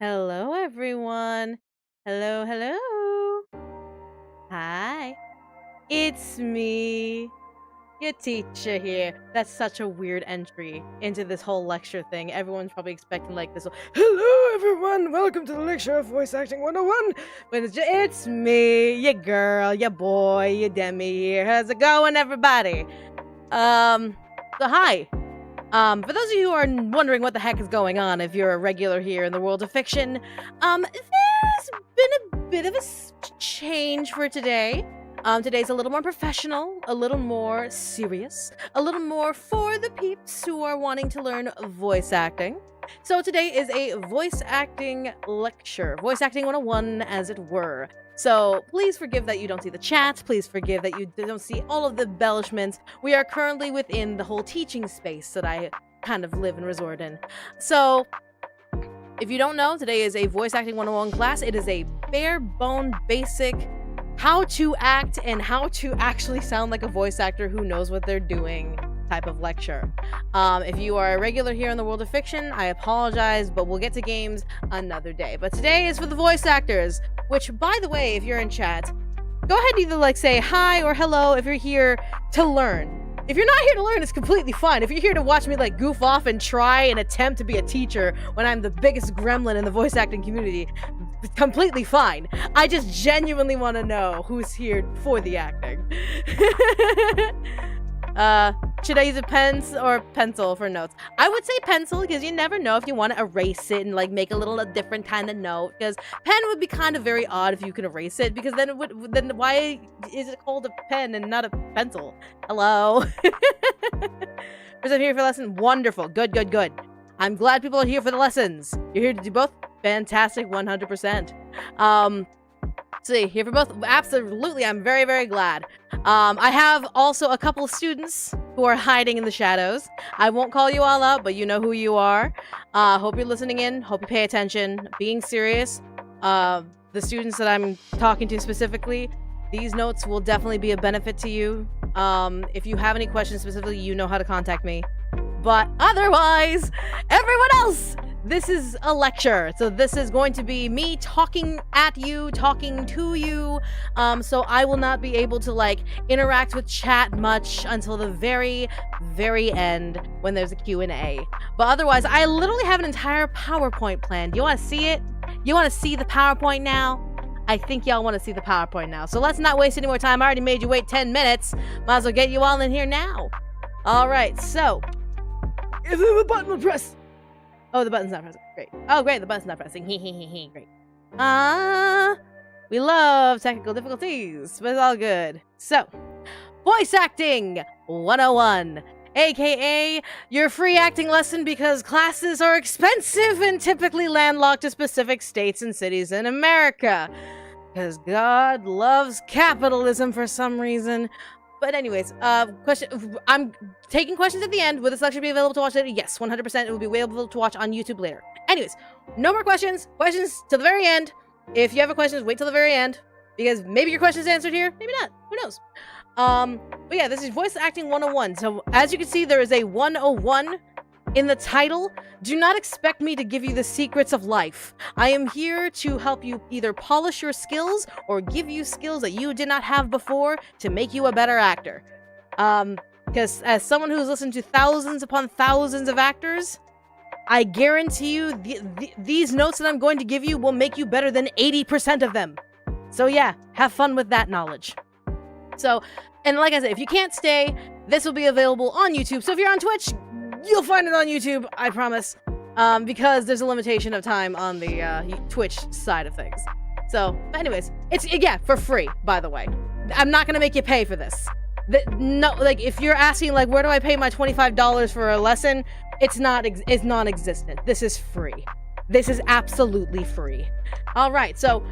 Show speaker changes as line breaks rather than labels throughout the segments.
Hello, everyone. Hello, hello. Hi. It's me, your teacher here. That's such a weird entry into this whole lecture thing. Everyone's probably expecting like this. Hello, everyone. Welcome to the lecture of Voice Acting 101. But it's me, your girl, your boy, your Demi here. How's it going, everybody? So hi. For those of you who are wondering what the heck is going on, if you're a regular here in the world of fiction, there's been a bit of a change for today. Today's a little more professional, a little more serious, a little more for the peeps who are wanting to learn voice acting. So today is a voice acting lecture, voice acting 101 as it were. So please forgive that you don't see the chat. Please forgive that you don't see all of the embellishments. We are currently within the whole teaching space that I kind of live and resort in. So if you don't know, today is a voice acting 101 class. It is a bare bone basic how to act and how to actually sound like a voice actor who knows what they're doing type of lecture. If you are a regular here in the world of fiction, I apologize, but we'll get to games another day. But today is for the voice actors, which, by the way, if you're in chat, go ahead and either like say hi or hello if you're here to learn. If you're not here to learn, it's completely fine. If you're here to watch me like goof off and try and attempt to be a teacher when I'm the biggest gremlin in the voice acting community, it's completely fine. I just genuinely want to know who's here for the acting. Should I use a pen or pencil for notes? I would say pencil because you never know if you want to erase it and like make a little different kind of note. Because pen would be kind of very odd if you can erase it, because then why is it called a pen and not a pencil? Hello. Person here for lesson. Wonderful. Good, good, good. I'm glad people are here for the lessons. You're here to do both. Fantastic. 100%. See, here for both. Absolutely, I'm very, very glad. I have also a couple of students who are hiding in the shadows. I won't call you all out, but you know who you are. Hope you're listening in. Hope you pay attention. Being serious. The students that I'm talking to specifically, these notes will definitely be a benefit to you. If you have any questions specifically, you know how to contact me. But otherwise, everyone else, this is a lecture. So this is going to be me talking at you, talking to you. So I will not be able to like interact with chat much until the very, very end when there's a Q&A. But otherwise, I literally have an entire PowerPoint planned. You want to see it? You want to see the PowerPoint now? I think y'all want to see the PowerPoint now. So let's not waste any more time. I already made you wait 10 minutes. Might as well get you all in here now. All right, so is it the button will press? Oh, the button's not pressing. Great. Oh, great. The button's not pressing. Great. We love technical difficulties, but it's all good. So, voice acting 101, aka your free acting lesson because classes are expensive and typically landlocked to specific states and cities in America. Because God loves capitalism for some reason. But anyways, question. I'm taking questions at the end. Will this lecture be available to watch later? Yes, 100%. It will be available to watch on YouTube later. Anyways, no more questions. Questions till the very end. If you have a question, wait till the very end, because maybe your question is answered here, maybe not. Who knows? But yeah, this is voice acting 101. So as you can see, there is a 101 in the title. Do not expect me to give you the secrets of life. I am here to help you either polish your skills or give you skills that you did not have before to make you a better actor. Because as someone who's listened to thousands upon thousands of actors, I guarantee you these notes that I'm going to give you will make you better than 80% of them. So yeah, have fun with that knowledge. So, and like I said, if you can't stay, this will be available on YouTube. So if you're on Twitch, you'll find it on YouTube, I promise, because there's a limitation of time on the Twitch side of things. So, but anyways, it's, yeah, for free, by the way. I'm not gonna make you pay for this. No, like, if you're asking, like, where do I pay my $25 for a lesson, it's non-existent. This is free. This is absolutely free. All right, so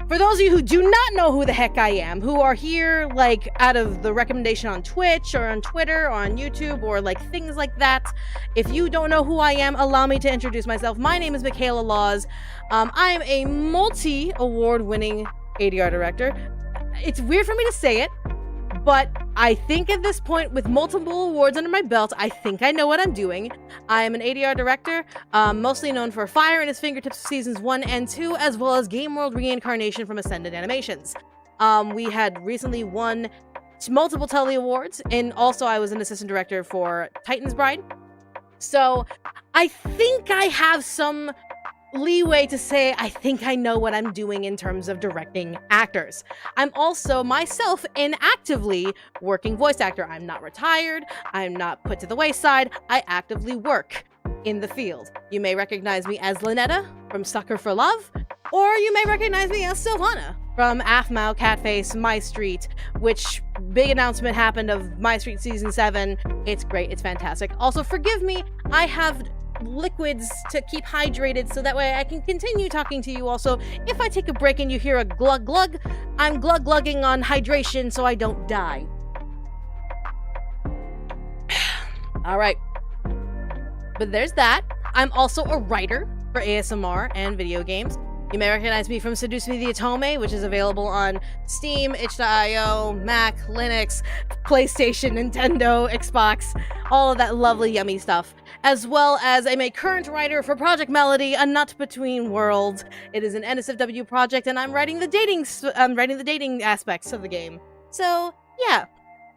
for those of you who do not know who the heck I am, who are here, like, out of the recommendation on Twitch or on Twitter or on YouTube or, like, things like that, if you don't know who I am, allow me to introduce myself. My name is Michaela Laws. I am a multi-award-winning ADR director. It's weird for me to say it, but I think at this point, with multiple awards under my belt, I think I know what I'm doing. I am an ADR director, mostly known for Fire in His Fingertips Seasons 1 and 2, as well as Game World Reincarnation from Ascended Animations. We had recently won multiple Telly Awards, and also I was an assistant director for Titan's Bride. So I think I have some leeway to say I think I know what I'm doing in terms of directing actors. I'm also myself an actively working voice actor. I'm not retired. I'm not put to the wayside. I actively work in the field. You may recognize me as Lynetta from Sucker for Love, or you may recognize me as Sylvana from Aphmau, Catface, My Street, which big announcement happened of My Street Season 7. It's great. It's fantastic. Also, forgive me, I have liquids to keep hydrated so that way I can continue talking to you. Also, if I take a break and you hear a glug glug, I'm glug glugging on hydration so I don't die. All right. But there's that. I'm also a writer for ASMR and video games. You may recognize me from Seduce Me the Otome, which is available on Steam, itch.io, Mac, Linux, PlayStation, Nintendo, Xbox, all of that lovely, yummy stuff. As well as I'm a current writer for Project Melody, A Nut Between Worlds. It is an NSFW project, and I'm writing the dating aspects of the game. So, yeah.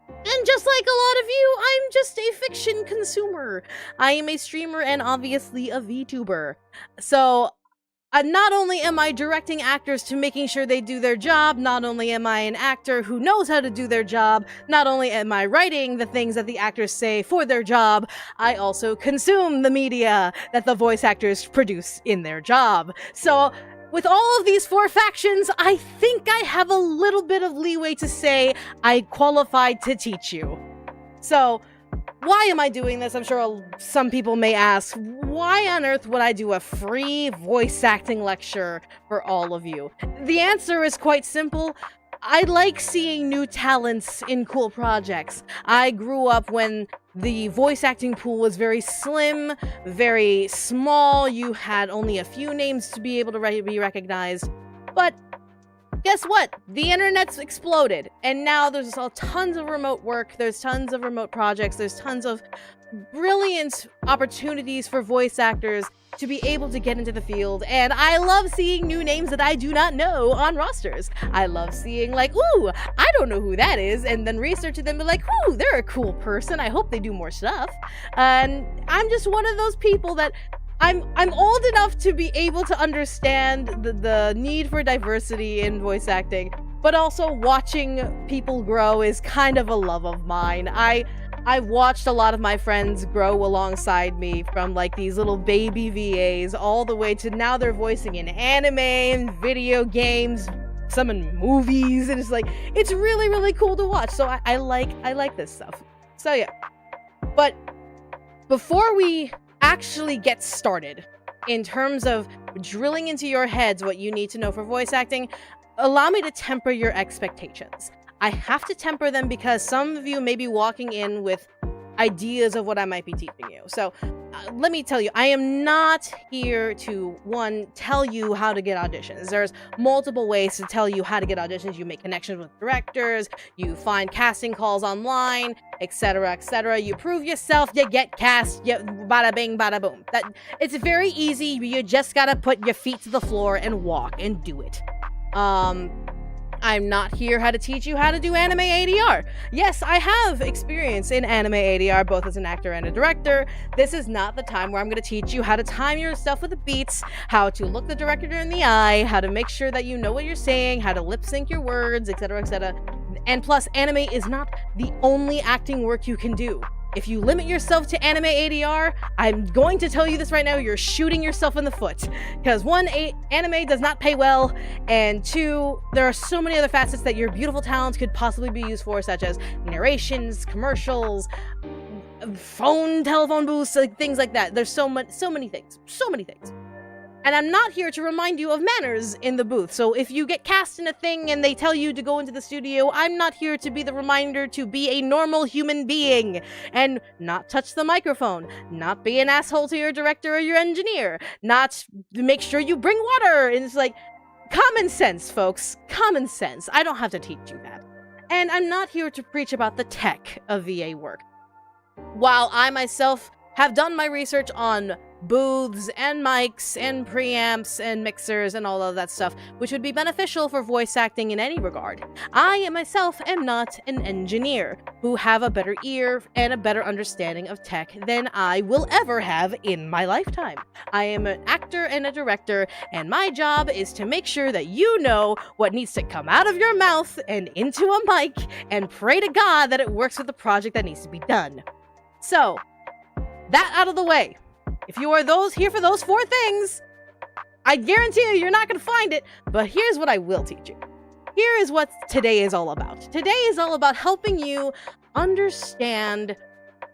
And just like a lot of you, I'm just a fiction consumer. I am a streamer and obviously a VTuber. So, not only am I directing actors to making sure they do their job, not only am I an actor who knows how to do their job, not only am I writing the things that the actors say for their job, I also consume the media that the voice actors produce in their job. So, with all of these four factions, I think I have a little bit of leeway to say I qualified to teach you. So, why am I doing this? I'm sure some people may ask, why on earth would I do a free voice acting lecture for all of you? The answer is quite simple. I like seeing new talents in cool projects. I grew up when the voice acting pool was very slim, very small. You had only a few names to be able to be recognized. But guess what? The internet's exploded, and now there's tons of remote work, there's tons of remote projects, there's tons of brilliant opportunities for voice actors to be able to get into the field, and I love seeing new names that I do not know on rosters. I love seeing, like, ooh, I don't know who that is, and then researching them and be like, ooh, they're a cool person, I hope they do more stuff. And I'm just one of those people that I'm old enough to be able to understand the need for diversity in voice acting, but also watching people grow is kind of a love of mine. I've watched a lot of my friends grow alongside me, from like these little baby VAs all the way to now they're voicing in anime and video games, some in movies, and it's like, it's really, really cool to watch. So I like this stuff. So yeah. But before we actually get started in terms of drilling into your heads what you need to know for voice acting, allow me to temper your expectations. I have to temper them because some of you may be walking in with ideas of what I might be teaching you. So let me tell you, I am not here to, one, tell you how to get auditions. There's multiple ways to tell you how to get auditions. You make connections with directors, you find casting calls online, etc., etc. You prove yourself, you get cast, you bada bing, bada boom. It's very easy. You just gotta put your feet to the floor and walk and do it. I'm not here to teach you how to do anime ADR. Yes, I have experience in anime ADR, both as an actor and a director. This is not the time where I'm going to teach you how to time yourself with the beats, how to look the director in the eye, how to make sure that you know what you're saying, how to lip sync your words, etc., etc. And plus, anime is not the only acting work you can do. If you limit yourself to anime ADR, I'm going to tell you this right now, you're shooting yourself in the foot. Because one, anime does not pay well, and two, there are so many other facets that your beautiful talents could possibly be used for, such as narrations, commercials, telephone booths, like, things like that. There's so many things. And I'm not here to remind you of manners in the booth. So if you get cast in a thing and they tell you to go into the studio, I'm not here to be the reminder to be a normal human being and not touch the microphone, not be an asshole to your director or your engineer, not make sure you bring water. And it's like, common sense, folks. Common sense. I don't have to teach you that. And I'm not here to preach about the tech of VA work. While I myself have done my research on booths and mics and preamps and mixers and all of that stuff, which would be beneficial for voice acting in any regard, I myself am not an engineer who have a better ear and a better understanding of tech than I will ever have in my lifetime. I am an actor and a director, and my job is to make sure that you know what needs to come out of your mouth and into a mic, and pray to God that it works with the project that needs to be done. So, that out of the way. If you are here for those 4 things, I guarantee you're not going to find it, but here's what I will teach you. Here is what today is all about. Today is all about helping you understand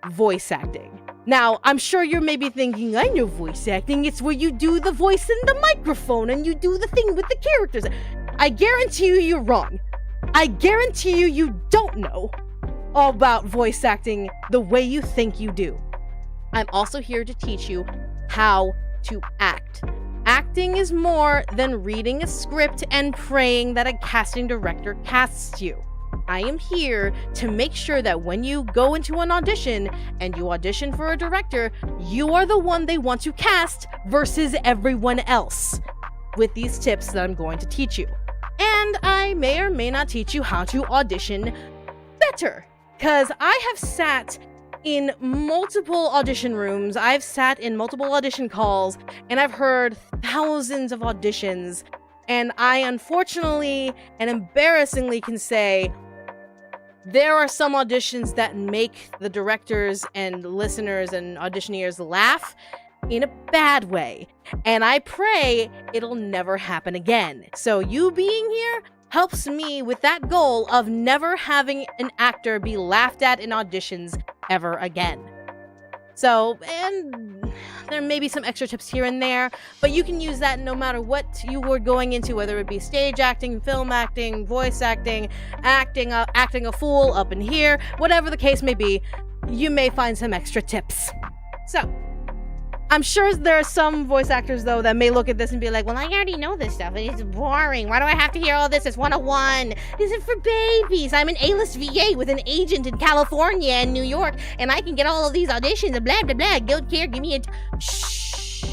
voice acting. Now, I'm sure you're maybe thinking, I know voice acting. It's where you do the voice in the microphone and you do the thing with the characters. I guarantee you're wrong. I guarantee you don't know all about voice acting the way you think you do. I'm also here to teach you how to act. Acting is more than reading a script and praying that a casting director casts you. I am here to make sure that when you go into an audition and you audition for a director, you are the one they want to cast versus everyone else, with these tips that I'm going to teach you. And I may or may not teach you how to audition better, because I have sat in multiple audition rooms, I've sat in multiple audition calls, and I've heard thousands of auditions, and I unfortunately and embarrassingly can say there are some auditions that make the directors and listeners and auditioneers laugh in a bad way, and I pray it'll never happen again. So you being here helps me with that goal of never having an actor be laughed at in auditions ever again. So, and there may be some extra tips here and there, but you can use that no matter what you were going into, whether it be stage acting, film acting, voice acting, acting a fool up in here, whatever the case may be, you may find some extra tips. So, I'm sure there are some voice actors, though, that may look at this and be like, well, I already know this stuff. It's boring. Why do I have to hear all this? It's 101. This is for babies. I'm an A-list VA with an agent in California and New York, and I can get all of these auditions and blah, blah, blah. Don't care. Give me a... Shh.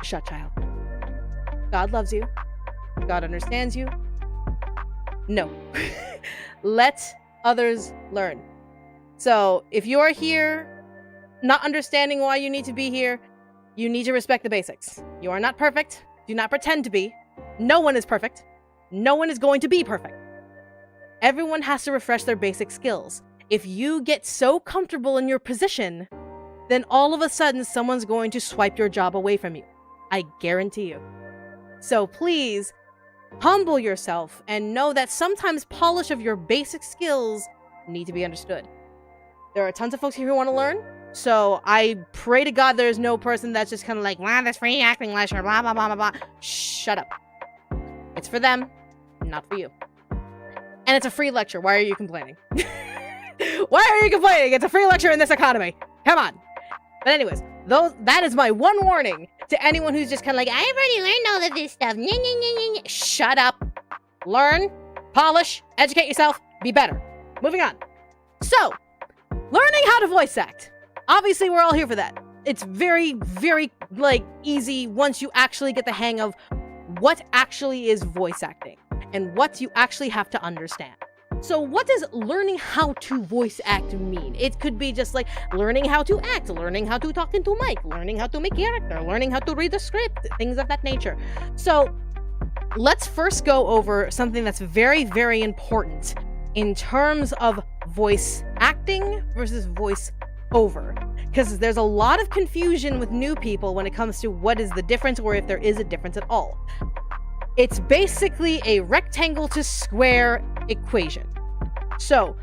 Shut, child. God loves you. God understands you. No. Let others learn. So, if you're here, not understanding why you need to be here, you need to respect the basics. You are not perfect. Do not pretend to be. No one is perfect. No one is going to be perfect. Everyone has to refresh their basic skills. If you get so comfortable in your position, then all of a sudden someone's going to swipe your job away from you. I guarantee you. So please, humble yourself and know that sometimes polish of your basic skills need to be understood. There are tons of folks here who want to learn, so I pray to God there's no person that's just kind of like, wow, that's free acting lecture, blah, blah, blah, blah, blah. Shut up. It's for them, not for you. And it's a free lecture. Why are you complaining? Why are you complaining? It's a free lecture in this economy. Come on. But anyways, that is my one warning to anyone who's just kind of like, I've already learned all of this stuff. Shut up. Learn, polish, educate yourself, be better. Moving on. So, learning how to voice act. Obviously, we're all here for that. It's very, very, easy once you actually get the hang of what actually is voice acting and what you actually have to understand. So what does learning how to voice act mean? It could be just like learning how to act, learning how to talk into a mic, learning how to make character, learning how to read the script, things of that nature. So let's first go over something that's very, very important in terms of voice acting versus voice over, because there's a lot of confusion with new people when it comes to what is the difference, or if there is a difference at all. It's basically a rectangle to square equation. So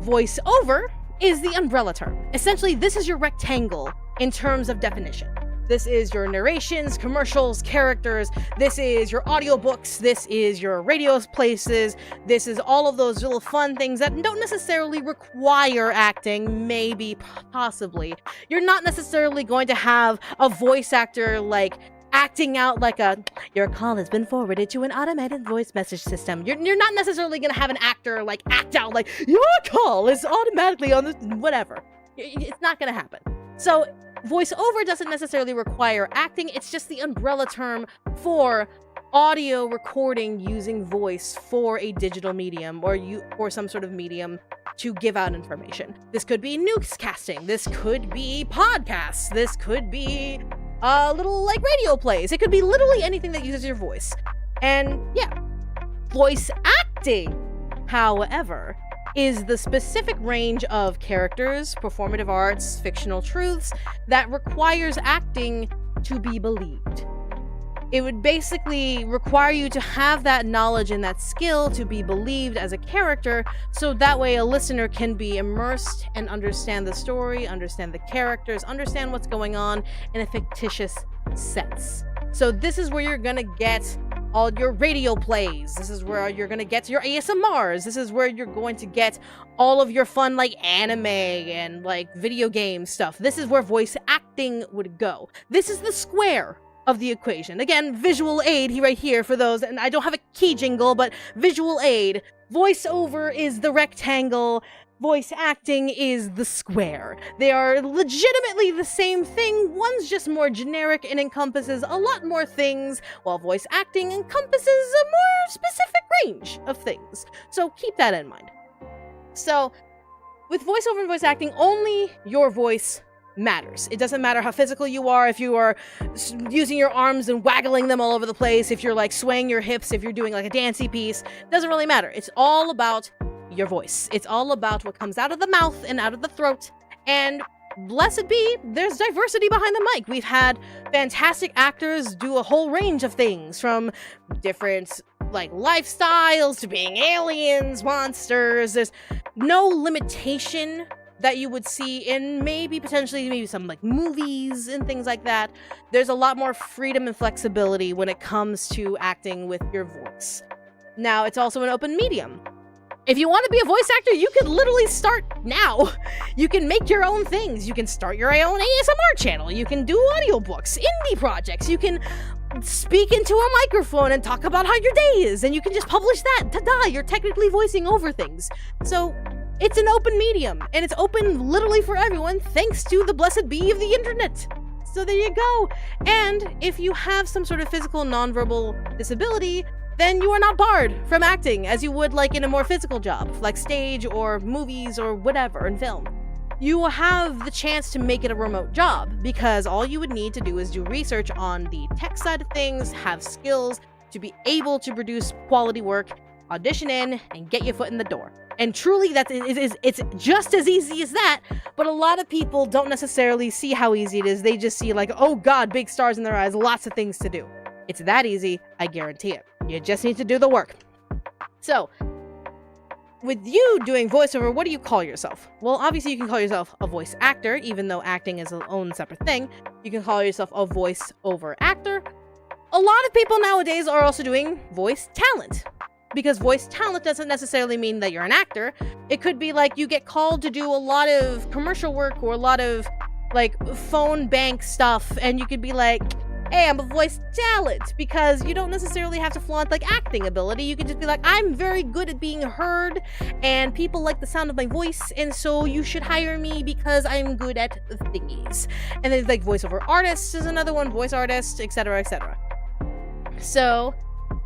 voice over is the umbrella term. Essentially, this is your rectangle in terms of definition. This is your narrations, commercials, characters. This is your audiobooks. This is your radio places. This is all of those little fun things that don't necessarily require acting, maybe, possibly. You're not necessarily going to have a voice actor acting out like your call has been forwarded to an automated voice message system. You're not necessarily gonna have an actor like act out like your call is automatically on this, whatever. It's not gonna happen. So voiceover doesn't necessarily require acting. It's just the umbrella term for audio recording using voice for a digital medium or some sort of medium to give out information. This could be newscasting. This could be podcasts. This could be little like radio plays. It could be literally anything that uses your voice. And yeah, voice acting, however, is the specific range of characters, performative arts, fictional truths that requires acting to be believed. It would basically require you to have that knowledge and that skill to be believed as a character, so that way a listener can be immersed and understand the story, understand the characters, understand what's going on in a fictitious sense. So this is where you're gonna get all your radio plays. This is where you're gonna get your ASMRs. This is where you're going to get all of your fun like anime and like video game stuff. This is where voice acting would go. This is the square of the equation. Again, visual aid right here for those, and I don't have a key jingle, but visual aid. Voiceover is the rectangle, voice acting is the square. They are legitimately the same thing. One's just more generic and encompasses a lot more things, while voice acting encompasses a more specific range of things. So keep that in mind. So with voiceover and voice acting, only your voice matters. It doesn't matter how physical you are, if you are using your arms and waggling them all over the place, if you're like swaying your hips, if you're doing like a dancey piece, it doesn't really matter. It's all about your voice. It's all about what comes out of the mouth and out of the throat. And blessed be, there's diversity behind the mic. We've had fantastic actors do a whole range of things, from different like lifestyles to being aliens, monsters. There's no limitation that you would see in maybe some like movies and things like that. There's a lot more freedom and flexibility when it comes to acting with your voice. Now, it's also an open medium. If you want to be a voice actor, you can literally start now. You can make your own things. You can start your own ASMR channel. You can do audiobooks, indie projects. You can speak into a microphone and talk about how your day is, and you can just publish that. Ta-da! You're technically voicing over things. So it's an open medium, and it's open literally for everyone, thanks to the blessed be of the internet. So there you go. And if you have some sort of physical nonverbal disability, then you are not barred from acting as you would like in a more physical job, like stage or movies or whatever in film. You will have the chance to make it a remote job, because all you would need to do is do research on the tech side of things, have skills to be able to produce quality work, audition in, and get your foot in the door. And truly, it's just as easy as that, but a lot of people don't necessarily see how easy it is. They just see like, oh god, big stars in their eyes, lots of things to do. It's that easy, I guarantee it. You just need to do the work. So, with you doing voiceover, what do you call yourself? Well, obviously you can call yourself a voice actor, even though acting is its own separate thing. You can call yourself a voiceover actor. A lot of people nowadays are also doing voice talent, because voice talent doesn't necessarily mean that you're an actor. It could be like you get called to do a lot of commercial work or a lot of like phone bank stuff, and you could be like, hey, I'm a voice talent, because you don't necessarily have to flaunt like acting ability. You can just be like, I'm very good at being heard and people like the sound of my voice, and so you should hire me because I'm good at thingies. And then like voiceover artist is another one, voice artist, etc., etc. So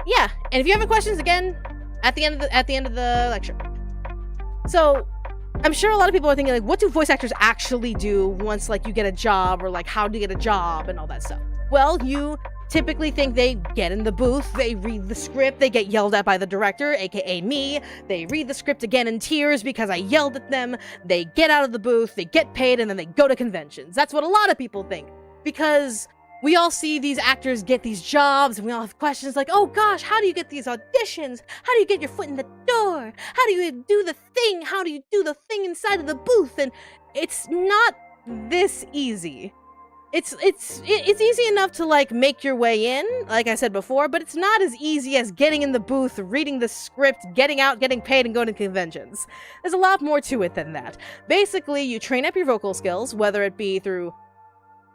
yeah, and if you have any questions, again, at the end of the lecture. So I'm sure a lot of people are thinking like, what do voice actors actually do once like you get a job, or like how do you get a job and all that stuff? Well, you typically think they get in the booth, they read the script, they get yelled at by the director, aka me, they read the script again in tears because I yelled at them, they get out of the booth, they get paid, and then they go to conventions. That's what a lot of people think, because we all see these actors get these jobs, and we all have questions like, oh gosh, how do you get these auditions? How do you get your foot in the door? How do you do the thing? How do you do the thing inside of the booth? And it's not this easy. It's easy enough to like make your way in, like I said before, but it's not as easy as getting in the booth, reading the script, getting out, getting paid, and going to conventions. There's a lot more to it than that. Basically, you train up your vocal skills, whether it be through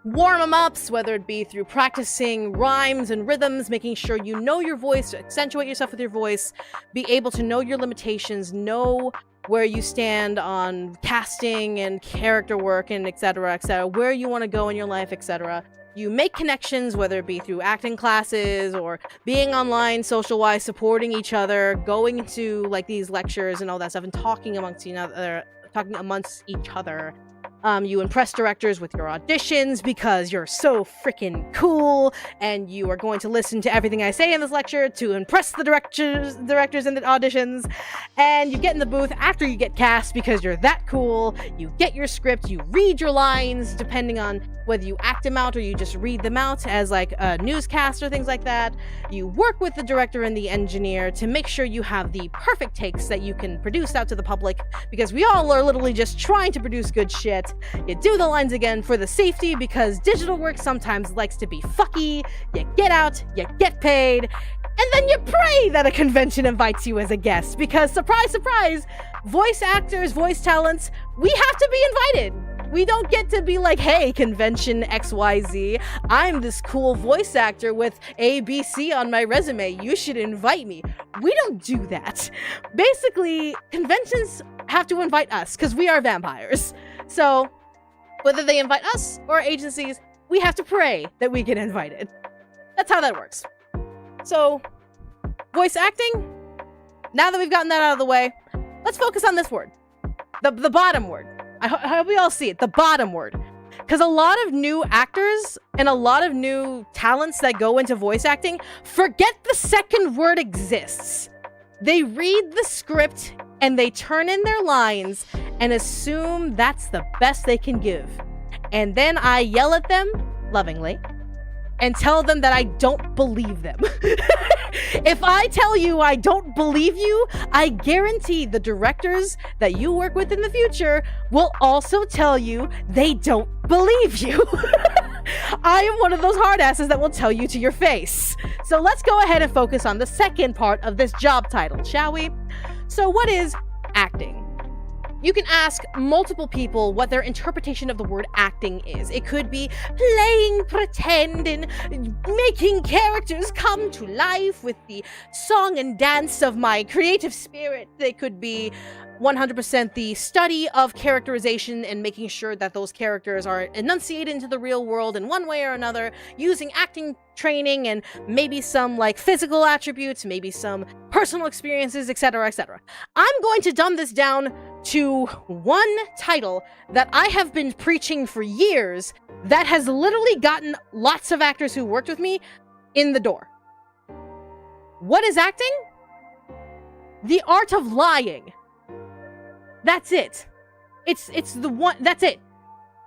warm-ups, whether it be through practicing rhymes and rhythms, making sure you know your voice, accentuate yourself with your voice, be able to know your limitations, know where you stand on casting and character work and etc., where you want to go in your life, etc. You make connections, whether it be through acting classes or being online, social-wise, supporting each other, going to like these lectures and all that stuff, and talking amongst each other. You impress directors with your auditions because you're so freaking cool, and you are going to listen to everything I say in this lecture to impress the directors in the auditions. And you get in the booth after you get cast because you're that cool. You get your script, you read your lines, depending on whether you act them out or you just read them out as like a newscast or things like that. You work with the director and the engineer to make sure you have the perfect takes that you can produce out to the public, because we all are literally just trying to produce good shit. You do the lines again for the safety, because digital work sometimes likes to be fucky. You get out, you get paid, and then you pray that a convention invites you as a guest, because surprise, surprise, voice actors, voice talents, we have to be invited. We don't get to be like, hey, convention XYZ, I'm this cool voice actor with ABC on my resume, you should invite me. We don't do that. Basically, conventions have to invite us because we are vampires. So whether they invite us or agencies, we have to pray that we get invited. That's how that works. So, voice acting, now that we've gotten that out of the way, let's focus on this word. The bottom word. I hope we all see it. The bottom word. Because a lot of new actors and a lot of new talents that go into voice acting forget the second word exists. They read the script and they turn in their lines and assume that's the best they can give. And then I yell at them lovingly and tell them that I don't believe them. If I tell you I don't believe you, I guarantee the directors that you work with in the future will also tell you they don't believe you. I am one of those hard asses that will tell you to your face. So let's go ahead and focus on the second part of this job title, shall we? So what is acting? You can ask multiple people what their interpretation of the word acting is. It could be playing pretend and making characters come to life with the song and dance of my creative spirit. They could be 100% the study of characterization and making sure that those characters are enunciated into the real world in one way or another, using acting training and maybe some like physical attributes, maybe some personal experiences, etc., etc. I'm going to dumb this down to one title that I have been preaching for years that has literally gotten lots of actors who worked with me in the door. What is acting? The art of lying. That's it. It's the one, that's it.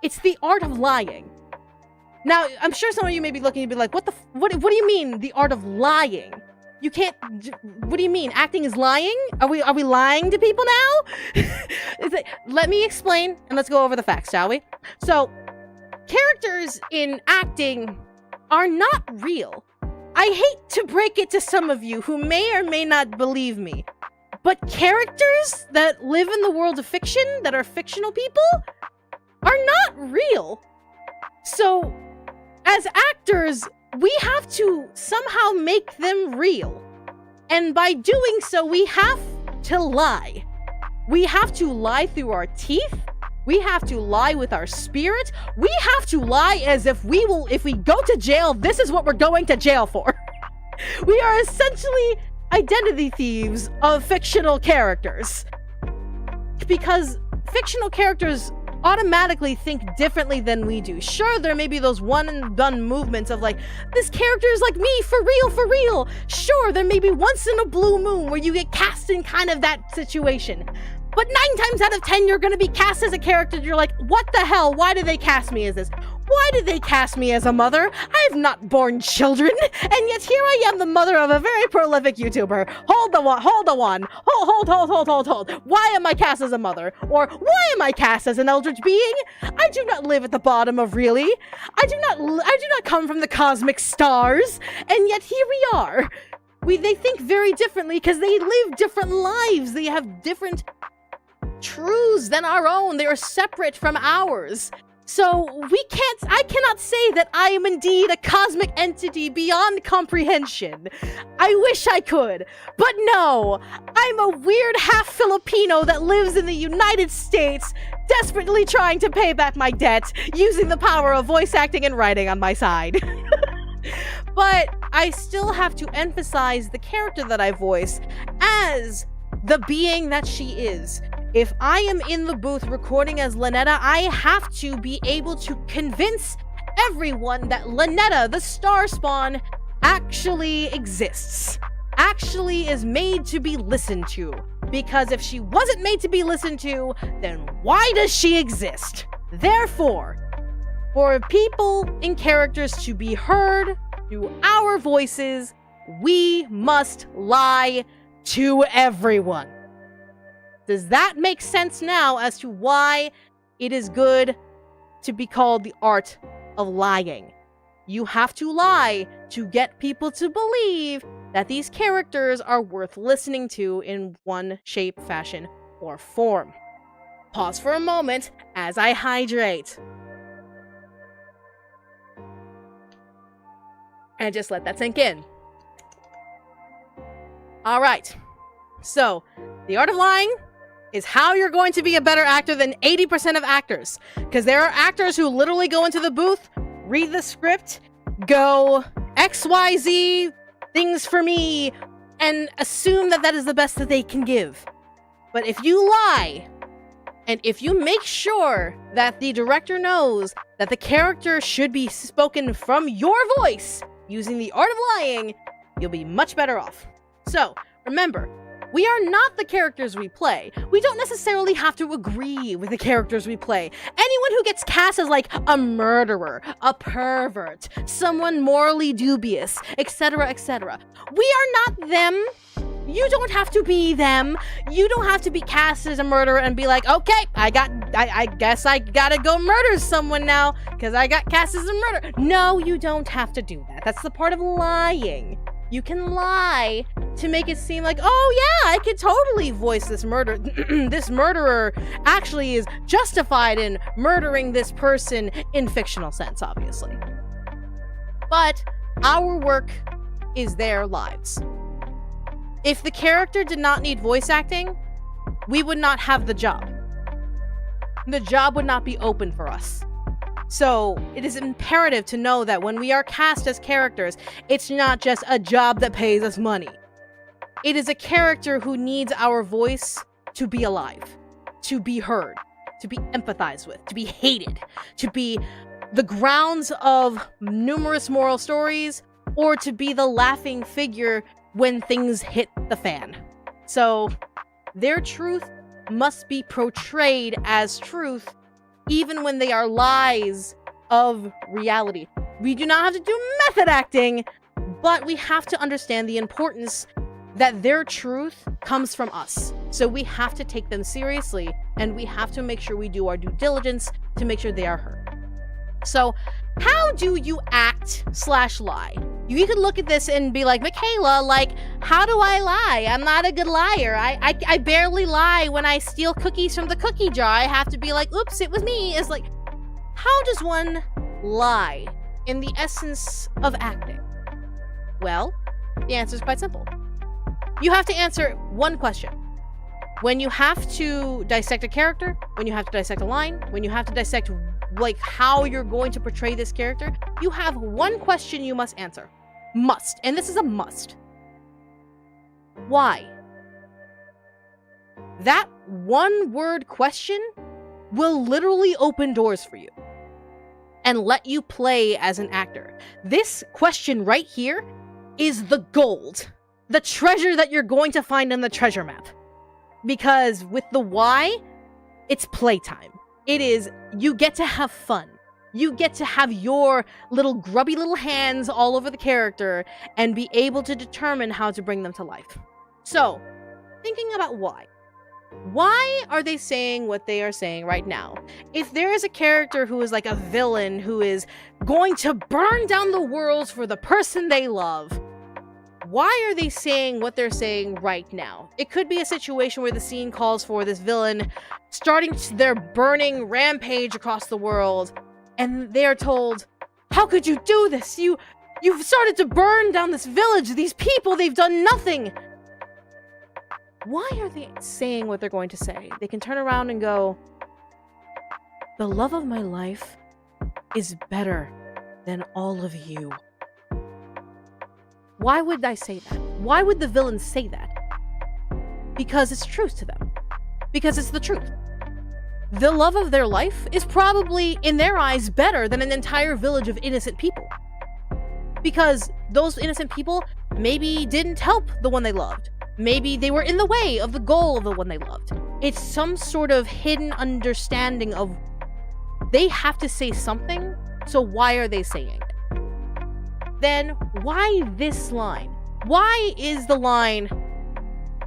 It's the art of lying. Now, I'm sure some of you may be looking and be like, what do you mean, the art of lying? You can't, what do you mean? Acting is lying? Are we lying to people now? Let me explain and let's go over the facts, shall we? So, characters in acting are not real. I hate to break it to some of you who may or may not believe me, but characters that live in the world of fiction, that are fictional people, are not real. So, as actors, we have to somehow make them real. And by doing so, we have to lie. We have to lie through our teeth. We have to lie with our spirit. We have to lie as if if we go to jail, this is what we're going to jail for. We are essentially identity thieves of fictional characters. Because fictional characters automatically think differently than we do. Sure, there may be those one and done movements of like, this character is like me, for real, for real. Sure, there may be once in a blue moon where you get cast in kind of that situation. But 9 times out of 10, you're gonna be cast as a character you're like, what the hell? Why did they cast me as this? Why did they cast me as a mother? I have not born children, and yet here I am, the mother of a very prolific YouTuber. Hold the one. Hold. Why am I cast as a mother? Or why am I cast as an eldritch being? I do not live at the bottom of really. I do not come from the cosmic stars, and yet here we are. They think very differently because they live different lives. They have different truths than our own. They are separate from ours. So I cannot say that I am indeed a cosmic entity beyond comprehension. I wish I could, but no, I'm a weird half Filipino that lives in the United States, desperately trying to pay back my debt, using the power of voice acting and writing on my side. But I still have to emphasize the character that I voice as the being that she is. If I am in the booth recording as Lynetta, I have to be able to convince everyone that Lynetta, the star spawn, actually exists. Actually is made to be listened to. Because if she wasn't made to be listened to, then why does she exist? Therefore, for people and characters to be heard through our voices, we must lie to everyone. Does that make sense now as to why it is good to be called the art of lying? You have to lie to get people to believe that these characters are worth listening to in one shape, fashion, or form. Pause for a moment as I hydrate. And just let that sink in. Alright, so the art of lying is how you're going to be a better actor than 80% of actors. Because there are actors who literally go into the booth, read the script, go XYZ things for me, and assume that that is the best that they can give. But if you lie, and if you make sure that the director knows that the character should be spoken from your voice using the art of lying, you'll be much better off. So, remember, we are not the characters we play. We don't necessarily have to agree with the characters we play. Anyone who gets cast as like a murderer, a pervert, someone morally dubious, etc., etc. We are not them. You don't have to be them. You don't have to be cast as a murderer and be like, okay, I guess I gotta go murder someone now because I got cast as a murderer. No, you don't have to do that. That's the part of lying. You can lie to make it seem like, oh yeah, I could totally voice this murder. This murderer actually is justified in murdering this person in fictional sense, obviously. But our work is their lives. If the character did not need voice acting, we would not have the job. The job would not be open for us. So it is imperative to know that when we are cast as characters, it's not just a job that pays us money. It is a character who needs our voice to be alive, to be heard, to be empathized with, to be hated, to be the grounds of numerous moral stories, or to be the laughing figure when things hit the fan. So their truth must be portrayed as truth even when they are lies of reality. We do not have to do method acting, but we have to understand the importance that their truth comes from us. So we have to take them seriously, and we have to make sure we do our due diligence to make sure they are heard. So how do you act/lie? You could look at this and be like, Michaela, like, how do I lie? I'm not a good liar. I barely lie when I steal cookies from the cookie jar. I have to be like, oops, it was me. It's like, how does one lie in the essence of acting? Well, the answer is quite simple. You have to answer one question. When you have to dissect a character, when you have to dissect a line, when you have to dissect like how you're going to portray this character, you have one question you must answer. Must. And this is a must. Why? That one word question will literally open doors for you and let you play as an actor. This question right here is the gold, the treasure that you're going to find in the treasure map. Because with the why, it's playtime. It is, you get to have fun. You get to have your little grubby little hands all over the character and be able to determine how to bring them to life. So, thinking about why. Why are they saying what they are saying right now? If there is a character who is like a villain who is going to burn down the world for the person they love, why are they saying what they're saying right now? It could be a situation where the scene calls for this villain starting their burning rampage across the world, and they are told, how could you do this? You've started to burn down this village. These people, they've done nothing. Why are they saying what they're going to say? They can turn around and go, the love of my life is better than all of you. Why would I say that? Why would the villain say that? Because it's truth to them. Because it's the truth. The love of their life is probably, in their eyes, better than an entire village of innocent people. Because those innocent people maybe didn't help the one they loved. Maybe they were in the way of the goal of the one they loved. It's some sort of hidden understanding of they have to say something, so why are they saying it? Then why this line? Why is the line,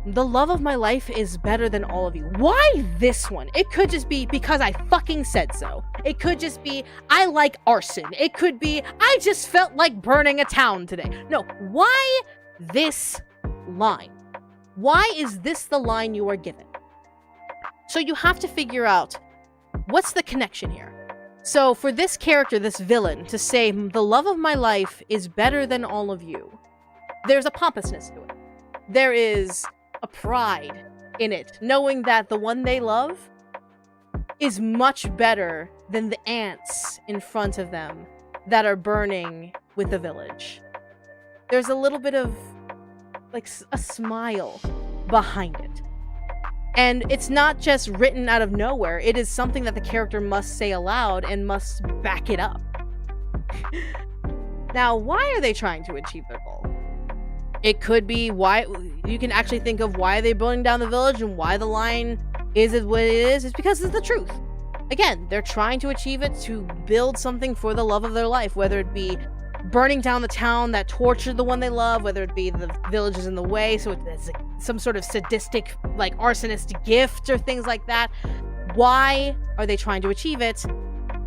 the love of my life is better than all of you? Why this one? It could just be because I fucking said so. It could just be, I like arson. It could be, I just felt like burning a town today. No, why this line? Why is this the line you are given? So you have to figure out, what's the connection here? So for this character, this villain, to say, the love of my life is better than all of you, there's a pompousness to it. There is a pride in it, knowing that the one they love is much better than the ants in front of them that are burning with the village. There's a little bit of, like, a smile behind it. And it's not just written out of nowhere. It is something that the character must say aloud and must back it up. Now, why are they trying to achieve their goal? It could be why you can actually think of why they're burning down the village and why the line is what it is. It's because it's the truth. Again, they're trying to achieve it to build something for the love of their life, whether it be burning down the town that tortured the one they love, whether it be the village is in the way, so it's some sort of sadistic, like, arsonist gift or things like that. Why are they trying to achieve it?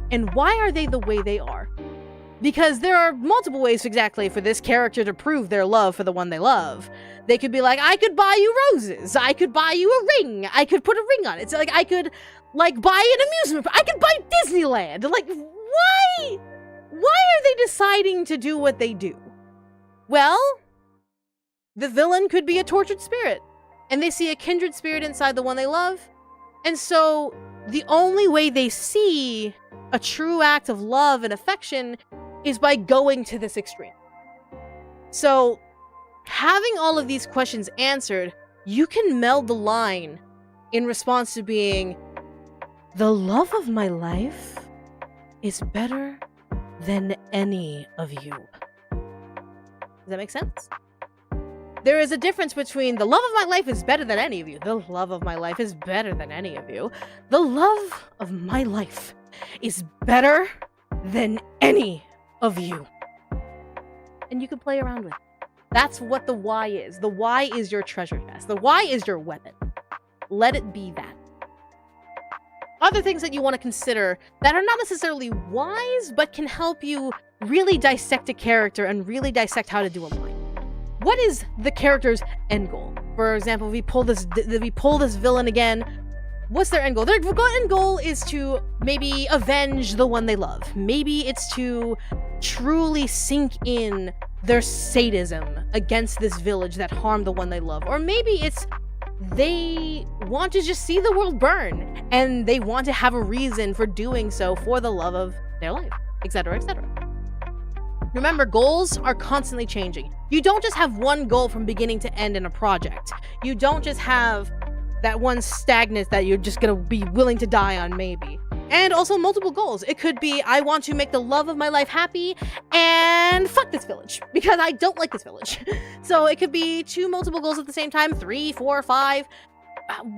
And why are they the way they are? Because there are multiple ways exactly for this character to prove their love for the one they love. They could be like, I could buy you roses. I could buy you a ring. I could put a ring on it. So, like, I could, like, buy an amusement park. I could buy Disneyland. Like, why? Why are they deciding to do what they do? Well, the villain could be a tortured spirit, and they see a kindred spirit inside the one they love, and so the only way they see a true act of love and affection is by going to this extreme. So, having all of these questions answered, you can meld the line in response to being, the love of my life is better than any of you. Does that make sense? There is a difference between the love of my life is better than any of you. The love of my life is better than any of you. The love of my life is better than any of you. And you can play around with it. That's what the why is. The why is your treasure chest. The why is your weapon. Let it be that. Other things that you want to consider that are not necessarily wise, but can help you really dissect a character and really dissect how to do a line. What is the character's end goal? For example, if we pull this villain again, what's their end goal? Their end goal is to maybe avenge the one they love. Maybe it's to truly sink in their sadism against this village that harmed the one they love. Or maybe it's they want to just see the world burn, and they want to have a reason for doing so for the love of their life, etc., etc. Remember, goals are constantly changing. You don't just have one goal from beginning to end in a project. You don't just have that one stagnant that you're just gonna be willing to die on, maybe. And also multiple goals. It could be, I want to make the love of my life happy and fuck this village because I don't like this village. So it could be multiple goals at the same time, 3, 4, 5.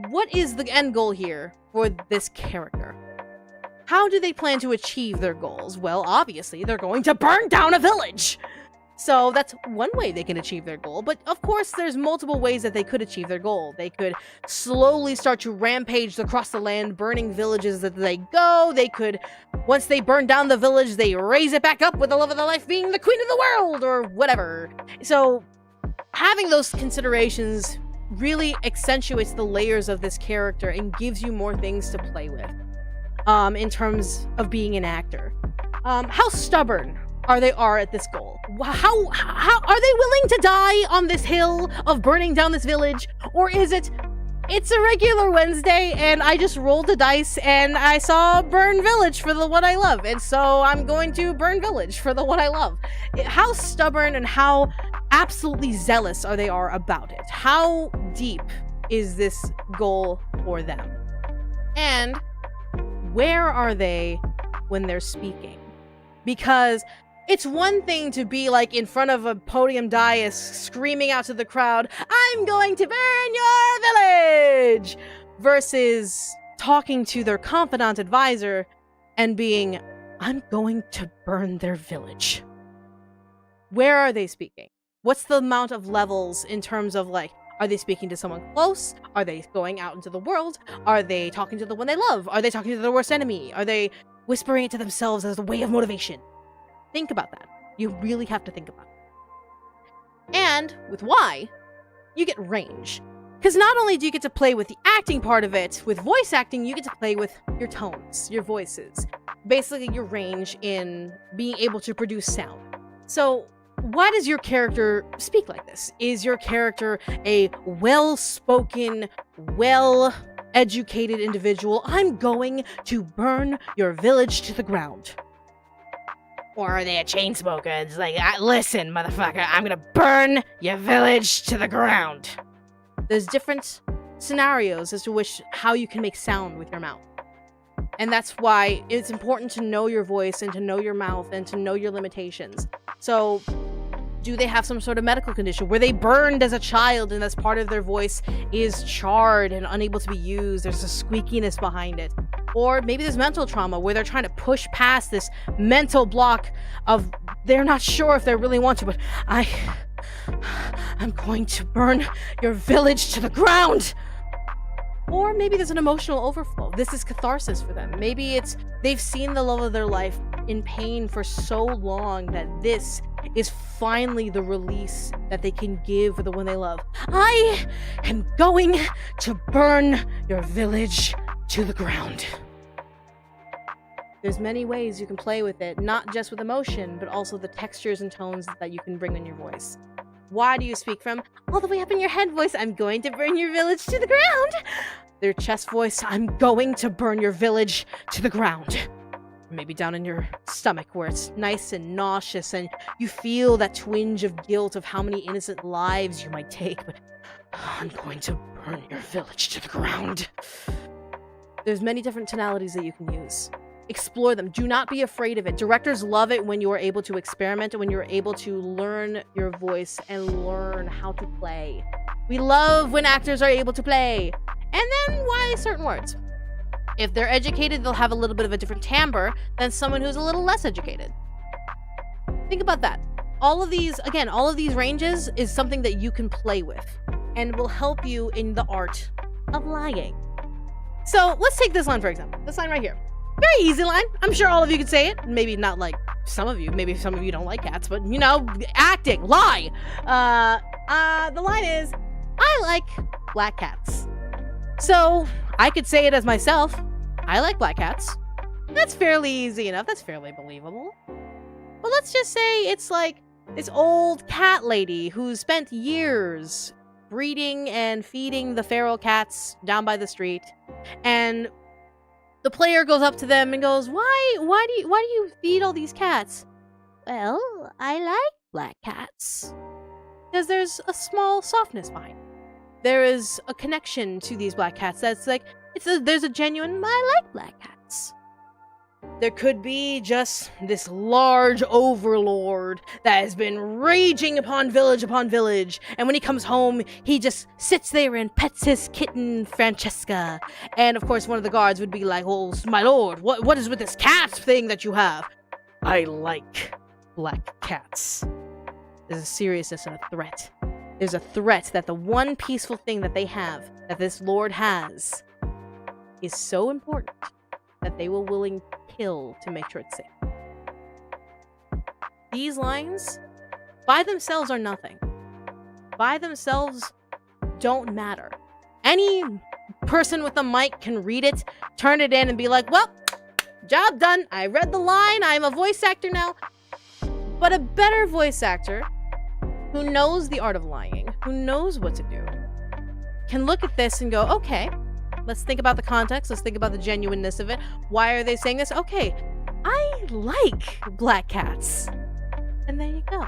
What is the end goal here for this character? How do they plan to achieve their goals? Well, obviously, they're going to burn down a village. So that's one way they can achieve their goal. But of course, there's multiple ways that they could achieve their goal. They could slowly start to rampage across the land, burning villages as they go. They could, once they burn down the village, they raise it back up with the love of their life being the queen of the world or whatever. So having those considerations really accentuates the layers of this character and gives you more things to play with in terms of being an actor. How stubborn are they at this goal? How are they willing to die on this hill of burning down this village? Or is it's a regular Wednesday and I just rolled the dice and I saw burn village for the one I love, and so I'm going to burn village for the one I love? How stubborn and how absolutely zealous are they about it? How deep is this goal for them? And where are they when they're speaking? Because it's one thing to be like in front of a podium dais screaming out to the crowd, "I'm going to burn your village!" versus talking to their confidant advisor and being, "I'm going to burn their village." Where are they speaking? What's the amount of levels in terms of like, are they speaking to someone close? Are they going out into the world? Are they talking to the one they love? Are they talking to their worst enemy? Are they whispering it to themselves as a way of motivation? Think about that. You really have to think about it. And with Y, you get range. Because not only do you get to play with the acting part of it, with voice acting, you get to play with your tones, your voices. Basically, your range in being able to produce sound. So, why does your character speak like this? Is your character a well-spoken, well-educated individual? I'm going to burn your village to the ground. Or are they a chain smoker? It's like, listen, motherfucker, I'm gonna burn your village to the ground. There's different scenarios as to how you can make sound with your mouth. And that's why it's important to know your voice and to know your mouth and to know your limitations. So, do they have some sort of medical condition? Were they burned as a child and that's part of their voice is charred and unable to be used? There's a squeakiness behind it. Or maybe there's mental trauma where they're trying to push past this mental block of they're not sure if they really want to, but I'm going to burn your village to the ground. Or maybe there's an emotional overflow. This is catharsis for them. Maybe it's they've seen the love of their life in pain for so long that this is finally the release that they can give for the one they love. I am going to burn your village to the ground. There's many ways you can play with it, not just with emotion, but also the textures and tones that you can bring in your voice. Why do you speak from all the way up in your head voice, "I'm going to burn your village to the ground"? Their chest voice, "I'm going to burn your village to the ground." Maybe down in your stomach where it's nice and nauseous and you feel that twinge of guilt of how many innocent lives you might take, but "I'm going to burn your village to the ground." There's many different tonalities that you can use. Explore them. Do not be afraid of it. Directors love it when you are able to experiment and when you're able to learn your voice and learn how to play. We love when actors are able to play. And then why certain words? If they're educated, they'll have a little bit of a different timbre than someone who's a little less educated. Think about that. All of these ranges is something that you can play with and will help you in the art of lying. So let's take this line, for example. This line right here. Very easy line. I'm sure all of you could say it. Maybe not like some of you. Maybe some of you don't like cats, but you know, acting, lie. The line is, "I like black cats." So I could say it as myself. I like black cats. That's fairly easy enough. That's fairly believable. But let's just say it's like this old cat lady who spent years breeding and feeding the feral cats down by the street, and the player goes up to them and goes, why do you feed all these cats?" "Well, I like black cats." Because there's a small softness behind it. There is a connection to these black cats that's like, there's a genuine, "I like black cats." There could be just this large overlord that has been raging upon village, and when he comes home, he just sits there and pets his kitten, Francesca. And of course, one of the guards would be like, "Oh, my lord, what is with this cat thing that you have?" "I like black cats." There's a seriousness and a threat. There's a threat that the one peaceful thing that they have, that this lord has, is so important that they will willing to kill to make sure it's safe. These lines, by themselves, are nothing. by themselves don't matter. Any person with a mic can read it, turn it in, and be like, well, job done. I read the line. I'm a voice actor now. But a better voice actor who knows the art of lying, who knows what to do, can look at this and go, okay, let's think about the context. Let's think about the genuineness of it. Why are they saying this? Okay, I like black cats. And there you go.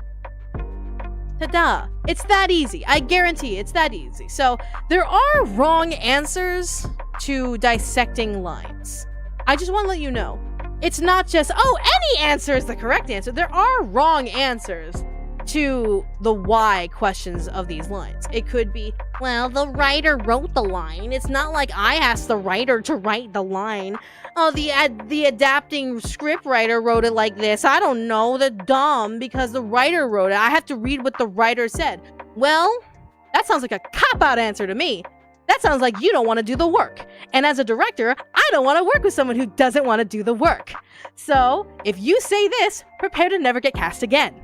Ta-da. It's that easy. I guarantee it's that easy. So there are wrong answers to dissecting lines. I just want to let you know. It's not just, oh, any answer is the correct answer. There are wrong answers to the why questions of these lines. It could be, well, the writer wrote the line. It's not like I asked the writer to write the line. Oh, the adapting script writer wrote it like this. I don't know. They're dumb because the writer wrote it. I have to read what the writer said. Well, that sounds like a cop-out answer to me. That sounds like you don't want to do the work. And as a director, I don't want to work with someone who doesn't want to do the work. So if you say this, prepare to never get cast again.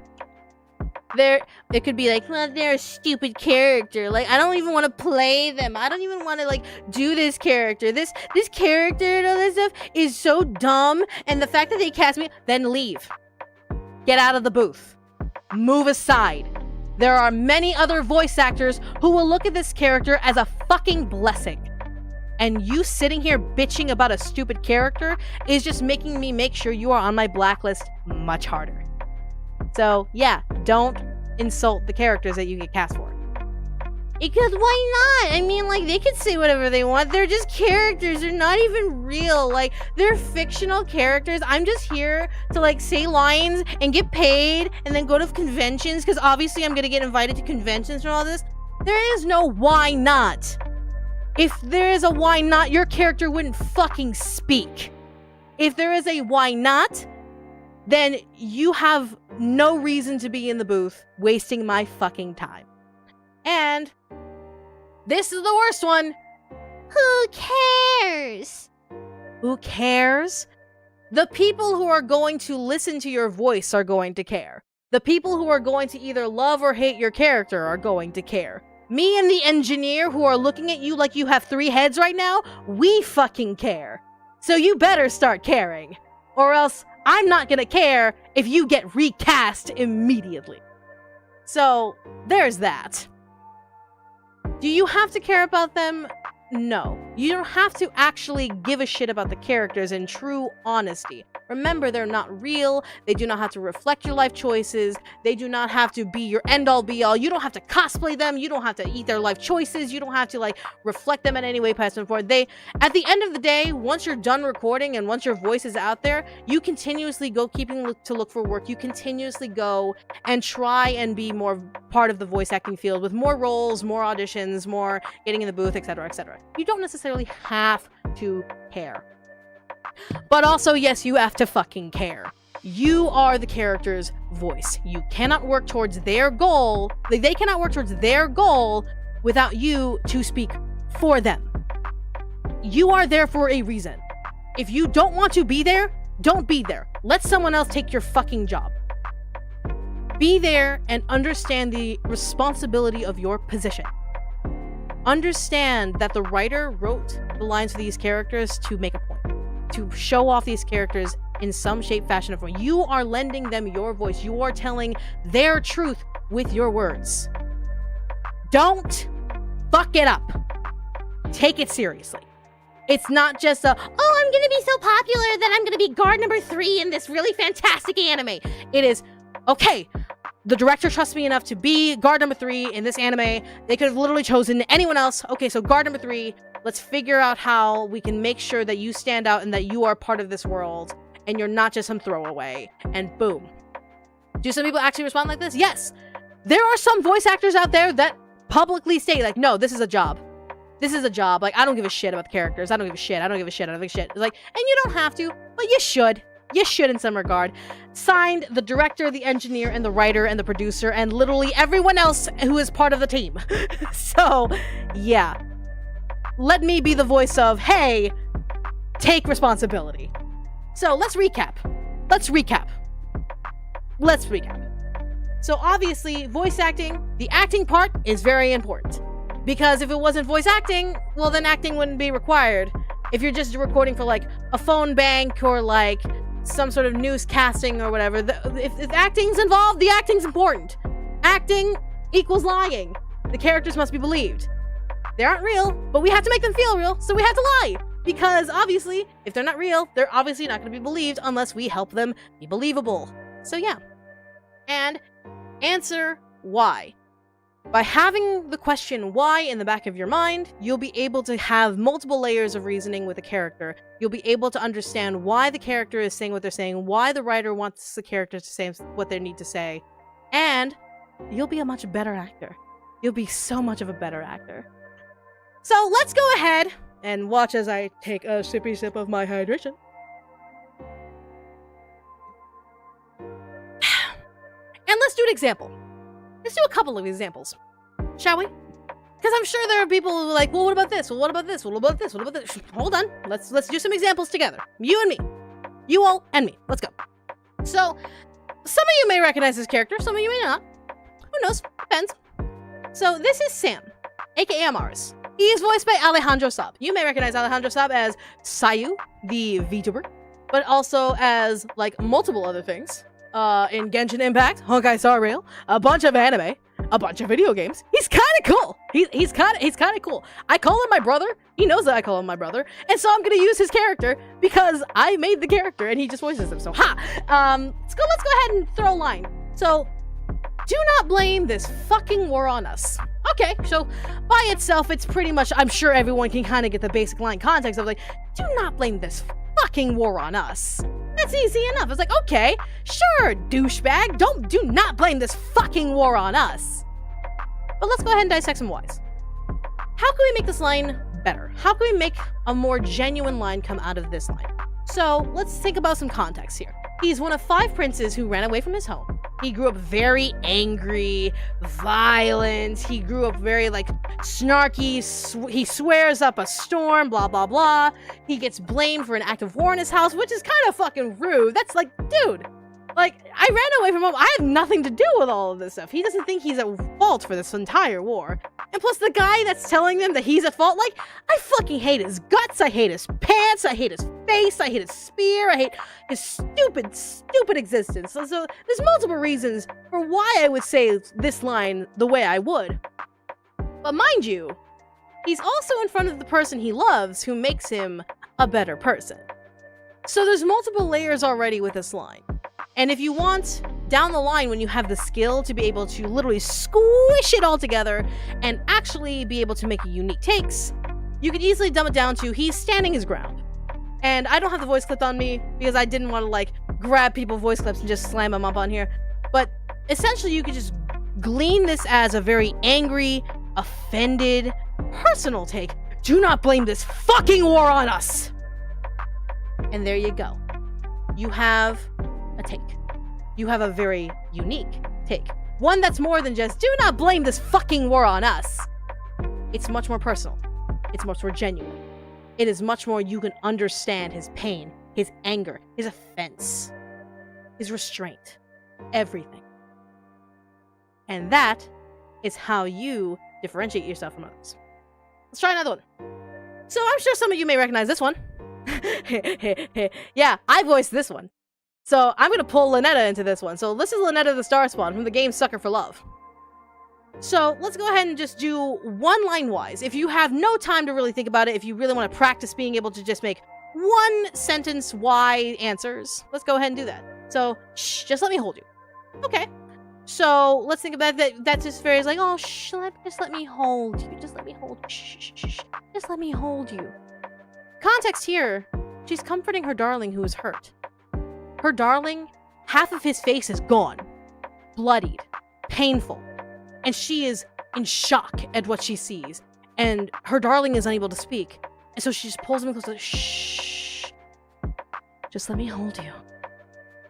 It could be like, well, they're a stupid character. Like, I don't even want to play them. I don't even want to, like, do this character. This character and all this stuff is so dumb. And the fact that they cast me, then leave. Get out of the booth. Move aside. There are many other voice actors who will look at this character as a fucking blessing. And you sitting here bitching about a stupid character is just making me make sure you are on my blacklist much harder. So, yeah, don't insult the characters that you get cast for. Because why not? I mean, like, they could say whatever they want. They're just characters. They're not even real. Like, they're fictional characters. I'm just here to, like, say lines and get paid and then go to conventions because obviously I'm going to get invited to conventions and all this. There is no why not. If there is a why not, your character wouldn't fucking speak. If there is a why not, then you have no reason to be in the booth wasting my fucking time. And this is the worst one. Who cares? Who cares? The people who are going to listen to your voice are going to care. The people who are going to either love or hate your character are going to care. Me and the engineer who are looking at you like you have 3 heads right now, we fucking care. So you better start caring. Or else I'm not gonna care if you get recast immediately. So, there's that. Do you have to care about them? No. You don't have to actually give a shit about the characters in true honesty. Remember, they're not real. They do not have to reflect your life choices. They do not have to be your end-all be-all. You don't have to cosplay them. You don't have to eat their life choices. You don't have to, like, reflect them in any way, past and forward. At the end of the day, once you're done recording and once your voice is out there, you continuously go to look for work. You continuously go and try and be more part of the voice acting field with more roles, more auditions, more getting in the booth, etc., etc. You don't necessarily have to care. But also, yes, you have to fucking care. You are the character's voice. You cannot work towards their goal. They cannot work towards their goal without you to speak for them. You are there for a reason. If you don't want to be there, don't be there. Let someone else take your fucking job. Be there and understand the responsibility of your position. Understand that the writer wrote the lines for these characters to make a point. To show off these characters in some shape, fashion, or form. You are lending them your voice. You are telling their truth with your words. Don't fuck it up. Take it seriously. It's not just I'm gonna be so popular that I'm gonna be guard number 3 in this really fantastic anime. It is, okay, the director trusts me enough to be guard number 3 in this anime. They could have literally chosen anyone else. Okay, so guard number 3, let's figure out how we can make sure that you stand out and that you are part of this world and you're not just some throwaway. And boom. Do some people actually respond like this? Yes. There are some voice actors out there that publicly say, like, no, this is a job. This is a job. Like, I don't give a shit about the characters. I don't give a shit. I don't give a shit. I don't give a shit. It's like, and you don't have to, but you should. You should in some regard. Signed, the director, the engineer, and the writer, and the producer, and literally everyone else who is part of the team. So, yeah. Let me be the voice of, hey, take responsibility. So, let's recap. So obviously, voice acting, the acting part is very important. Because if it wasn't voice acting, well then acting wouldn't be required. If you're just recording for like a phone bank or like some sort of newscasting or whatever, if acting's involved, the acting's important. Acting equals lying. The characters must be believed. They aren't real, but we have to make them feel real, so we have to lie. Because obviously, if they're not real, they're obviously not going to be believed unless we help them be believable. So yeah. And answer why. By having the question why in the back of your mind, you'll be able to have multiple layers of reasoning with a character. You'll be able to understand why the character is saying what they're saying, why the writer wants the character to say what they need to say, and you'll be a much better actor. You'll be so much of a better actor. So let's go ahead and watch as I take a sippy sip of my hydration. And let's do an example. Let's do a couple of examples, shall we? Because I'm sure there are people who are like, well, what about this? Well, what about this? Well, what about this? What about this? Hold on. Let's do some examples together. You and me. You all and me. Let's go. So, some of you may recognize this character. Some of you may not. Who knows? Depends. So, this is Sam, aka Amaris. He is voiced by Alejandro Saab. You may recognize Alejandro Saab as Sayu, the VTuber, but also as, like, multiple other things. In Genshin Impact, Honkai Star Rail, a bunch of anime, a bunch of video games. He's kind of cool. He's kind of cool. I call him my brother. He knows that I call him my brother, and so I'm gonna use his character because I made the character and he just voices him. So let's go ahead and throw a line. So, do not blame this fucking war on us. Okay, so by itself, it's pretty much. I'm sure everyone can kind of get the basic line context of like, do not blame this fucking war on us. That's easy enough. It's like, okay, sure, douchebag. Do not blame this fucking war on us. But let's go ahead and dissect some whys. How can we make this line better? How can we make a more genuine line come out of this line? So let's think about some context here. He's one of 5 princes who ran away from his home. He grew up very angry, violent. He grew up very, like, snarky. He swears up a storm, blah, blah, blah. He gets blamed for an act of war in his house, which is kind of fucking rude. That's like, dude, like, I ran away from home. I have nothing to do with all of this stuff. He doesn't think he's at fault for this entire war. And plus, the guy that's telling them that he's at fault, like, I fucking hate his guts. I hate his pants. I hate his face. I hate his spear. I hate his stupid existence. So there's multiple reasons for why I would say this line the way I would. But mind you, he's also in front of the person he loves who makes him a better person. So there's multiple layers already with this line. And if you want, down the line, when you have the skill to be able to literally squish it all together and actually be able to make unique takes, you can easily dumb it down to he's standing his ground. And I don't have the voice clip on me because I didn't want to, like, grab people's voice clips and just slam them up on here. But essentially, you could just glean this as a very angry, offended, personal take. Do not blame this fucking war on us! And there you go. You have a take. You have a very unique take. One that's more than just, do not blame this fucking war on us. It's much more personal. It's much more genuine. It is much more you can understand his pain, his anger, his offense, his restraint, everything. And that is how you differentiate yourself from others. Let's try another one. So I'm sure some of you may recognize this one. Yeah, I voiced this one. So I'm gonna pull Lynetta into this one. So this is Lynetta the Starspawn from the game Sucker for Love. So let's go ahead and just do one line wise. If you have no time to really think about it, if you really want to practice being able to just make one sentence why answers, let's go ahead and do that. So, shh, just let me hold you. Okay. So let's think about that. That's just very like, oh, shh, just let me hold you. Just let me hold you. Shh, shh, shh, shh. Just let me hold you. Context here, she's comforting her darling who is hurt. Her darling, half of his face is gone, bloodied, painful, and she is in shock at what she sees. And her darling is unable to speak, and so she just pulls him close, like, shh. Just let me hold you.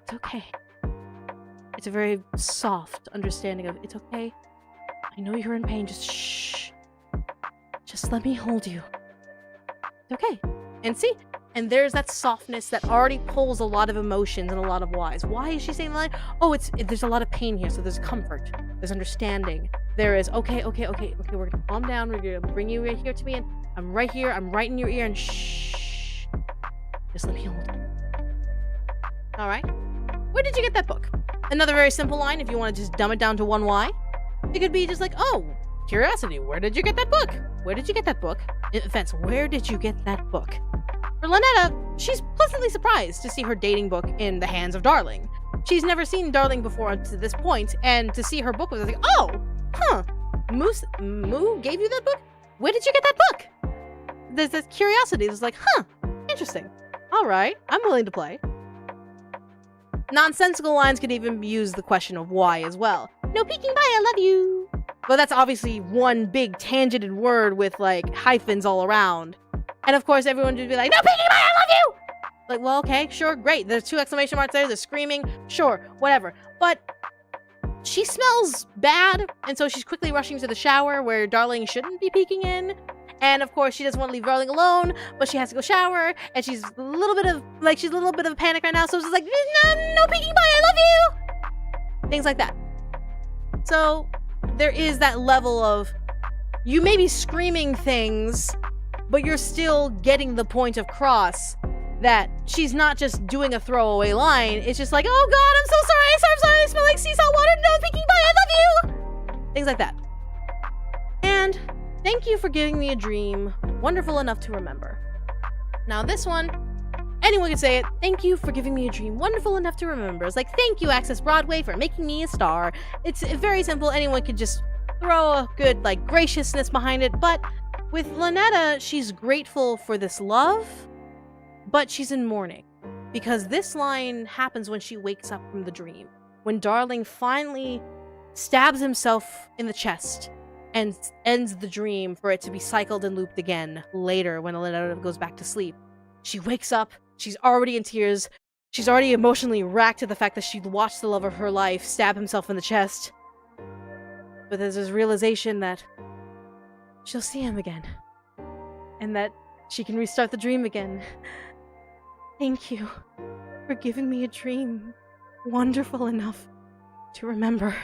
It's okay. It's a very soft understanding of, it's okay. I know you're in pain, just shh. Just let me hold you. It's okay. And see, And there's that softness that already pulls a lot of emotions and a lot of whys. Why is she saying the line? Oh, there's a lot of pain here, so there's comfort, there's understanding. There is, okay, we're gonna calm down, we're gonna bring you right here to me, and I'm right here, I'm right in your ear, and shh, just let me hold it. All right, where did you get that book? Another very simple line, if you want to just dumb it down to one why. It could be just like, oh, curiosity, where did you get that book? Where did you get that book? Offense, where did you get that book? For Lynetta, she's pleasantly surprised to see her dating book in the hands of Darling. She's never seen Darling before to this point, and to see her book was like, oh, huh, Moo gave you that book? Where did you get that book? There's this curiosity. There's like, huh, interesting. All right, I'm willing to play. Nonsensical lines could even use the question of why as well. No peeking, bye, I love you. But that's obviously one big tangented word with like hyphens all around. And of course, everyone would be like, no peeking, bye, I love you! Like, well, okay, sure, great. There's 2 exclamation marks there, there's screaming, sure, whatever. But she smells bad, and so she's quickly rushing to the shower where Darling shouldn't be peeking in. And of course, she doesn't want to leave Darling alone, but she has to go shower, and she's a little bit of panic right now, so she's like, no peeking, bye, I love you! Things like that. So, there is that level of, you may be screaming things, but you're still getting the point across that she's not just doing a throwaway line, it's just like, oh god, I'm so sorry, I smell like sea salt water, no peeking, bye, I love you! Things like that. And thank you for giving me a dream wonderful enough to remember. Now this one, anyone could say it, thank you for giving me a dream wonderful enough to remember. It's like, thank you Access Broadway for making me a star. It's very simple, anyone could just throw a good like graciousness behind it, but with Lynetta, she's grateful for this love, but she's in mourning. Because this line happens when she wakes up from the dream. When Darling finally stabs himself in the chest and ends the dream for it to be cycled and looped again later when Lynetta goes back to sleep. She wakes up, she's already in tears, she's already emotionally racked at the fact that she watched the love of her life stab himself in the chest. But there's this realization that she'll see him again. And that she can restart the dream again. Thank you for giving me a dream wonderful enough to remember.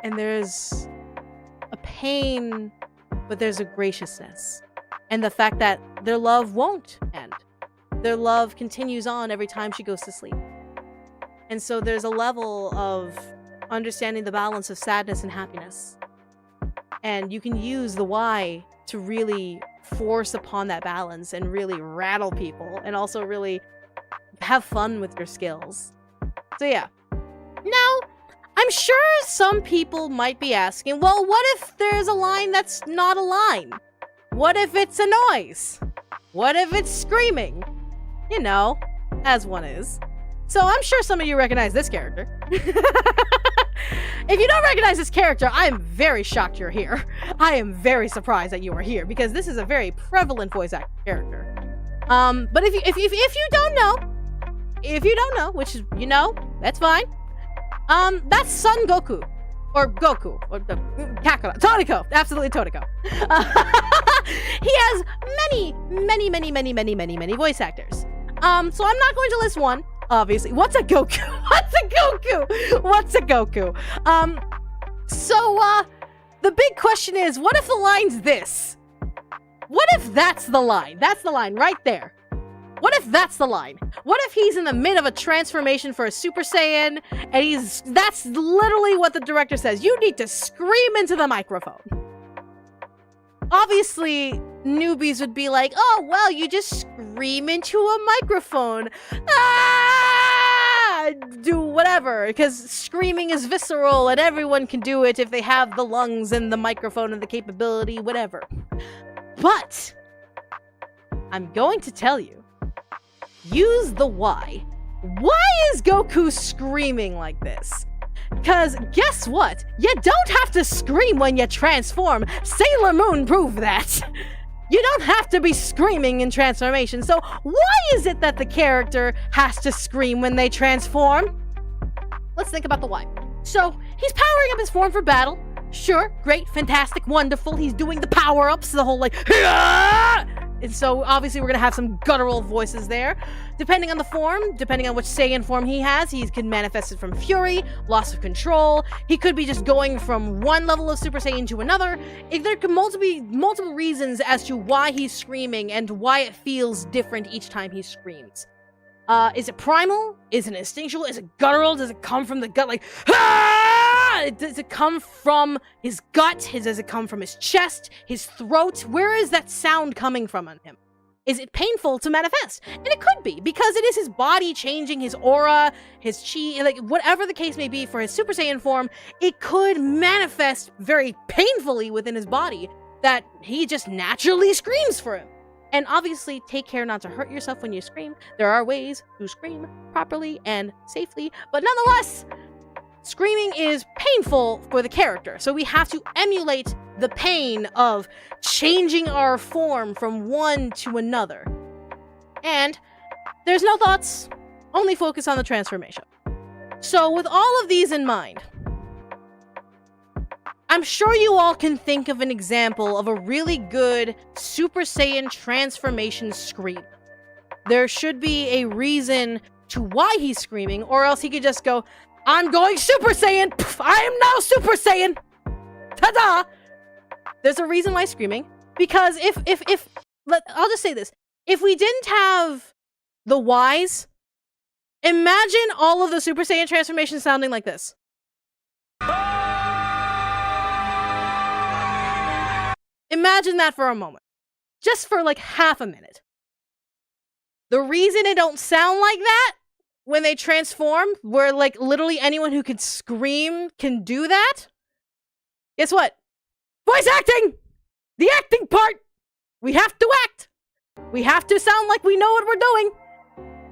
And there's a pain, but there's a graciousness. And the fact that their love won't end. Their love continues on every time she goes to sleep. And so there's a level of understanding the balance of sadness and happiness. And you can use the why to really force upon that balance and really rattle people and also really have fun with your skills. So yeah. Now, I'm sure some people might be asking, well, what if there's a line that's not a line? What if it's a noise? What if it's screaming? You know, as one is. So I'm sure some of you recognize this character. If you don't recognize this character, I am very shocked you're here. I am very surprised that you are here because this is a very prevalent voice actor character. But if you don't know, which is, you know, that's fine. That's Son Goku. Or Goku. Or Kakura. Toriko. Absolutely Toriko. He has many voice actors. So I'm not going to list one. Obviously. What's a Goku? What's a Goku? So, the big question is, what if the line's this? What if that's the line? That's the line right there. What if that's the line? What if he's in the mid of a transformation for a Super Saiyan, and that's literally what the director says. You need to scream into the microphone. Obviously, newbies would be like, oh, well, you just scream into a microphone. Do whatever, because screaming is visceral and everyone can do it if they have the lungs and the microphone and the capability, whatever. But I'm going to tell you, use the why. Why is Goku screaming like this? Because guess what? You don't have to scream when you transform. Sailor Moon proved that. You don't have to be screaming in transformation. So why is it that the character has to scream when they transform? Let's think about the why. So he's powering up his form for battle. Sure, great, fantastic, wonderful. He's doing the power-ups, the whole like, And so obviously we're gonna have some guttural voices there. Depending on the form, depending on which Saiyan form he has, he can manifest it from fury, loss of control. He could be just going from one level of Super Saiyan to another. There could be multiple reasons as to why he's screaming and why it feels different each time he screams. Is it primal? Is it instinctual? Is it guttural? Does it come from the gut like, ah! Does it come from his gut? Does it come from his chest? His throat? Where is that sound coming from on him? Is it painful to manifest? And it could be, because it is his body changing, his aura, his chi, like whatever the case may be for his Super Saiyan form, it could manifest very painfully within his body that he just naturally screams for him. And obviously, take care not to hurt yourself when you scream. There are ways to scream properly and safely, but nonetheless, screaming is painful for the character. So we have to emulate the pain of changing our form from one to another. And there's no thoughts, only focus on the transformation. So with all of these in mind, I'm sure you all can think of an example of a really good Super Saiyan transformation scream. There should be a reason to why he's screaming, or else he could just go, I'm going Super Saiyan! Pff, I am now Super Saiyan! Ta-da! There's a reason why screaming, because I'll just say this. If we didn't have the whys, imagine all of the Super Saiyan transformations sounding like this. Imagine that for a moment. Just for like half a minute. The reason it don't sound like that when they transform, where like literally anyone who can scream can do that, guess what? Voice acting! The acting part! We have to act! We have to sound like we know what we're doing!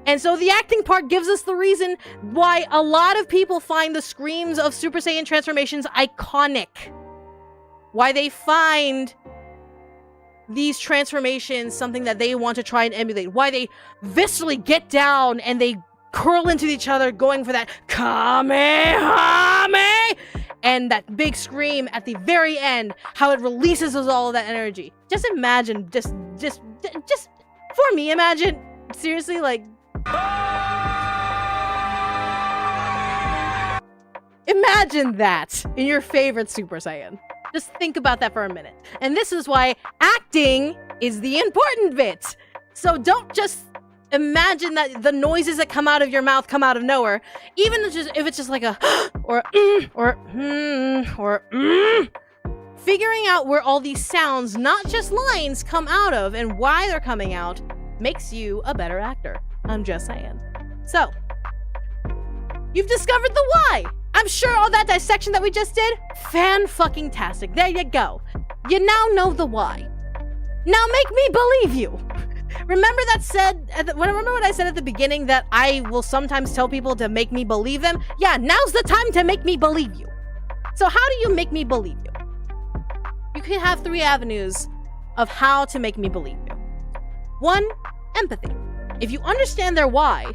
And so the acting part gives us the reason why a lot of people find the screams of Super Saiyan transformations iconic. Why they find these transformations something that they want to try and emulate. Why they viscerally get down and they curl into each other going for that Kamehame! And that big scream at the very end, how it releases all of that energy. Just imagine, just for me, imagine, seriously, like, imagine that in your favorite Super Saiyan. Just think about that for a minute. And this is why acting is the important bit. So don't just imagine that the noises that come out of your mouth come out of nowhere. Even if it's just like a or figuring out where all these sounds, not just lines, come out of and why they're coming out makes you a better actor. I'm just saying. So, you've discovered the why. I'm sure all that dissection that we just did, fan-fucking-tastic. There you go. You now know the why. Now make me believe you. Remember that said, remember what I said at the beginning that I will sometimes tell people to make me believe them? Yeah, now's the time to make me believe you. So how do you make me believe you? You can have 3 avenues of how to make me believe you. 1, empathy. If you understand their why,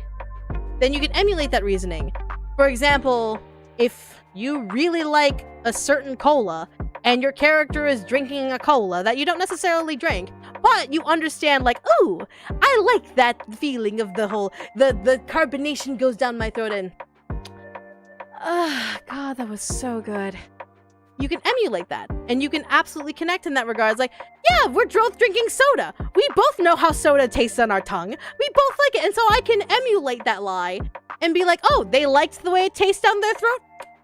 then you can emulate that reasoning. For example, if you really like a certain cola and your character is drinking a cola that you don't necessarily drink, but you understand like, ooh, I like that feeling of the whole, the carbonation goes down my throat and, God, that was so good. You can emulate that and you can absolutely connect in that regard. It's like, yeah, we're both drinking soda. We both know how soda tastes on our tongue. We both like it. And so I can emulate that lie and be like, oh, they liked the way it tastes down their throat?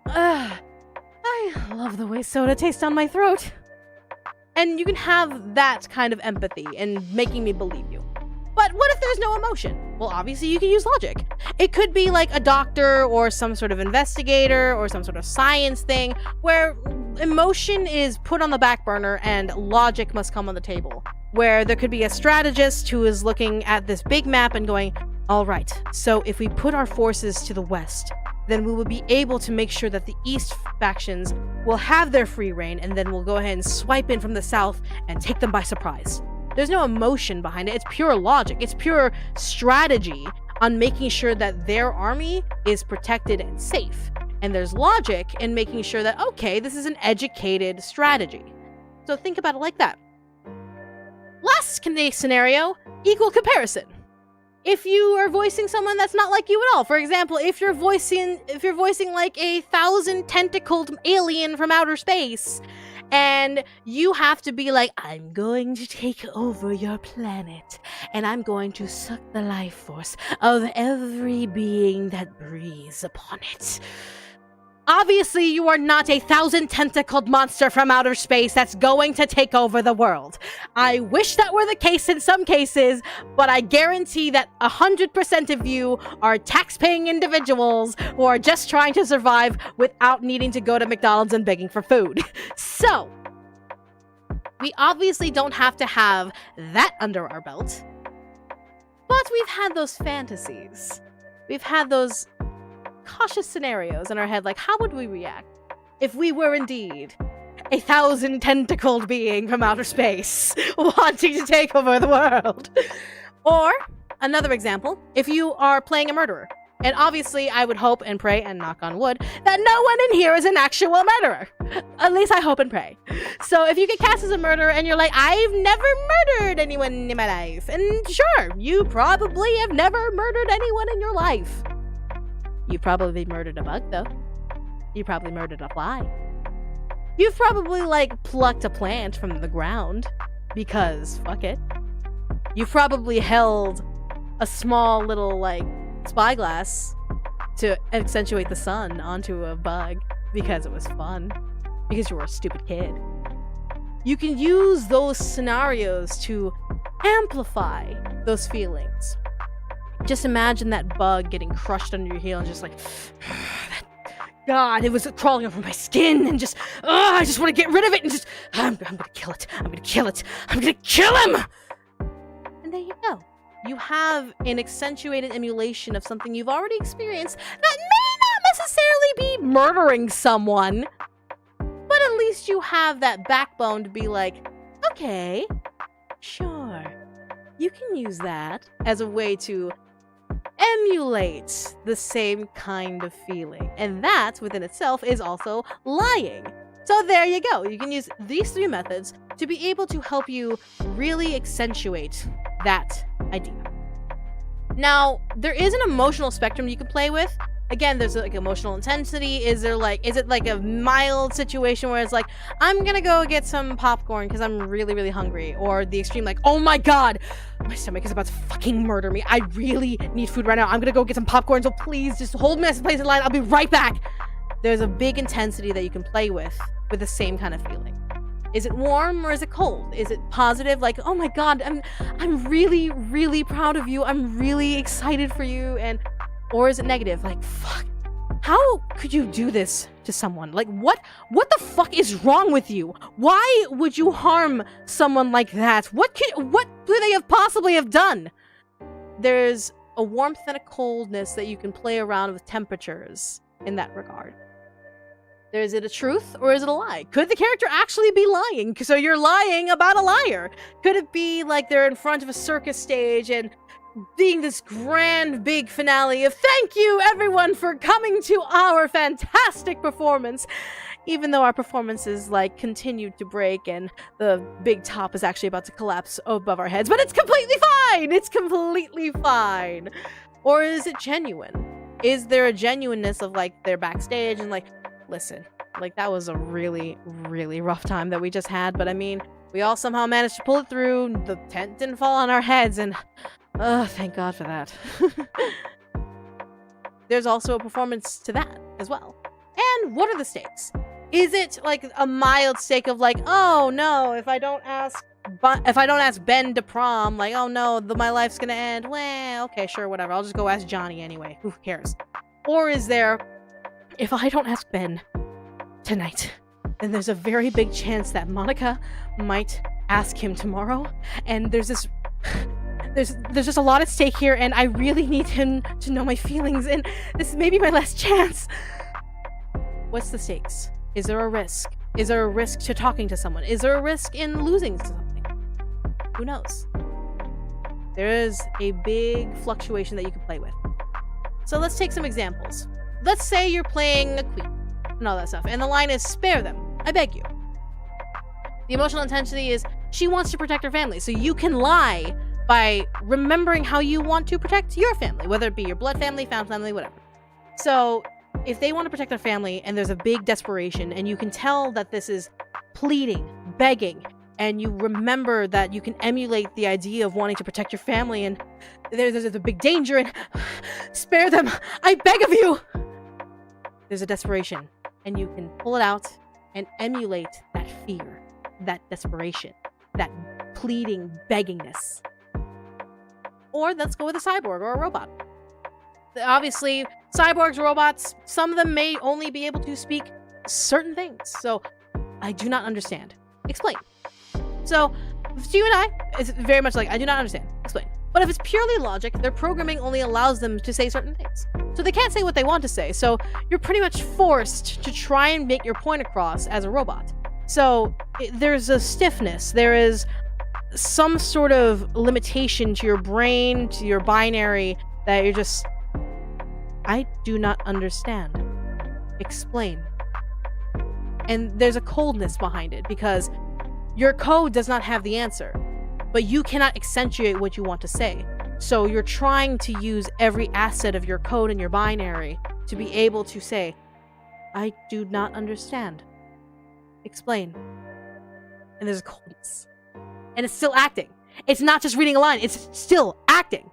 I love the way soda tastes on my throat. And you can have that kind of empathy and making me believe you. But what if there's no emotion? Well, obviously you can use logic. It could be like a doctor or some sort of investigator or some sort of science thing where emotion is put on the back burner and logic must come on the table. Where there could be a strategist who is looking at this big map and going, all right, so if we put our forces to the west, then we will be able to make sure that the east factions will have their free reign, and then we'll go ahead and swipe in from the south and take them by surprise. There's no emotion behind it. It's pure logic. It's pure strategy on making sure that their army is protected and safe. And there's logic in making sure that, okay, this is an educated strategy. So think about it like that. Last Best case scenario, equal comparison. If you are voicing someone that's not like you at all, for example, if you're voicing like a 1,000-tentacled alien from outer space, and you have to be like, I'm going to take over your planet, and I'm going to suck the life force of every being that breathes upon it. Obviously, you are not a 1,000-tentacled monster from outer space that's going to take over the world. I wish that were the case in some cases, but I guarantee that 100% of you are tax-paying individuals who are just trying to survive without needing to go to McDonald's and begging for food. So, we obviously don't have to have that under our belt, but we've had those fantasies. We've had those cautious scenarios in our head, like how would we react if we were indeed a 1,000-tentacled being from outer space wanting to take over the world? Or another example, if you are playing a murderer, and obviously I would hope and pray and knock on wood that no one in here is an actual murderer. At least I hope and pray. So if you get cast as a murderer and you're like, I've never murdered anyone in my life, and sure, you probably have never murdered anyone in your life. You probably murdered a bug, though. You probably murdered a fly. You've probably, like, plucked a plant from the ground, because fuck it. You've probably held a small little, like, spyglass to accentuate the sun onto a bug, because it was fun. Because you were a stupid kid. You can use those scenarios to amplify those feelings. Just imagine that bug getting crushed under your heel and just like, God, it was crawling over my skin and just, I just want to get rid of it and just, I'm gonna kill it. I'm gonna kill it. I'm gonna kill him! And there you go. You have an accentuated emulation of something you've already experienced that may not necessarily be murdering someone, but at least you have that backbone to be like, okay, sure. You can use that as a way to emulate the same kind of feeling. And that, within itself, is also lying. So there you go. You can use these 3 methods to be able to help you really accentuate that idea. Now, there is an emotional spectrum you can play with. Again, there's like emotional intensity. Is it like a mild situation where it's like, I'm gonna go get some popcorn because I'm really, really hungry? Or the extreme, like, oh my God, my stomach is about to fucking murder me. I really need food right now. I'm gonna go get some popcorn, so please just hold me as a place in line. I'll be right back. There's a big intensity that you can play with the same kind of feeling. Is it warm or is it cold? Is it positive? Like, oh my God, I'm really, really proud of you. I'm really excited for you. Or is it negative? Like, fuck, how could you do this to someone? Like, what the fuck is wrong with you? Why would you harm someone like that? What do they possibly have done? There's a warmth and a coldness that you can play around with temperatures in that regard. Is it a truth or is it a lie? Could the character actually be lying? So you're lying about a liar. Could it be like they're in front of a circus stage and being this grand big finale of thank you everyone for coming to our fantastic performance, even though our performance is like continued to break and the big top is actually about to collapse above our heads, but it's completely fine. It's completely fine. Or is it genuine? Is there a genuineness of like they're backstage and like, listen, like that was a really, really rough time that we just had, but I mean, we all somehow managed to pull it through. The tent didn't fall on our heads, and thank God for that. There's also a performance to that as well. And what are the stakes? Is it like a mild stake of like, oh no, if I don't ask Ben to prom, like, oh no, my life's gonna end. Well, okay, sure, whatever. I'll just go ask Johnny anyway. Who cares? Or is there, if I don't ask Ben tonight, then there's a very big chance that Monica might ask him tomorrow, and there's just a lot at stake here, and I really need him to know my feelings, and this may be my last chance. What's the stakes? Is there a risk? Is there a risk to talking to someone? Is there a risk in losing something? Who knows? There is a big fluctuation that you can play with. So let's take some examples. Let's say you're playing a queen and all that stuff, and the line is, spare them, I beg you. The emotional intensity is, she wants to protect her family. So you can lie by remembering how you want to protect your family, whether it be your blood family, found family, whatever. So if they want to protect their family and there's a big desperation and you can tell that this is pleading, begging, and you remember that you can emulate the idea of wanting to protect your family and there's a big danger and spare them, I beg of you. There's a desperation and you can pull it out and emulate that fear, that desperation, that pleading beggingness. Or let's go with a cyborg or a robot. Obviously, cyborgs, robots, some of them may only be able to speak certain things. So, I do not understand. Explain. So, to you and I, it's very much like, I do not understand. Explain. But if it's purely logic, their programming only allows them to say certain things. So they can't say what they want to say. So you're pretty much forced to try and make your point across as a robot. So there's a stiffness. There is some sort of limitation to your brain, to your binary, that you're just, I do not understand. Explain. And there's a coldness behind it because your code does not have the answer, but you cannot accentuate what you want to say. So you're trying to use every asset of your code and your binary to be able to say, I do not understand. Explain. And there's a coldness. And it's still acting. It's not just reading a line, it's still acting.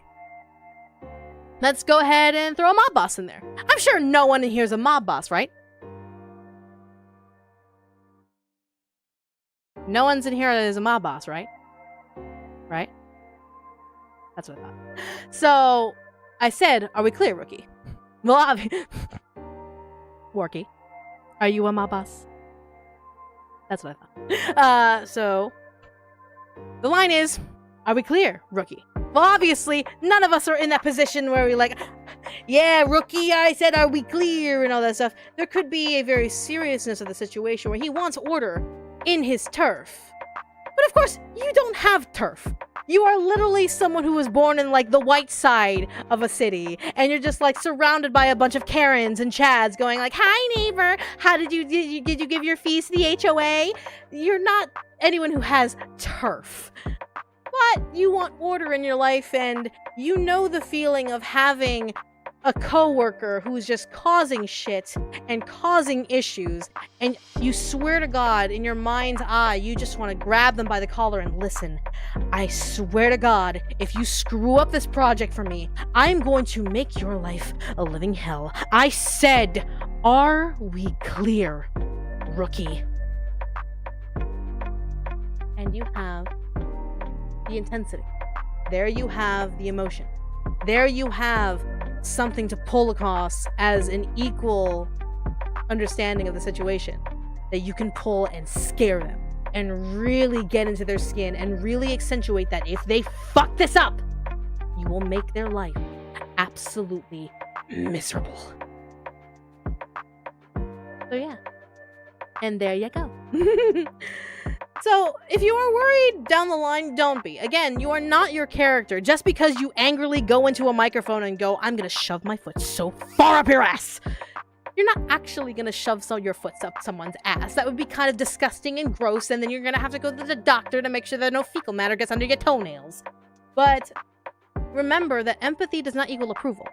Let's go ahead and throw a mob boss in there. I'm sure no one in here is a mob boss, right? No one's in here that is a mob boss, right? Right? That's what I thought. So, I said, are we clear, Rookie? Well, Worky, are you a mob boss? That's what I thought. So, the line is, are we clear, Rookie? Well, obviously, none of us are in that position where we're like, yeah, Rookie, I said, are we clear, and all that stuff. There could be a very seriousness of the situation where he wants order in his turf. But of course, you don't have turf. You are literally someone who was born in, like, the white side of a city, and you're just, like, surrounded by a bunch of Karens and Chads going like, hi, neighbor, how did you give your fees to the HOA? You're not anyone who has turf. But you want order in your life, and you know the feeling of having a coworker who's just causing shit and causing issues, and you swear to God, in your mind's eye, you just want to grab them by the collar and listen. I swear to God, if you screw up this project for me, I'm going to make your life a living hell. I said, are we clear, Rookie? And you have the intensity. There you have the emotion. There you have something to pull across as an equal understanding of the situation that you can pull and scare them and really get into their skin and really accentuate that if they fuck this up, you will make their life absolutely miserable. So yeah. And there you go. So, if you are worried down the line, don't be. Again, you are not your character. Just because you angrily go into a microphone and go, I'm gonna shove my foot so far up your ass. You're not actually gonna shove your foot up someone's ass. That would be kind of disgusting and gross, and then you're gonna have to go to the doctor to make sure that no fecal matter gets under your toenails. But remember that empathy does not equal approval.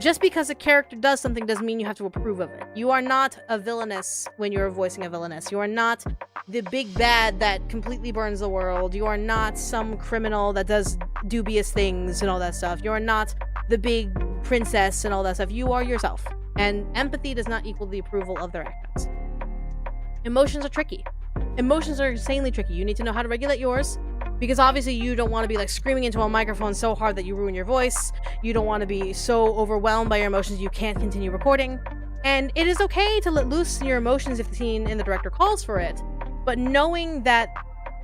Just because a character does something doesn't mean you have to approve of it. You are not a villainess when you're voicing a villainess. You are not the big bad that completely burns the world. You are not some criminal that does dubious things and all that stuff. You are not the big princess and all that stuff. You are yourself. And empathy does not equal the approval of their actions. Emotions are tricky. Emotions are insanely tricky. You need to know how to regulate yours. Because obviously you don't want to be like screaming into a microphone so hard that you ruin your voice. You don't want to be so overwhelmed by your emotions you can't continue recording. And it is okay to let loose your emotions if the scene and the director calls for it. But knowing that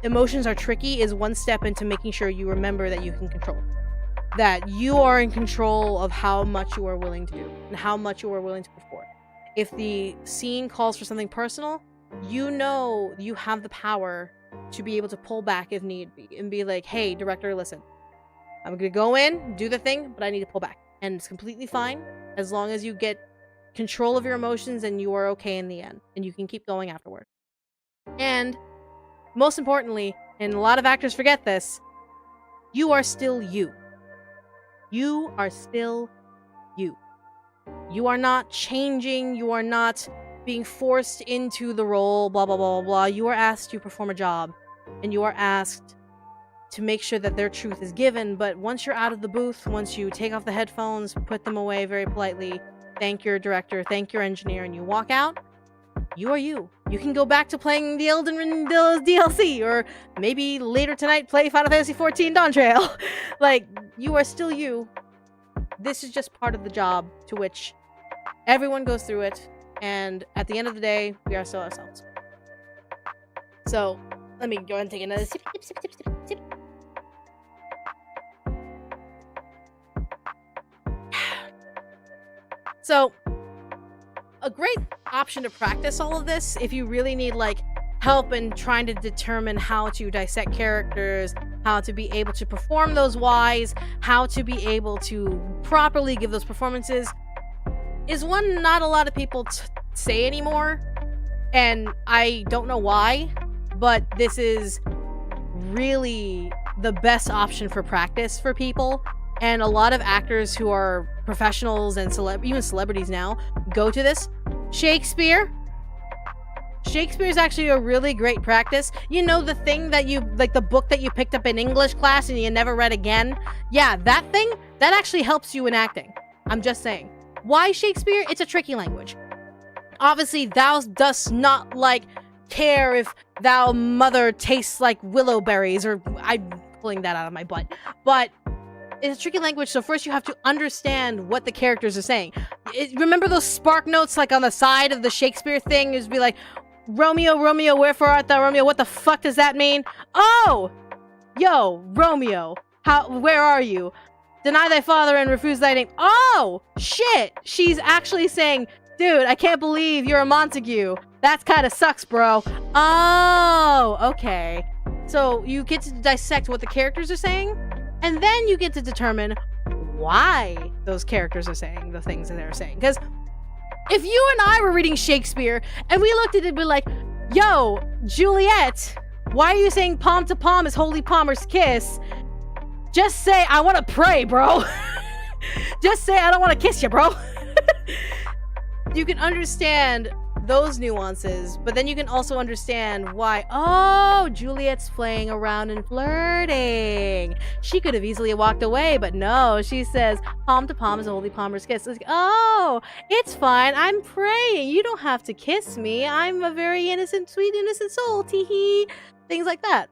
emotions are tricky is one step into making sure you remember that you can control. That you are in control of how much you are willing to do and how much you are willing to put forth. If the scene calls for something personal, you know you have the power to be able to pull back if need be and be like, hey, director, listen, I'm gonna go in, do the thing, but I need to pull back. And it's completely fine as long as you get control of your emotions and you are okay in the end and you can keep going afterward. And most importantly, and a lot of actors forget this, you are still you. You are still you. You are not changing, you are not being forced into the role, blah, blah, blah, blah, blah. You are asked to perform a job, and you are asked to make sure that their truth is given, but once you're out of the booth, once you take off the headphones, put them away very politely, thank your director, thank your engineer, and you walk out, you are you. You can go back to playing the Elden Ring DLC, or maybe later tonight play Final Fantasy XIV Dawn Trail. Like, you are still you. This is just part of the job to which everyone goes through it, and at the end of the day, we are still ourselves. So, let me go ahead and take another sip, sip, sip, sip, sip, sip. So, a great option to practice all of this if you really need like help in trying to determine how to dissect characters, how to be able to perform those whys, how to be able to properly give those performances, is one not a lot of people say anymore, and I don't know why, but this is really the best option for practice for people. And a lot of actors who are professionals and even celebrities now go to this. Shakespeare is actually a really great practice. You know, the thing that you, like the book that you picked up in English class and you never read again? Yeah, that thing, that actually helps you in acting. I'm just saying. Why Shakespeare? It's a tricky language. Obviously, thou dost not like care if thou mother tastes like willow berries, or I'm pulling that out of my butt. But it's a tricky language, so first you have to understand what the characters are saying. Remember those spark notes like on the side of the Shakespeare thing? It'd be like, Romeo, Romeo, wherefore art thou, Romeo? What the fuck does that mean? Oh! Yo, Romeo, where are you? Deny thy father and refuse thy name. Oh! Shit! She's actually saying, dude, I can't believe you're a Montague. That kind of sucks, bro. Oh, okay. So you get to dissect what the characters are saying, and then you get to determine why those characters are saying the things that they're saying. Because if you and I were reading Shakespeare and we looked at it and be like, yo, Juliet, why are you saying palm to palm is holy palmer's kiss? Just say, I want to pray, bro. Just say, I don't want to kiss you, bro. You can understand those nuances, but then you can also understand why, oh, Juliet's playing around and flirting. She could have easily walked away, but no, she says, palm to palm is a holy palmer's kiss. It's like, oh, it's fine, I'm praying. You don't have to kiss me. I'm a very innocent, sweet, innocent soul, tee-hee. Things like that.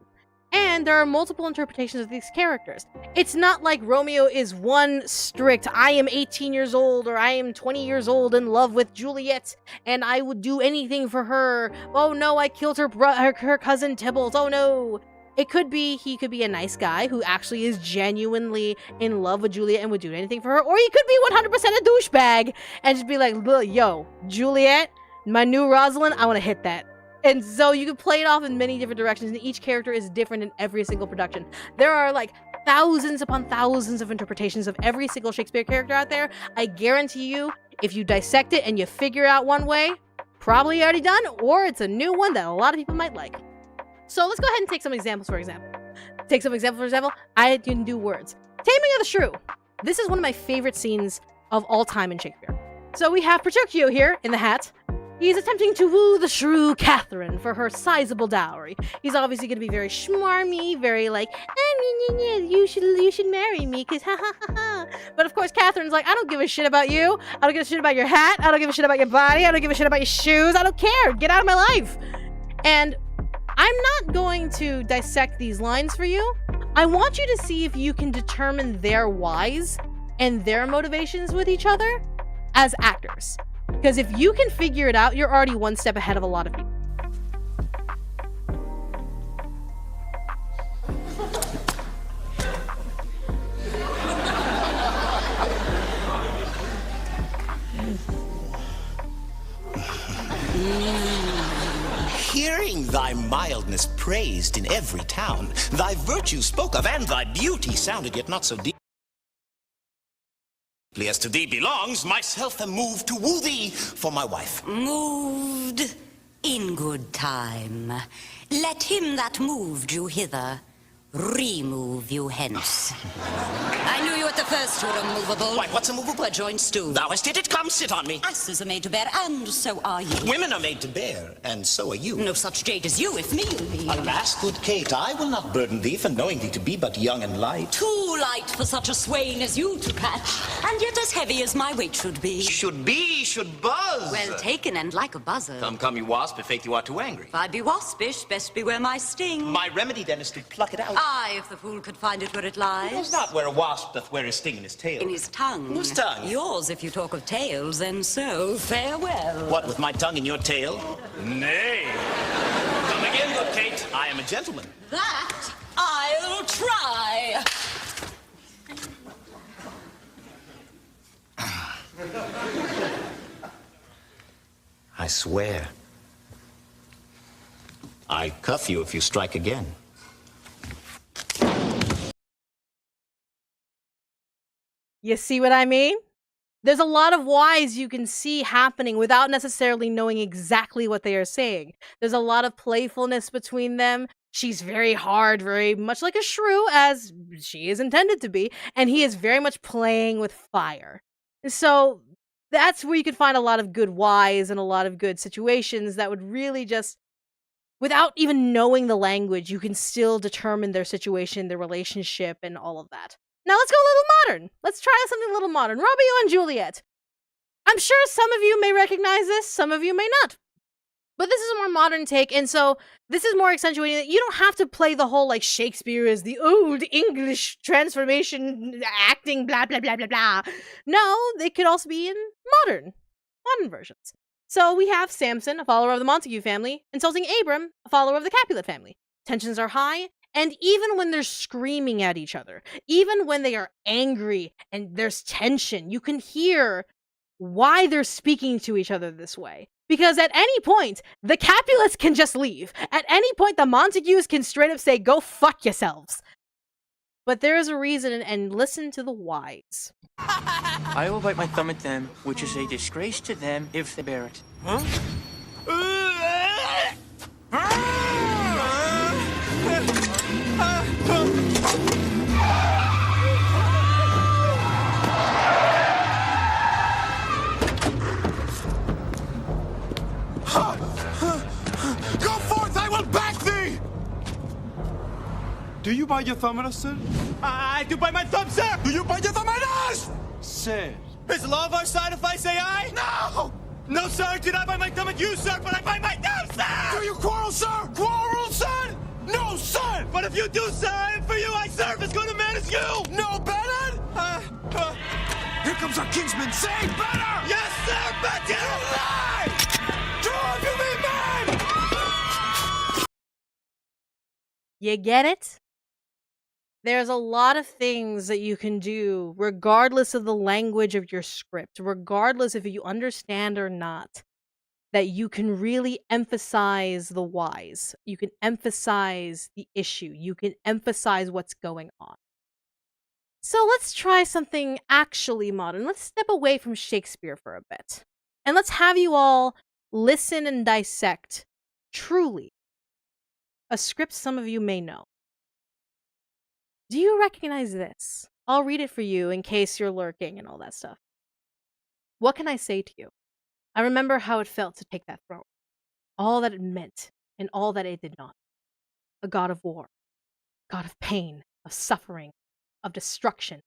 And there are multiple interpretations of these characters. It's not like Romeo is one strict, I am 18 years old or I am 20 years old in love with Juliet and I would do anything for her. Oh no, I killed her cousin Tybalt. Oh no. It could be, he could be a nice guy who actually is genuinely in love with Juliet and would do anything for her. Or he could be 100% a douchebag and just be like, yo, Juliet, my new Rosalind, I want to hit that. And so you can play it off in many different directions, and each character is different in every single production. There are like thousands upon thousands of interpretations of every single Shakespeare character out there. I guarantee you, if you dissect it and you figure it out one way, probably already done, or it's a new one that a lot of people might like. So let's go ahead and take some examples, for example. I can do words. Taming of the Shrew. This is one of my favorite scenes of all time in Shakespeare. So we have Petruchio here in the hat. He's attempting to woo the shrew Catherine for her sizable dowry. He's obviously going to be very schmarmy, very like, you should marry me, cause ha ha ha ha. But of course, Catherine's like, I don't give a shit about you. I don't give a shit about your hat. I don't give a shit about your body. I don't give a shit about your shoes. I don't care. Get out of my life. And I'm not going to dissect these lines for you. I want you to see if you can determine their whys and their motivations with each other as actors. Because if you can figure it out, you're already one step ahead of a lot of people.
Hearing thy mildness praised in every town, thy virtue spoke of, and thy beauty sounded, yet not so deep. As to thee belongs, myself am moved to woo thee for my wife.
Moved In good time. Let him that moved you hither remove you hence. I knew you at the first were unmovable.
Why, what's immovable?
A joint stool.
Thou hast hit it. Come, sit on me.
Asses are made to bear, and so are you.
Women are made to bear, and so are you.
No such jade as you, if me be.
Alas, good Kate, I will not burden thee for knowing thee to be but young and light.
Too light for such a swain as you to catch, and yet as heavy as my weight should be.
Should buzz.
Well taken, and like a buzzard.
Come, you wasp, if faith you are too angry.
If I be waspish, best beware my sting.
My remedy then is to pluck it out.
Aye, if the fool could find it where it lies.
He knows not where a wasp doth wear his sting in his tail.
In his tongue.
Whose tongue?
Yours, if you talk of tails, and so farewell.
What, with my tongue in your tail? Nay. Come again, good Kate. I am a gentleman.
That I'll try.
I swear. I cuff you if you strike again.
You see what I mean? There's a lot of whys you can see happening without necessarily knowing exactly what they are saying. There's a lot of playfulness between them. She's very hard, very much like a shrew, as she is intended to be, and he is very much playing with fire. So that's where you can find a lot of good whys and a lot of good situations that would really just, without even knowing the language, you can still determine their situation, their relationship, and all of that. Now let's go a little modern. Let's try something a little modern. Romeo and Juliet. I'm sure some of you may recognize this, some of you may not. But this is a more modern take, and so this is more accentuating that you don't have to play the whole, like, Shakespeare is the old English transformation acting, blah, blah, blah, blah, blah. No, they could also be in modern versions. So we have Samson, a follower of the Montague family, insulting Abram, a follower of the Capulet family. Tensions are high, and even when they're screaming at each other, even when they are angry and there's tension, you can hear why they're speaking to each other this way. Because at any point, the Capulets can just leave. At any point, the Montagues can straight up say, go fuck yourselves. But there is a reason, and listen to the whys.
I will bite my thumb at them, which is a disgrace to them if they bear it. Huh?
Go forth, I will back thee! Do you bite your thumb at us, sir?
I do bite my thumb, sir!
Do you bite your thumb at us? Sir.
Is the law of our side if I say aye?
No!
No, sir, I do not bite my thumb at you, sir, but I bite my thumb, sir!
Do you quarrel, sir? Quarrel, son? No, son!
But if you do, sir, and for you I serve as good a man as you!
No better? Here comes our kinsman, say better!
Yes, sir, better!
You lie! Drive you me mad!
You get it? There's a lot of things that you can do regardless of the language of your script, regardless if you understand or not, that you can really emphasize the whys. You can emphasize the issue. You can emphasize what's going on. So let's try something actually modern. Let's step away from Shakespeare for a bit. And let's have you all listen and dissect, truly, a script some of you may know. Do you recognize this? I'll read it for you in case you're lurking and all that stuff. What can I say to you? I remember how it felt to take that throne. All that it meant and all that it did not. A god of war. God of pain, of suffering, of destruction.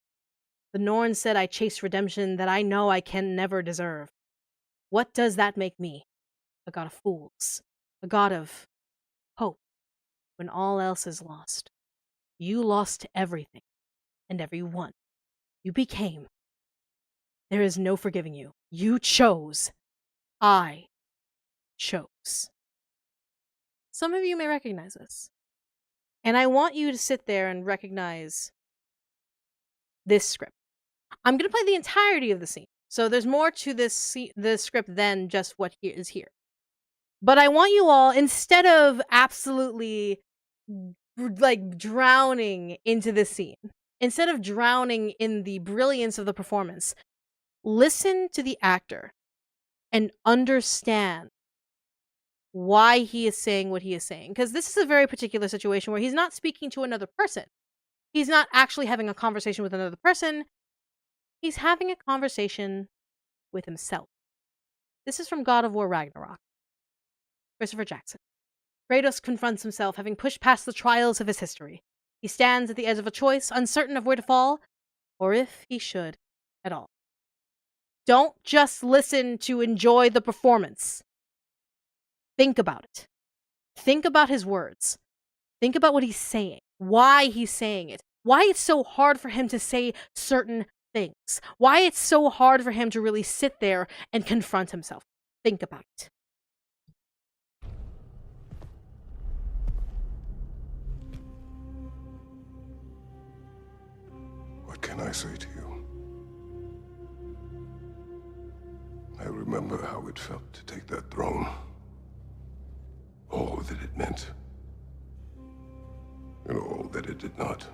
The Norn said I chase redemption that I know I can never deserve. What does that make me? A god of fools. A god of hope when all else is lost. You lost everything and everyone. You became. There is no forgiving you. You chose. I chose. Some of you may recognize this. And I want you to sit there and recognize this script. I'm going to play the entirety of the scene. So there's more to this script than just what is here. But I want you all, instead of absolutely like drowning into this scene, instead of drowning in the brilliance of the performance, listen to the actor and understand why he is saying what he is saying. Because this is a very particular situation where he's not speaking to another person. He's not actually having a conversation with another person. He's having a conversation with himself. This is from God of War Ragnarok. Christopher Jackson. Kratos confronts himself, having pushed past the trials of his history. He stands at the edge of a choice, uncertain of where to fall, or if he should at all. Don't just listen to enjoy the performance. Think about it. Think about his words. Think about what he's saying, why he's saying it, why it's so hard for him to say certain things, why it's so hard for him to really sit there and confront himself. Think about it.
What can I say to you? I remember how it felt to take that throne. All that it meant. And all that it did not.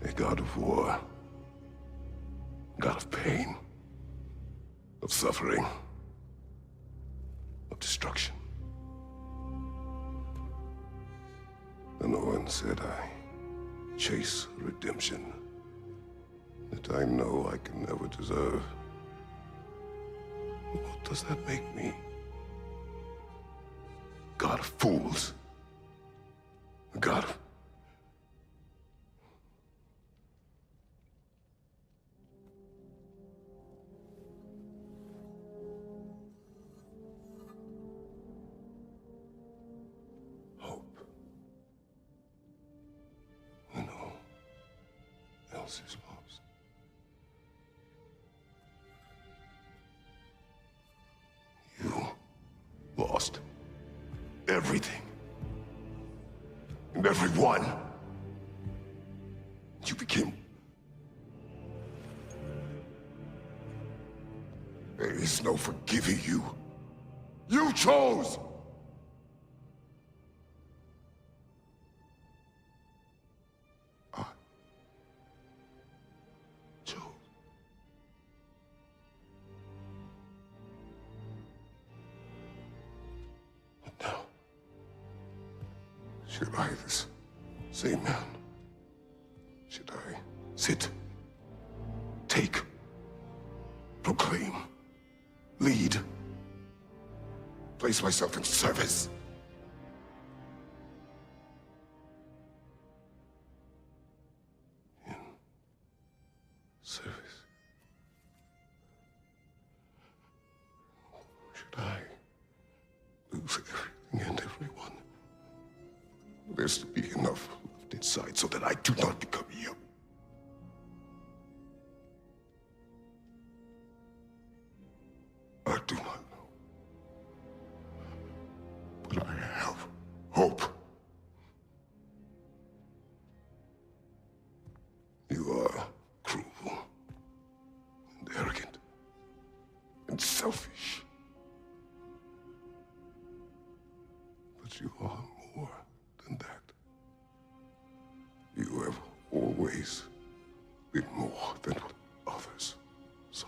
A god of war. God of pain. Of suffering. Of destruction. And no one said I chase redemption that I know I can never deserve. What does that make me? God of fools. A god of... hope. When all else is lost. You lost everything. And everyone. You became... There is no forgiving you. You chose! I chose. But now... should I, this same man, should I sit, take, proclaim, lead, place myself in service? In service? Should I lose everything and everyone? There's to be enough left inside so that I do not become you. I do not know. But I have hope. You are cruel and arrogant and selfish. But you are more than that. You have always been more than what others saw.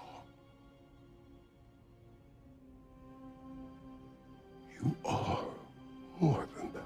You are more than that.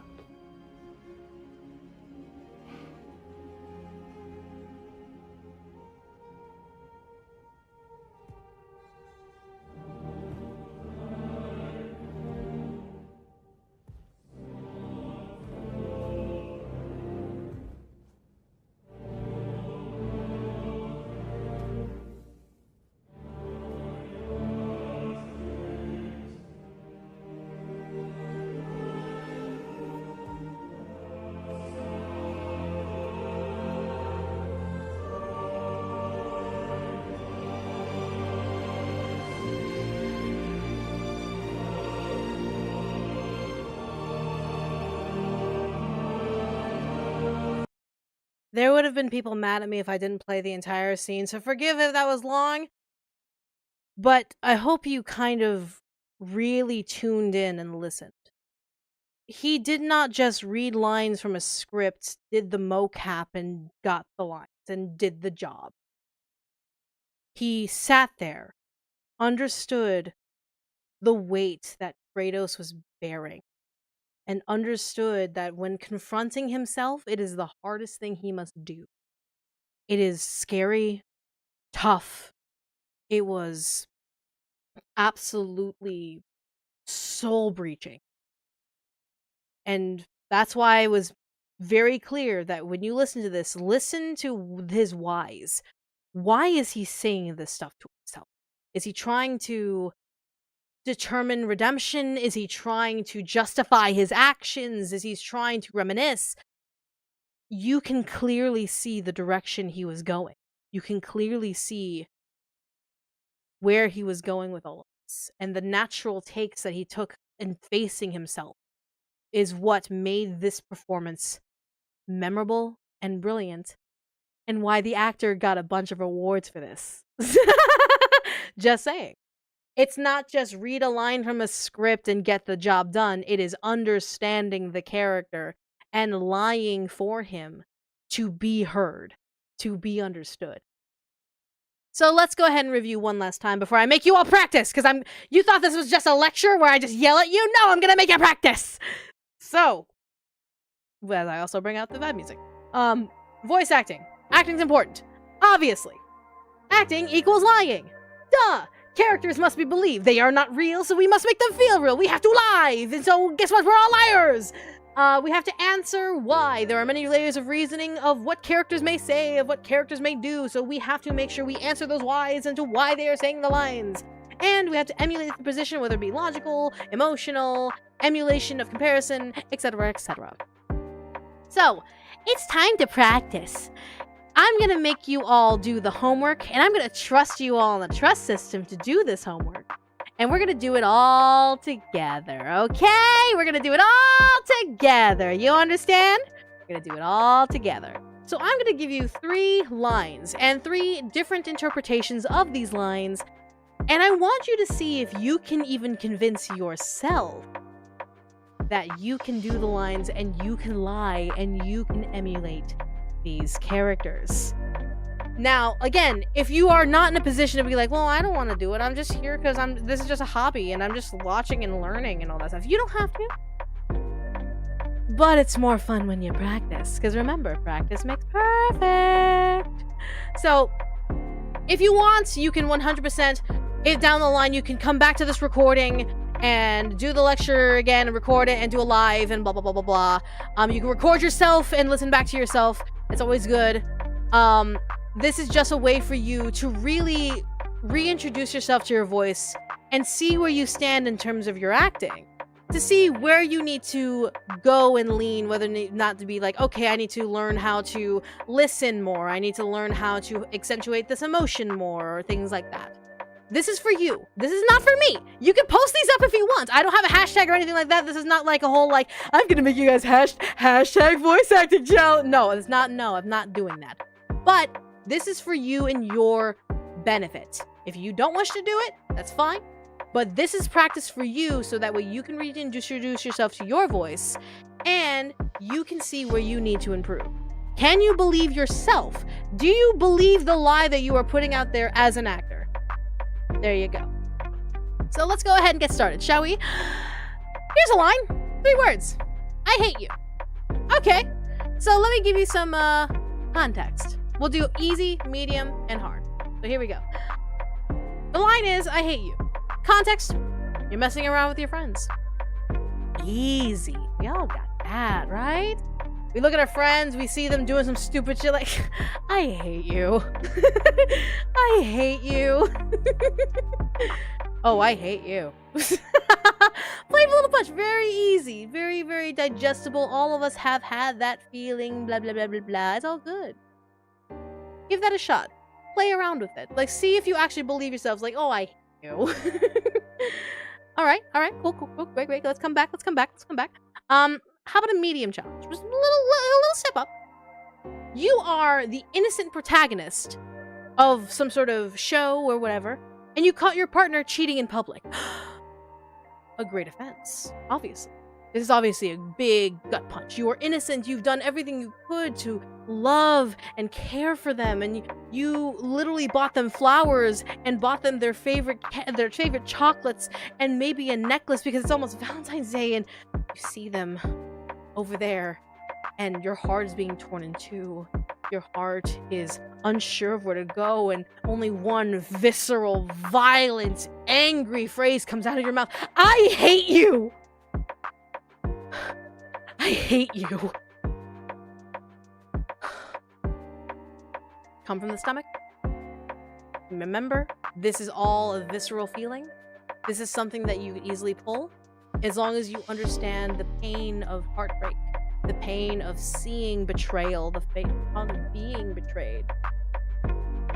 There would have been people mad at me if I didn't play the entire scene, so forgive if that was long. But I hope you kind of really tuned in and listened. He did not just read lines from a script, did the mocap and got the lines and did the job. He sat there, understood the weight that Kratos was bearing and understood that when confronting himself, it is the hardest thing he must do. It is scary, tough. It was absolutely soul-breaching. And that's why it was very clear that when you listen to this, listen to his whys. Why is he saying this stuff to himself? Is he trying to determine redemption? Is he trying to justify his actions? Is he trying to reminisce? You can clearly see the direction he was going. You can clearly see where he was going with all of this. And the natural takes that he took in facing himself is what made this performance memorable and brilliant, and why the actor got a bunch of awards for this. Just saying. It's not just read a line from a script and get the job done. It is understanding the character and lying for him to be heard, to be understood. So let's go ahead and review one last time before I make you all practice, because you thought this was just a lecture where I just yell at you? No, I'm gonna make you practice! So, well, I also bring out the vibe music. Voice acting. Acting's important. Obviously. Acting equals lying. Duh! Characters must be believed. They are not real, so we must make them feel real. We have to lie! And so, guess what? We're all liars! We have to answer why. There are many layers of reasoning of what characters may say, of what characters may do, so we have to make sure we answer those whys into why they are saying the lines. And we have to emulate the position, whether it be logical, emotional, emulation of comparison, etc., etc. So, it's time to practice. I'm gonna make you all do the homework, and I'm gonna trust you all in the trust system to do this homework. And we're gonna do it all together, okay? We're gonna do it all together. You understand? We're gonna do it all together. So I'm gonna give you 3 lines and 3 different interpretations of these lines. And I want you to see if you can even convince yourself that you can do the lines and you can lie and you can emulate these characters. Now, again, if you are not in a position to be like, well, I don't want to do it, I'm just here because this is just a hobby and I'm just watching and learning and all that stuff. You don't have to. But it's more fun when you practice. Because remember, practice makes perfect. So, if you want, you can 100%, if down the line, you can come back to this recording and do the lecture again and record it and do a live and blah, blah, blah, blah, blah. You can record yourself and listen back to yourself. It's always good. This is just a way for you to really reintroduce yourself to your voice and see where you stand in terms of your acting. To see where you need to go and lean, whether not to be like, okay, I need to learn how to listen more. I need to learn how to accentuate this emotion more, or things like that. This is for you. This is not for me. You can post these up if you want. I don't have a hashtag or anything like that. This is not like a whole, like, I'm gonna make you guys hashtag voice acting challenge. No, it's not. No, I'm not doing that. But this is for you and your benefit. If you don't wish to do it, that's fine. But this is practice for you so that way you can reintroduce yourself to your voice and you can see where you need to improve. Can you believe yourself? Do you believe the lie that you are putting out there as an actor? There you go. So let's go ahead and get started, shall we? Here's a line. 3 words. I hate you. Okay. So let me give you some context. We'll do easy, medium, and hard. So here we go. The line is, I hate you. Context, you're messing around with your friends. Easy. We all got that, right? We look at our friends, we see them doing some stupid shit like, I hate you. I hate you. Oh, I hate you. Playful little punch, very easy. Very, very digestible. All of us have had that feeling, blah, blah, blah, blah, blah. It's all good. Give that a shot. Play around with it. Like, see if you actually believe yourselves. Like, oh, I hate you. All right, cool, great. Let's come back. How about a medium challenge? Just a little step up. You are the innocent protagonist of some sort of show or whatever, and you caught your partner cheating in public. A great offense, obviously. This is obviously a big gut punch. You are innocent. You've done everything you could to love and care for them, and you literally bought them flowers and bought them their favorite chocolates and maybe a necklace because it's almost Valentine's Day, and you see them over there and your heart is being torn in two. Your heart is unsure of where to go, and only one visceral, violent, angry phrase comes out of your mouth. I hate you! I hate you. Come from the stomach. Remember, this is all a visceral feeling. This is something that you can easily pull, as long as you understand the pain of heartbreak, the pain of seeing betrayal, the pain of being betrayed.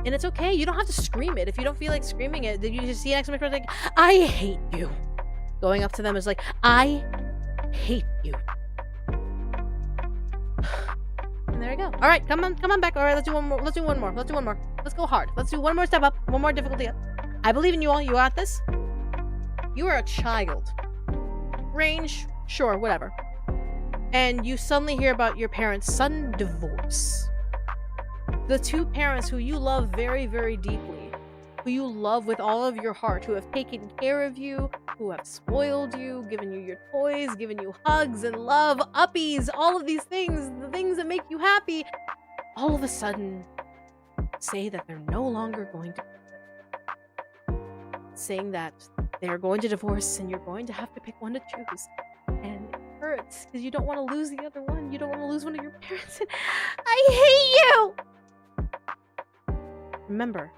And it's okay. You don't have to scream it. If you don't feel like screaming it, then you just see an exclamation point like, I hate you. Going up to them is like, I hate you. And there we go. All right, come on back. All right, let's do one more. Let's go hard. Let's do one more step up. One more difficulty up. I believe in you all. You got this. You are a child. Range, sure, whatever. And you suddenly hear about your parents' sudden divorce. The two parents who you love very, very deeply, who you love with all of your heart, who have taken care of you, who have spoiled you, given you your toys, given you hugs and love, uppies, all of these things, the things that make you happy, all of a sudden say that they're no longer going to. Saying that they're going to divorce and you're going to have to pick one to choose. And it hurts because you don't want to lose the other one. You don't want to lose one of your parents. I hate you! Remember,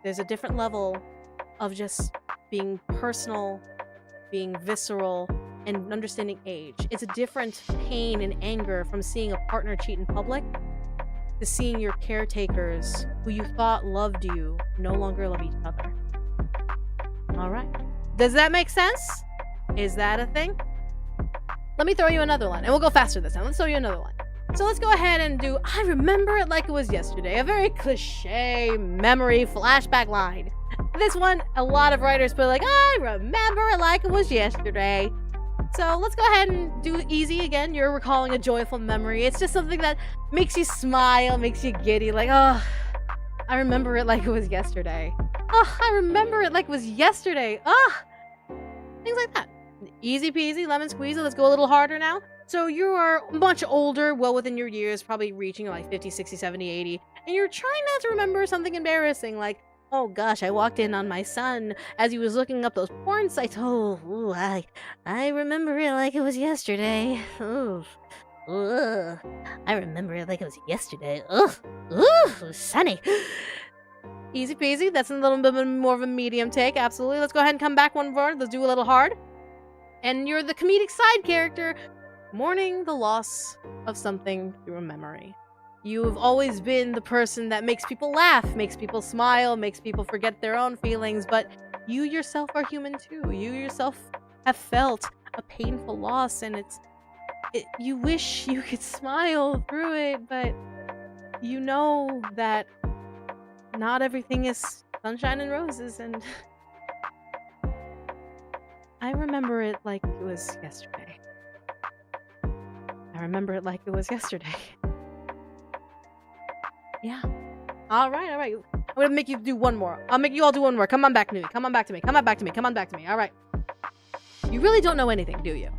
there's a different level of just being personal, being visceral, and understanding age. It's a different pain and anger from seeing a partner cheat in public to seeing your caretakers, who you thought loved you, no longer love each other. Alright. Does that make sense? Is that a thing? Let me throw you another line, and we'll go faster this time. Let's throw you another line. So let's go ahead and do I remember it like it was yesterday. A very cliche memory flashback line. This one, a lot of writers put like, I remember it like it was yesterday. So let's go ahead and do easy again. You're recalling a joyful memory. It's just something that makes you smile, makes you giddy. Like, oh, I remember it like it was yesterday. Oh, I remember it like it was yesterday. Oh, things like that. Easy peasy, lemon squeezy. Let's go a little harder now. So you are much older, well within your years, probably reaching like 50, 60, 70, 80. And you're trying not to remember something embarrassing like, oh gosh, I walked in on my son as he was looking up those porn sites. Oh, I remember it like it was yesterday. Oh, I remember it like it was yesterday. Sunny. Easy peasy. That's a little bit more of a medium take. Absolutely. Let's go ahead and come back one more. Let's do a little hard. And you're the comedic side character, mourning the loss of something through a memory. You've always been the person that makes people laugh, makes people smile, makes people forget their own feelings, but you yourself are human too. You yourself have felt a painful loss, and you wish you could smile through it, but you know that not everything is sunshine and roses, and I remember it like it was yesterday. I remember it like it was yesterday. Yeah. All right. I'm gonna make you do one more. I'll make you all do one more. Come on back to me. Come on back to me. All right. You really don't know anything, do you?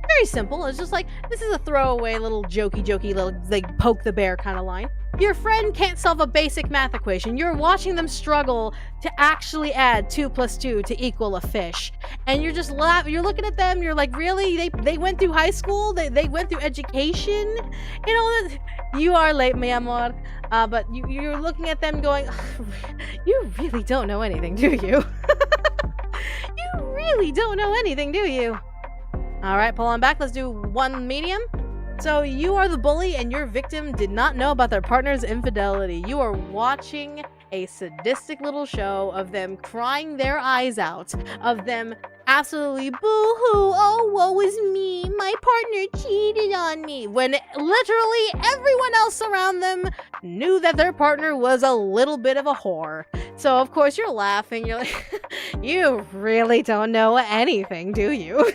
Very simple. It's just like, this is a throwaway little jokey, little like poke the bear kind of line. Your friend can't solve a basic math equation. You're watching them struggle to actually add 2 + 2 to equal a fish. And you're just laughing. You're looking at them. You're like, really? They went through high school? They went through education? You know, you are late, mi amor. But you're looking at them going, you really don't know anything, do you? You really don't know anything, do you? All right, pull on back. Let's do one medium. So you are the bully and your victim did not know about their partner's infidelity. You are watching a sadistic little show of them crying their eyes out, of them absolutely boo-hoo, oh, woe is me, my partner cheated on me, when literally everyone else around them knew that their partner was a little bit of a whore. So of course you're laughing, you're like, you really don't know anything, do you?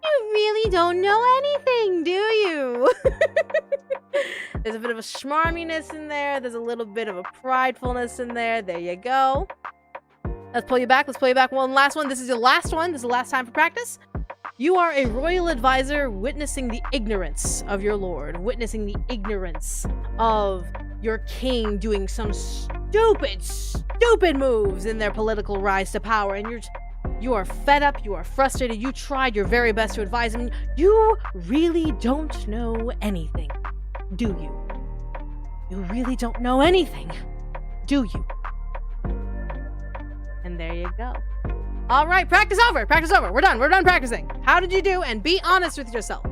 You really don't know anything, do you? There's a bit of a schmarminess in there. There's a little bit of a pridefulness in there. There you go. Let's pull you back. Let's pull you back. One last one. This is your last one. This is the last time for practice. You are a royal advisor witnessing the ignorance of your lord, witnessing the ignorance of your king doing some stupid moves in their political rise to power, and you are fed up, you are frustrated, you tried your very best to advise him. You really don't know anything, do you? You really don't know anything, do you? And there you go. All right, practice over. Practice over. We're done. We're done practicing. How did you do? And be honest with yourself.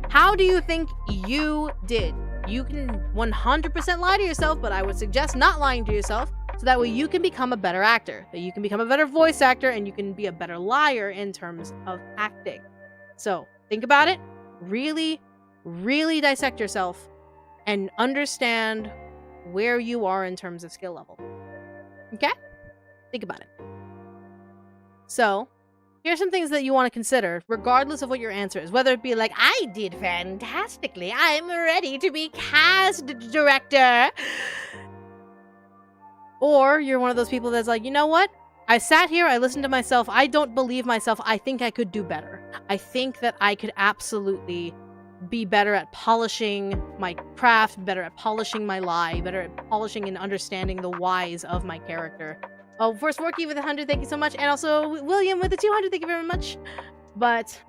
How do you think you did? You can 100% lie to yourself, but I would suggest not lying to yourself so that way you can become a better actor, that you can become a better voice actor, and you can be a better liar in terms of acting. So think about it. Really, really dissect yourself and understand where you are in terms of skill level. Okay? Think about it. So, here's some things that you want to consider, regardless of what your answer is. Whether it be like, I did fantastically, I'm ready to be cast director. Or you're one of those people that's like, you know what? I sat here, I listened to myself, I don't believe myself, I think I could do better. I think that I could absolutely be better at polishing my craft, better at polishing my lie, better at polishing and understanding the whys of my character. Oh, first Forky with 100, thank you so much. And also William with the 200, thank you very much.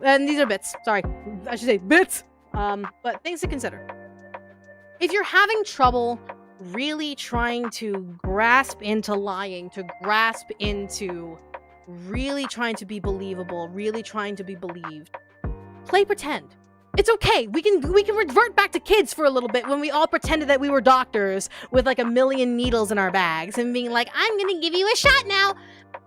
And these are bits. Sorry, I should say bits. But things to consider. If you're having trouble really trying to grasp into lying, to grasp into really trying to be believable, really trying to be believed, play pretend. It's okay. We can revert back to kids for a little bit when we all pretended that we were doctors with like 1,000,000 needles in our bags and being like, I'm gonna give you a shot now.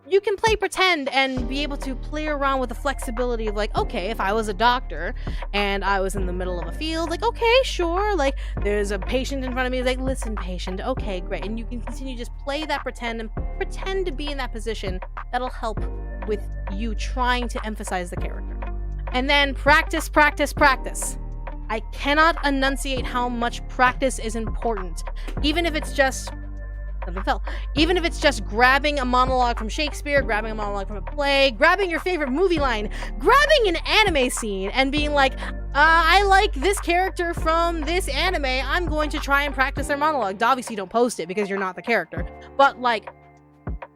You can play pretend and be able to play around with the flexibility of like, okay, if I was a doctor and I was in the middle of a field, like, okay, sure, like there's a patient in front of me, like, listen, patient, okay, great. And you can continue to just play that pretend and pretend to be in that position. That'll help with you trying to emphasize the character. And then practice, practice, practice. I cannot enunciate how much practice is important. Even if it's just Even if it's just grabbing a monologue from Shakespeare, grabbing a monologue from a play, grabbing your favorite movie line, grabbing an anime scene and being like, I like this character from this anime, I'm going to try and practice their monologue. Obviously, don't post it because you're not the character. But like,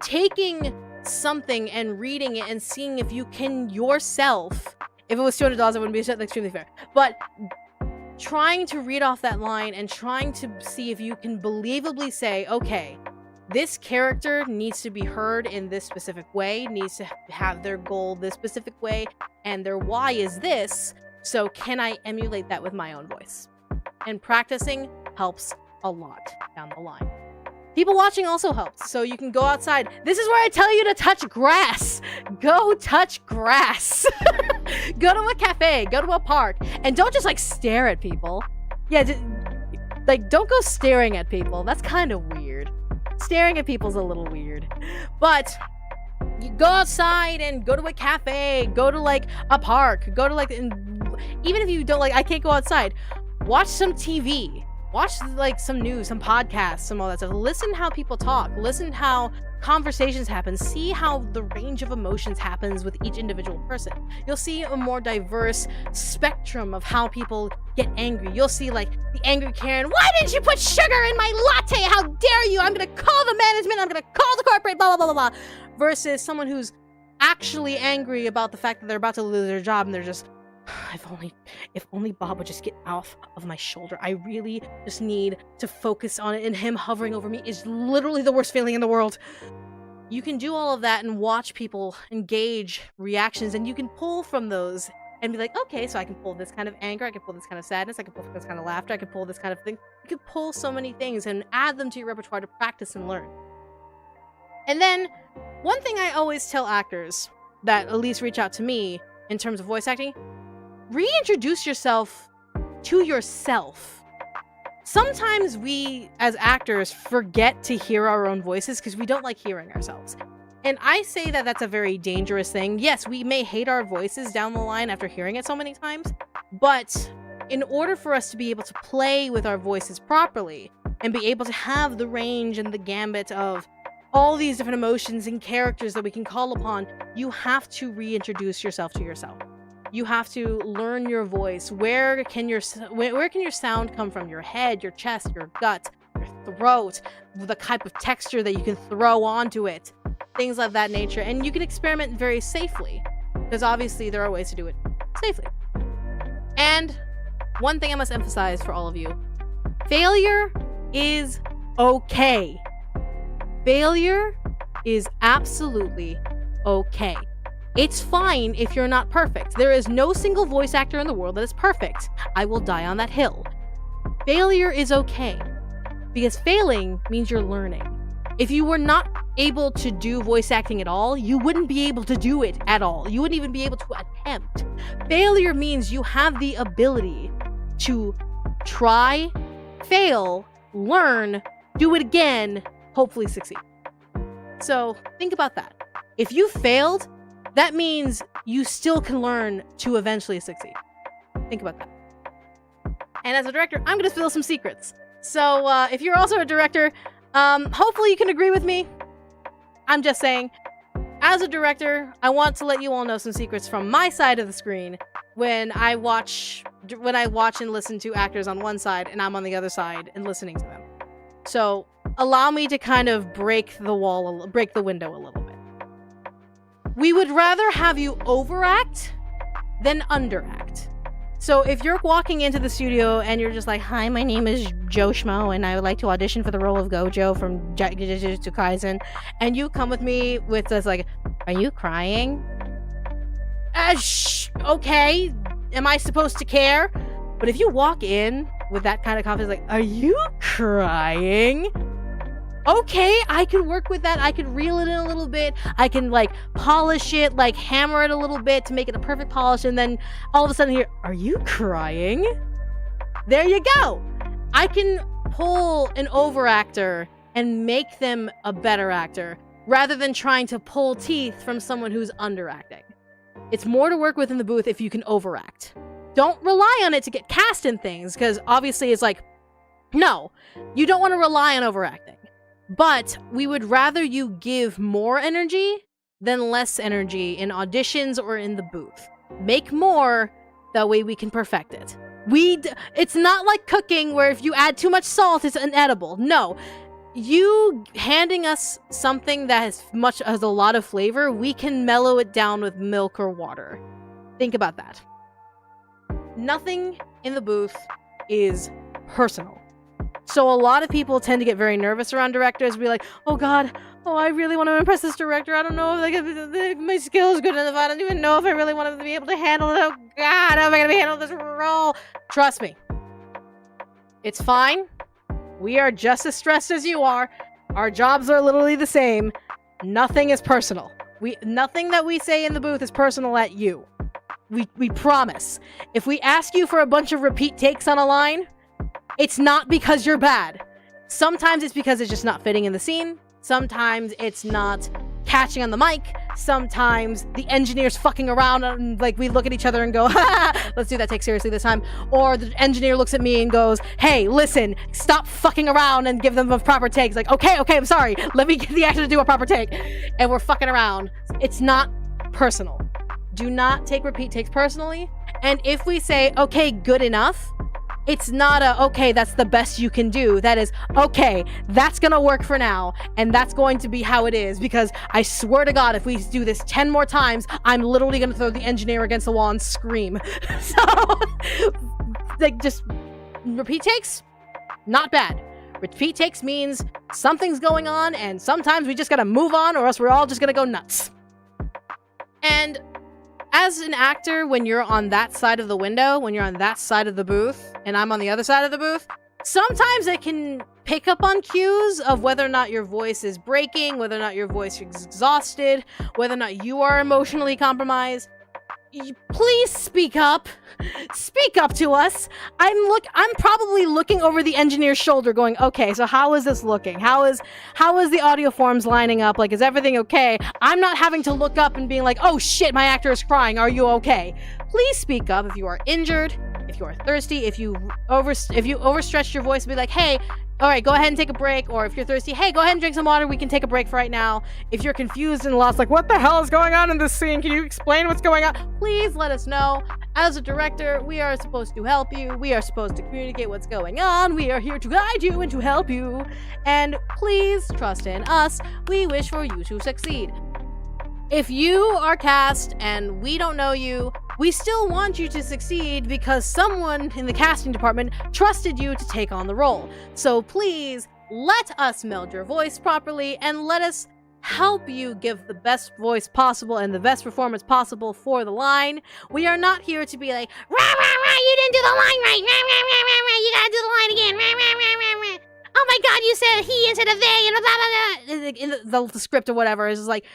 taking something and reading it and seeing if you can yourself, if it was $200, it wouldn't be extremely fair. But trying to read off that line and trying to see if you can believably say, okay, this character needs to be heard in this specific way, needs to have their goal this specific way, and their why is this, so can I emulate that with my own voice? And practicing helps a lot down the line. People watching also helps, so you can go outside. This is where I tell you to touch grass. Go touch grass. Go to a cafe, go to a park, and don't just like stare at people. Yeah, like don't go staring at people. That's kind of weird. Staring at people's a little weird. But you go outside and go to a cafe, go to like a park, go to like, even if you don't like, I can't go outside, watch some TV. Watch like some news, some podcasts, some all that stuff. Listen how people talk. Listen how conversations happen. See how the range of emotions happens with each individual person. You'll see a more diverse spectrum of how people get angry. You'll see like the angry Karen, why didn't you put sugar in my latte? How dare you? I'm gonna call the management. I'm gonna call the corporate, blah, blah, blah, blah, blah. Versus someone who's actually angry about the fact that they're about to lose their job and they're just, if only Bob would just get off of my shoulder. I really just need to focus on it, and him hovering over me is literally the worst feeling in the world. You can do all of that and watch people engage reactions, and you can pull from those and be like, okay, so I can pull this kind of anger, I can pull this kind of sadness, I can pull this kind of laughter, I can pull this kind of thing. You can pull so many things and add them to your repertoire to practice and learn. And then, one thing I always tell actors that at least reach out to me in terms of voice acting, reintroduce yourself to yourself. Sometimes we, as actors, forget to hear our own voices because we don't like hearing ourselves. And I say that that's a very dangerous thing. Yes, we may hate our voices down the line after hearing it so many times, but in order for us to be able to play with our voices properly and be able to have the range and the gambit of all these different emotions and characters that we can call upon, you have to reintroduce yourself to yourself. You have to learn your voice. Where can your sound come from? Your head, your chest, your gut, your throat, the type of texture that you can throw onto it, things of that nature. And you can experiment very safely, because obviously there are ways to do it safely. And one thing I must emphasize for all of you, failure is okay. Failure is absolutely okay. It's fine if you're not perfect. There is no single voice actor in the world that is perfect. I will die on that hill. Failure is okay, because failing means you're learning. If you were not able to do voice acting at all, you wouldn't be able to do it at all. You wouldn't even be able to attempt. Failure means you have the ability to try, fail, learn, do it again, hopefully succeed. So think about that. If you failed, that means you still can learn to eventually succeed. Think about that. And as a director, I'm going to spill some secrets. So if you're also a director, hopefully you can agree with me. I'm just saying, as a director, I want to let you all know some secrets from my side of the screen when I watch and listen to actors on one side and I'm on the other side and listening to them. So allow me to kind of break the window a little bit. We would rather have you overact than underact. So if you're walking into the studio and you're just like, hi, my name is Joe Schmo and I would like to audition for the role of Gojo from Jujutsu Kaisen, and you come with me with this like, are you crying? Okay, am I supposed to care? But if you walk in with that kind of confidence, like, are you crying? Okay, I can work with that. I can reel it in a little bit. I can like polish it, like hammer it a little bit to make it a perfect polish. And then all of a sudden here, are you crying? There you go. I can pull an overactor and make them a better actor rather than trying to pull teeth from someone who's underacting. It's more to work with in the booth if you can overact. Don't rely on it to get cast in things, because obviously it's like, no, you don't want to rely on overacting. But we would rather you give more energy than less energy in auditions or in the booth. Make more, that way we can perfect it. It's not like cooking where if you add too much salt, it's inedible. No, you handing us something that has a lot of flavor, we can mellow it down with milk or water. Think about that. Nothing in the booth is personal. So a lot of people tend to get very nervous around directors, be like, oh god, I really want to impress this director. I don't know if my skill is good enough. I don't even know if I really want to be able to handle it. Oh god, how am I going to handle this role? Trust me. It's fine. We are just as stressed as you are. Our jobs are literally the same. Nothing is personal. Nothing that we say in the booth is personal at you. We promise. If we ask you for a bunch of repeat takes on a line, it's not because you're bad. Sometimes it's because it's just not fitting in the scene. Sometimes it's not catching on the mic. Sometimes the engineer's fucking around and like we look at each other and go, ha, let's do that take seriously this time. Or the engineer looks at me and goes, hey, listen, stop fucking around and give them a proper take. It's like, okay, I'm sorry. Let me get the actor to do a proper take. And we're fucking around. It's not personal. Do not take repeat takes personally. And if we say, okay, good enough, it's not okay, that's the best you can do. That is, okay, that's gonna work for now, and that's going to be how it is, because I swear to God, if we do this 10 more times, I'm literally gonna throw the engineer against the wall and scream. So, like, just repeat takes, not bad. Repeat takes means something's going on, and sometimes we just gotta move on, or else we're all just gonna go nuts. And as an actor, when you're on that side of the window, when you're on that side of the booth, and I'm on the other side of the booth, sometimes I can pick up on cues of whether or not your voice is breaking, whether or not your voice is exhausted, whether or not you are emotionally compromised. please speak up. Speak up to us. I'm probably looking over the engineer's shoulder going, okay, so how is this looking? How is the audio forms lining up? Like, is everything okay? I'm not having to look up and being like, oh shit, my actor is crying. Are you okay? Please speak up if you are injured, if you are thirsty, if you overstretched your voice, be like, hey, all right, go ahead and take a break. Or if you're thirsty, hey, go ahead and drink some water. We can take a break for right now. If you're confused and lost, like, what the hell is going on in this scene? Can you explain what's going on? Please let us know. As a director, we are supposed to help you. We are supposed to communicate what's going on. We are here to guide you and to help you. And please trust in us. We wish for you to succeed. If you are cast and we don't know you, we still want you to succeed because someone in the casting department trusted you to take on the role. So please let us meld your voice properly and let us help you give the best voice possible and the best performance possible for the line. We are not here to be like, rah, rah, rah, you didn't do the line right, rah, rah, rah, rah, rah, you gotta do the line again, rah, rah, rah, rah, rah. Oh my god, you said he instead of they, and blah, blah, blah. In the script or whatever, is like,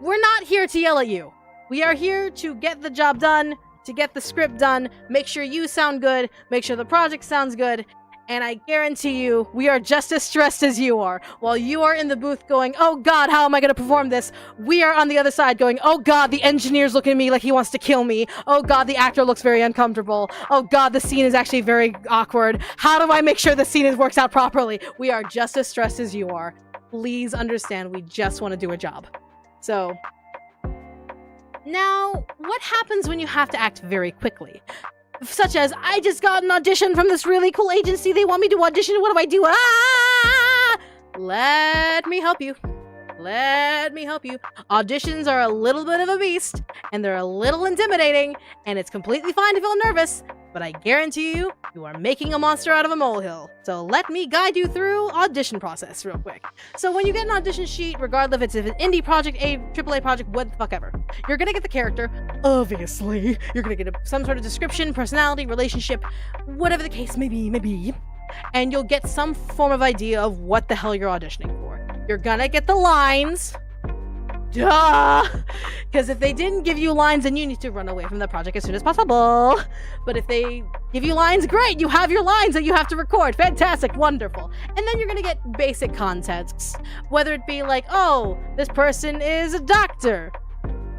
we're not here to yell at you. We are here to get the job done, to get the script done, make sure you sound good, make sure the project sounds good, and I guarantee you, we are just as stressed as you are. While you are in the booth going, oh god, how am I gonna perform this? We are on the other side going, oh god, the engineer's looking at me like he wants to kill me. Oh god, the actor looks very uncomfortable. Oh god, the scene is actually very awkward. How do I make sure the scene works out properly? We are just as stressed as you are. Please understand, we just want to do a job. So, now, what happens when you have to act very quickly? Such as, I just got an audition from this really cool agency, they want me to audition, what do I do? Ah! Let me help you. Let me help you. Auditions are a little bit of a beast, and they're a little intimidating, and it's completely fine to feel nervous, but I guarantee you, you are making a monster out of a molehill. So let me guide you through audition process real quick. So when you get an audition sheet, regardless if it's an indie project, a AAA project, what the fuck ever, you're gonna get the character, obviously. You're gonna get some sort of description, personality, relationship, whatever the case may be, and you'll get some form of idea of what the hell you're auditioning for. You're gonna get the lines. Duh! Because if they didn't give you lines, then you need to run away from the project as soon as possible. But if they give you lines, great! You have your lines that you have to record. Fantastic, wonderful. And then you're gonna get basic context. Whether it be like, oh, this person is a doctor.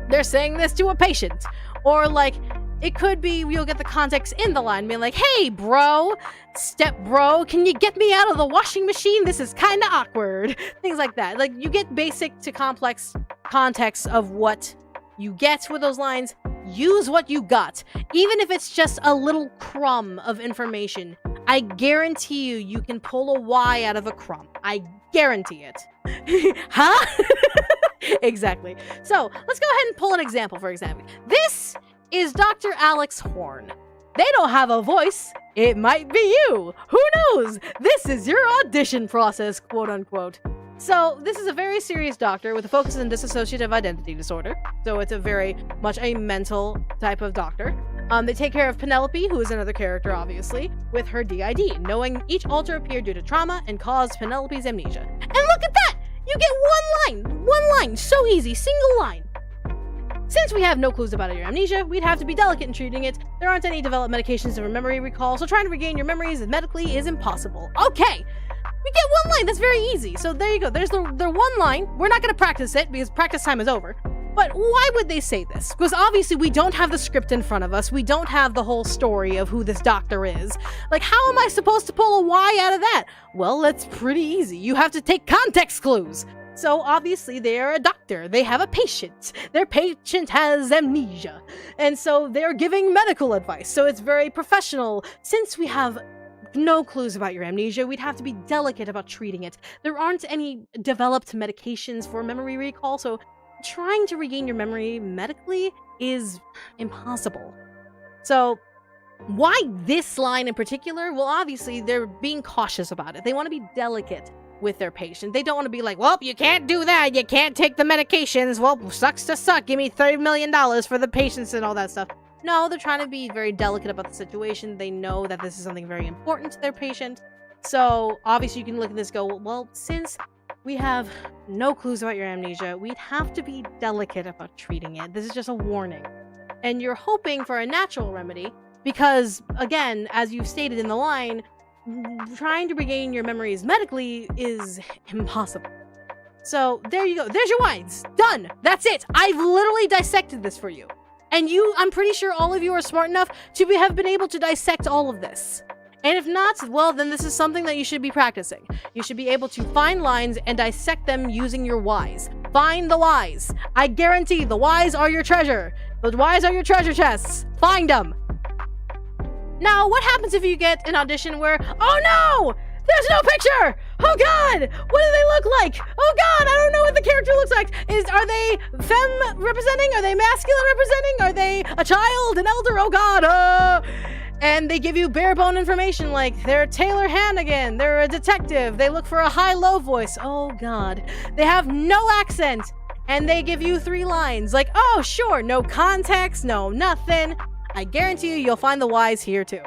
They're saying this to a patient. Or like, it could be you'll get the context in the line, being like, hey, bro, step bro, can you get me out of the washing machine? This is kind of awkward. Things like that. Like, you get basic to complex context of what you get with those lines. Use what you got. Even if it's just a little crumb of information, I guarantee you can pull a Y out of a crumb. I guarantee it. Huh? Exactly. So, let's go ahead and pull an example, for example. This is Dr. Alex Horn. They don't have a voice. It might be you. Who knows? This is your audition process, quote unquote. So this is a very serious doctor with a focus on dissociative identity disorder. So it's a very much a mental type of doctor. They take care of Penelope, who is another character, obviously, with her DID, knowing each alter appeared due to trauma and caused Penelope's amnesia. And look at that! You get one line, so easy, single line. Since we have no clues about your amnesia, we'd have to be delicate in treating it. There aren't any developed medications for memory recall, so trying to regain your memories medically is impossible. Okay! We get one line, that's very easy. So there you go, there's their one line. We're not gonna practice it because practice time is over. But why would they say this? Because obviously we don't have the script in front of us. We don't have the whole story of who this doctor is. Like, how am I supposed to pull a Y out of that? Well, that's pretty easy. You have to take context clues. So obviously they are a doctor. They have a patient. Their patient has amnesia. And so they're giving medical advice. So it's very professional. Since we have no clues about your amnesia, we'd have to be delicate about treating it. There aren't any developed medications for memory recall, so trying to regain your memory medically is impossible. So why this line in particular? Well, obviously they're being cautious about it. They want to be delicate with their patient. They don't want to be like, well, you can't do that. You can't take the medications. Well, sucks to suck. Give me $30 million for the patients and all that stuff. No, they're trying to be very delicate about the situation. They know that this is something very important to their patient. So obviously you can look at this and go, well, since we have no clues about your amnesia, we'd have to be delicate about treating it. This is just a warning. and you're hoping for a natural remedy because, again, as you've stated in the line, trying to regain your memories medically is impossible. So there you go. There's your wines. Done. That's it. I've literally dissected this for you. And I'm pretty sure all of you are smart enough to have been able to dissect all of this. And if not, well, then this is something that you should be practicing. You should be able to find lines and dissect them using your whys. Find the whys. I guarantee the whys are your treasure. The whys are your treasure chests. Find them. Now, what happens if you get an audition where, oh no! There's no picture! Oh god! What do they look like? Oh god, I don't know what the character looks like. Are they femme representing? Are they masculine representing? Are they a child, an elder? Oh god! And they give you bare bone information like they're Taylor Hannigan, they're a detective, they look for a high-low voice. Oh god. They have no accent. And they give you 3 lines like, oh sure, no context, no nothing. I guarantee you'll find the whys here too.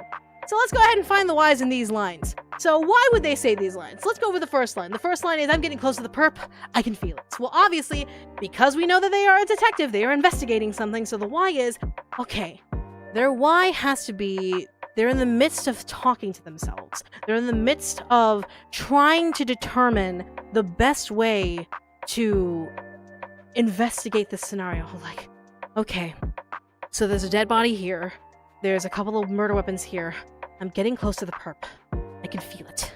So let's go ahead and find the whys in these lines. So why would they say these lines? Let's go over the first line. The first line is, I'm getting close to the perp. I can feel it. Well, obviously, because we know that they are a detective, they are investigating something. So the why is, okay, their why has to be, they're in the midst of talking to themselves. They're in the midst of trying to determine the best way to investigate this scenario. Like, okay, so there's a dead body here. There's a couple of murder weapons here. I'm getting close to the perp. I can feel it.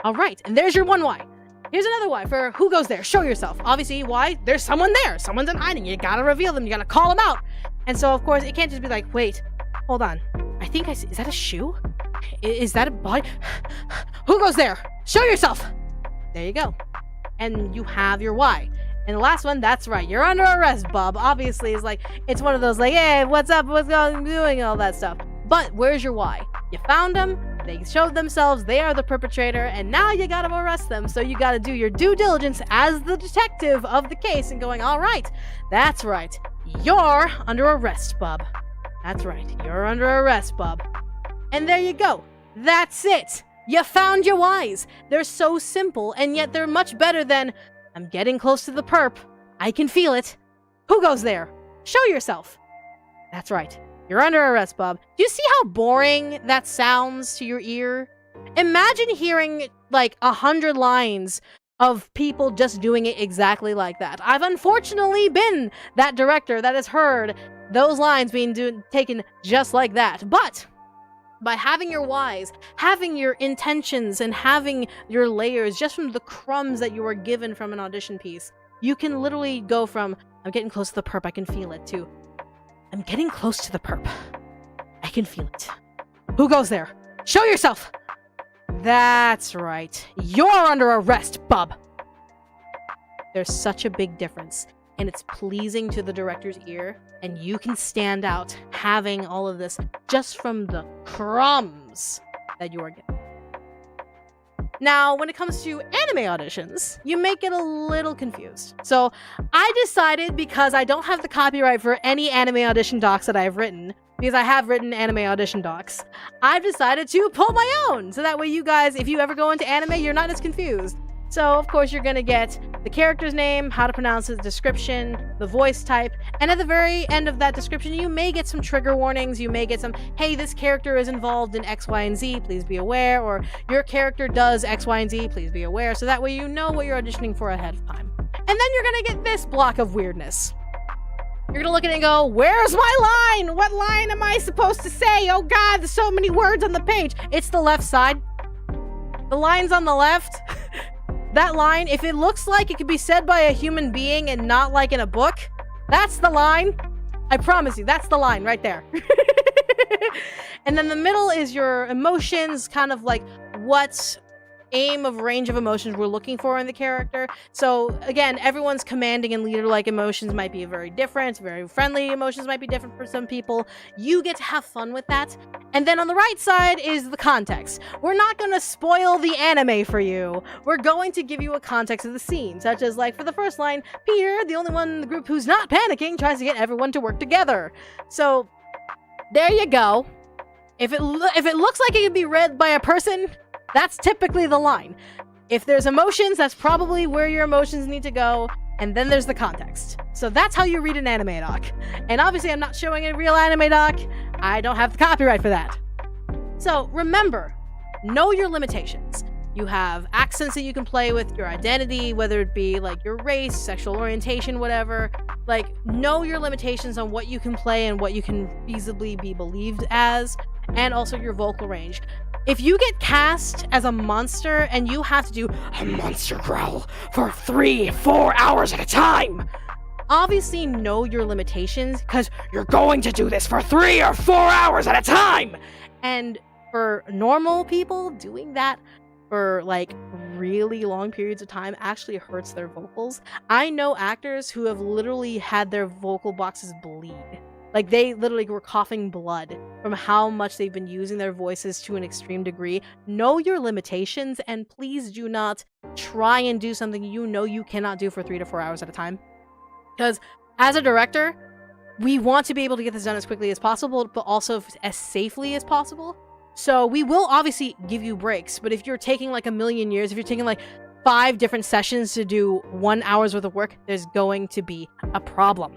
All right, and there's your one why. Here's another why for who goes there. Show yourself. Obviously, why? There's someone there. Someone's in hiding. You gotta reveal them. You gotta call them out. And so, of course, it can't just be like, wait, hold on. I think I see. Is that a shoe? Is that a body? Who goes there? Show yourself. There you go. And you have your why. And the last one, that's right. You're under arrest, bub. Obviously, it's like, it's one of those like, hey, what's up? What's going on? Doing all that stuff. But where's your why? You found them. They showed themselves. They are the perpetrator. And now you got to arrest them. So you got to do your due diligence as the detective of the case and going, all right, that's right. You're under arrest, bub. That's right. You're under arrest, bub. And there you go. That's it. You found your whys. They're so simple, and yet they're much better than, I'm getting close to the perp. I can feel it. Who goes there? Show yourself. That's right. You're under arrest, bub. Do you see how boring that sounds to your ear? Imagine hearing like 100 lines of people just doing it exactly like that. I've unfortunately been that director that has heard those lines being taken just like that. But by having your whys, having your intentions, and having your layers just from the crumbs that you were given from an audition piece, you can literally go from, I'm getting close to the perp, I can feel it, to, I'm getting close to the perp, I can feel it. Who goes there? Show yourself! That's right. You're under arrest, bub! There's such a big difference, and it's pleasing to the director's ear, and you can stand out having all of this just from the crumbs that you are getting. Now, when it comes to anime auditions, you may get a little confused. So I decided, because I don't have the copyright for any anime audition docs that I've written, because I have written anime audition docs, I've decided to pull my own. So that way you guys, if you ever go into anime, you're not as confused. So, of course, you're going to get the character's name, how to pronounce it, description, the voice type, and at the very end of that description, you may get some trigger warnings. You may get some, hey, this character is involved in X, Y, and Z, please be aware, or your character does X, Y, and Z, please be aware, so that way you know what you're auditioning for ahead of time. And then you're going to get this block of weirdness. You're going to look at it and go, where's my line? What line am I supposed to say? Oh, God, there's so many words on the page. It's the left side. The line's on the left. That line, if it looks like it could be said by a human being and not like in a book, that's the line. I promise you, that's the line right there. And then the middle is your emotions, kind of like what aim of range of emotions we're looking for in the character. So again, everyone's commanding and leader-like emotions might be very different. Very friendly emotions might be different for some people. You get to have fun with that. And then on the right side is the context. We're not going to spoil the anime for you. We're going to give you a context of the scene, such as like for the first line, Peter, the only one in the group who's not panicking, tries to get everyone to work together. So there you go. If it looks like it could be read by a person, that's typically the line. If there's emotions, that's probably where your emotions need to go. and then there's the context. So that's how you read an anime doc. And obviously I'm not showing a real anime doc. I don't have the copyright for that. So remember, know your limitations. You have accents that you can play with, your identity, whether it be like your race, sexual orientation, whatever. Like, know your limitations on what you can play and what you can feasibly be believed as, and also your vocal range. If you get cast as a monster and you have to do a monster growl for 3-4 hours at a time, obviously know your limitations, because you're going to do this for 3 or 4 hours at a time! And for normal people, doing that for like really long periods of time actually hurts their vocals. I know actors who have literally had their vocal boxes bleed. Like, they literally were coughing blood from how much they've been using their voices to an extreme degree. Know your limitations, and please do not try and do something you know you cannot do for 3 to 4 hours at a time. Because as a director, we want to be able to get this done as quickly as possible, but also as safely as possible. So we will obviously give you breaks, but if you're taking like a million years, if you're taking like 5 different sessions to do 1 hour's worth of work, there's going to be a problem.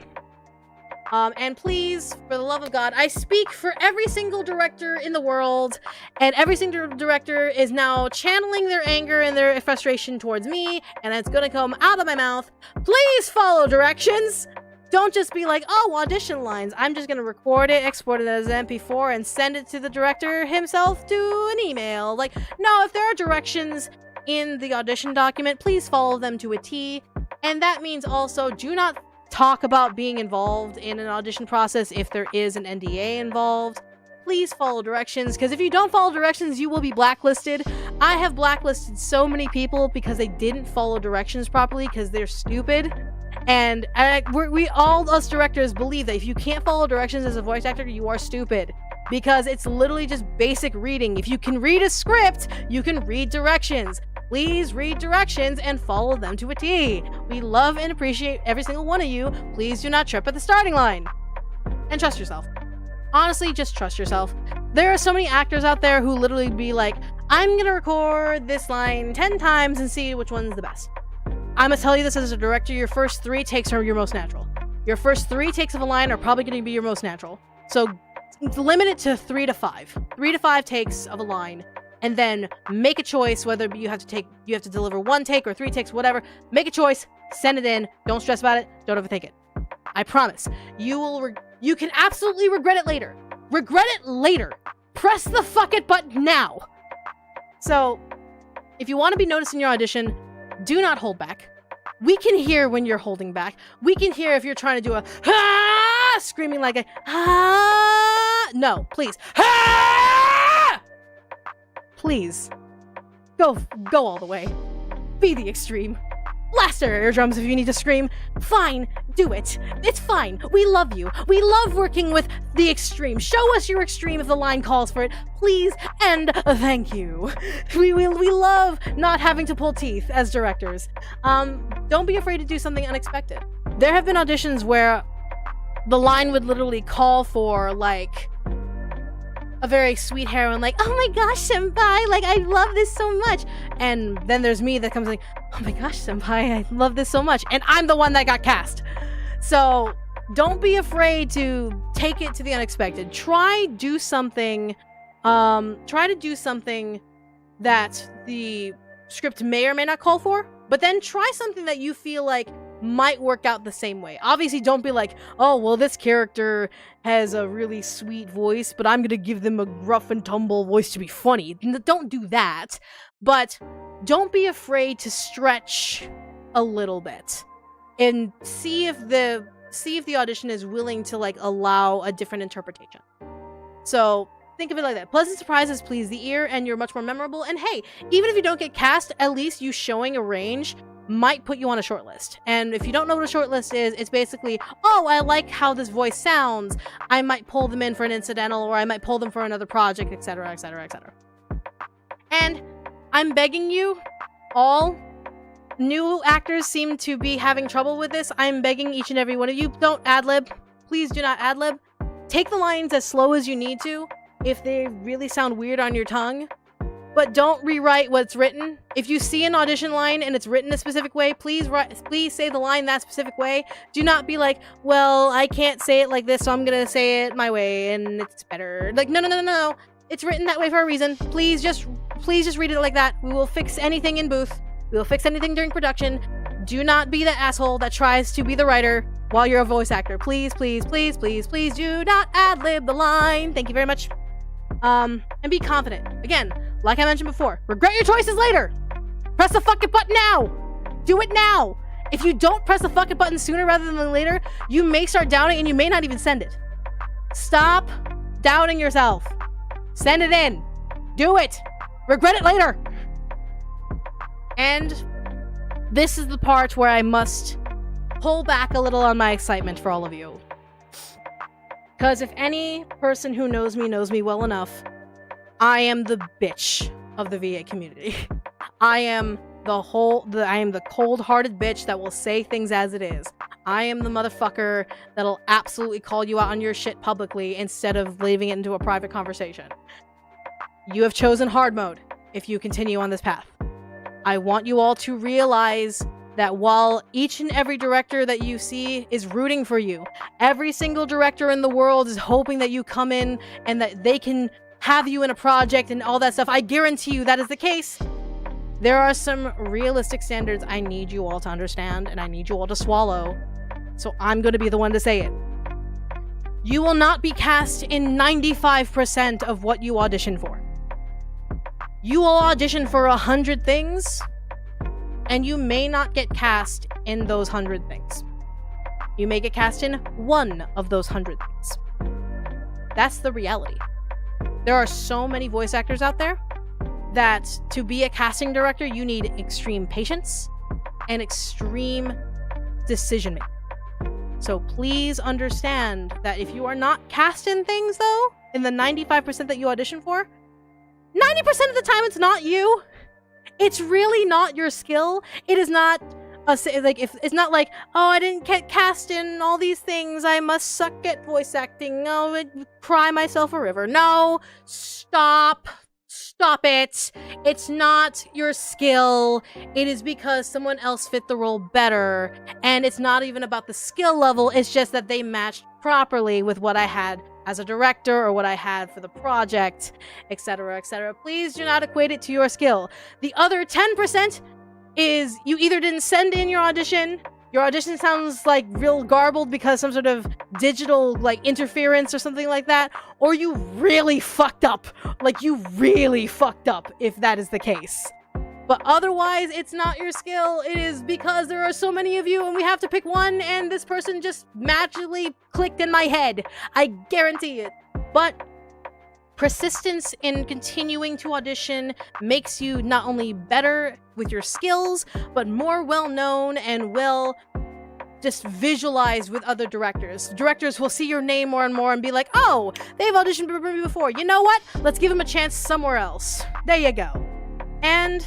And please, for the love of God, I speak for every single director in the world, and every single director is now channeling their anger and their frustration towards me, and it's gonna come out of my mouth. Please follow directions! Don't just be like, oh, audition lines. I'm just gonna record it, export it as an MP4, and send it to the director himself to an email. Like, no, if there are directions in the audition document, please follow them to a T. And that means also, do not talk about being involved in an audition process if there is an NDA involved. Please follow directions, because if you don't follow directions, you will be blacklisted. I have blacklisted so many people because they didn't follow directions properly because they're stupid. And we all, us directors, believe that if you can't follow directions as a voice actor, you are stupid. Because it's literally just basic reading. If you can read a script, you can read directions. Please read directions and follow them to a T. We love and appreciate every single one of you. Please do not trip at the starting line. And trust yourself. Honestly, just trust yourself. There are so many actors out there who literally be like, I'm gonna record this line 10 times and see which one's the best. I'm gonna tell you this as a director, your first 3 takes are your most natural. Your first 3 takes of a line are probably gonna be your most natural. So limit it to 3 to 5. 3 to 5 takes of a line. And then make a choice whether you have to deliver 1 take or 3 takes, whatever. Make a choice, send it in, don't stress about it, don't overthink it. I promise. You can absolutely regret it later. Regret it later. Press the fuck it button now. So, if you want to be noticed in your audition, do not hold back. We can hear when you're holding back. We can hear if you're trying to do a ah, screaming like a ah. No, please. Ah! Please, go all the way. Be the extreme. Blast our eardrums if you need to scream. Fine, do it. It's fine. We love you. We love working with the extreme. Show us your extreme if the line calls for it. Please, and thank you. We love not having to pull teeth as directors. Don't be afraid to do something unexpected. There have been auditions where the line would literally call for, like, a very sweet heroine, like, oh my gosh, senpai, like, I love this so much. And then there's me that comes like, oh my gosh, senpai, I love this so much. And I'm the one that got cast. So don't be afraid to take it to the unexpected. Try to do something that the script may or may not call for, but then try something that you feel like might work out the same way. Obviously, don't be like, oh, well, this character has a really sweet voice, but I'm gonna give them a rough and tumble voice to be funny. Don't do that. But don't be afraid to stretch a little bit and see if the audition is willing to, like, allow a different interpretation. So think of it like that. Pleasant surprises please the ear, and you're much more memorable. And hey, even if you don't get cast, at least you showing a range might put you on a shortlist. And if you don't know what a shortlist is, it's basically, oh, I like how this voice sounds. I might pull them in for an incidental, or I might pull them for another project, etc., etc., etc. And I'm begging you, all new actors seem to be having trouble with this. I'm begging each and every one of you, don't ad-lib. Please do not ad-lib. Take the lines as slow as you need to. If they really sound weird on your tongue, but don't rewrite what's written. If you see an audition line and it's written a specific way, please say the line that specific way. Do not be like, well, I can't say it like this, so I'm gonna say it my way and it's better. Like, no. It's written that way for a reason. Please just read it like that. We will fix anything in booth. We will fix anything during production. Do not be that asshole that tries to be the writer while you're a voice actor. Please do not ad-lib the line. Thank you very much. And be confident. Again, like I mentioned before, regret your choices later. Press the fucking button now. Do it now. If you don't press the fucking button sooner rather than later, you may start doubting and you may not even send it. Stop doubting yourself. Send it in. Do it. Regret it later. And this is the part where I must pull back a little on my excitement for all of you. Because if any person who knows me well enough, I am the bitch of the VA community. I am the cold-hearted bitch that will say things as it is. I am the motherfucker that'll absolutely call you out on your shit publicly instead of leaving it into a private conversation. You have chosen hard mode if you continue on this path. I want you all to realize that while each and every director that you see is rooting for you, every single director in the world is hoping that you come in and that they can have you in a project and all that stuff. I guarantee you that is the case. There are some realistic standards I need you all to understand and I need you all to swallow. So I'm going to be the one to say it. You will not be cast in 95% of what you audition for. You will audition for 100 things, and you may not get cast in those 100 things. You may get cast in one of those 100 things. That's the reality. There are so many voice actors out there that to be a casting director, you need extreme patience and extreme decision making. So please understand that if you are not cast in things, though, in the 95% that you audition for, 90% of the time it's not you. It's really not your skill. It is not it's not like, oh, I didn't get cast in all these things, I must suck at voice acting, oh, I'd cry myself a river. No, stop it. It's not your skill. It is because someone else fit the role better, and it's not even about the skill level, it's just that they matched properly with what I had as a director or what I had for the project, etc., etc. Please do not equate it to your skill. The other 10% is you either didn't send in your audition sounds like real garbled because some sort of digital like interference or something like that, or you really fucked up. Like you really fucked up if that is the case. But otherwise, it's not your skill. It is because there are so many of you and we have to pick one, and this person just magically clicked in my head. I guarantee it. But persistence in continuing to audition makes you not only better with your skills, but more well-known and well just visualized with other directors. Directors will see your name more and more and be like, oh, they've auditioned for me before. You know what? Let's give them a chance somewhere else. There you go. And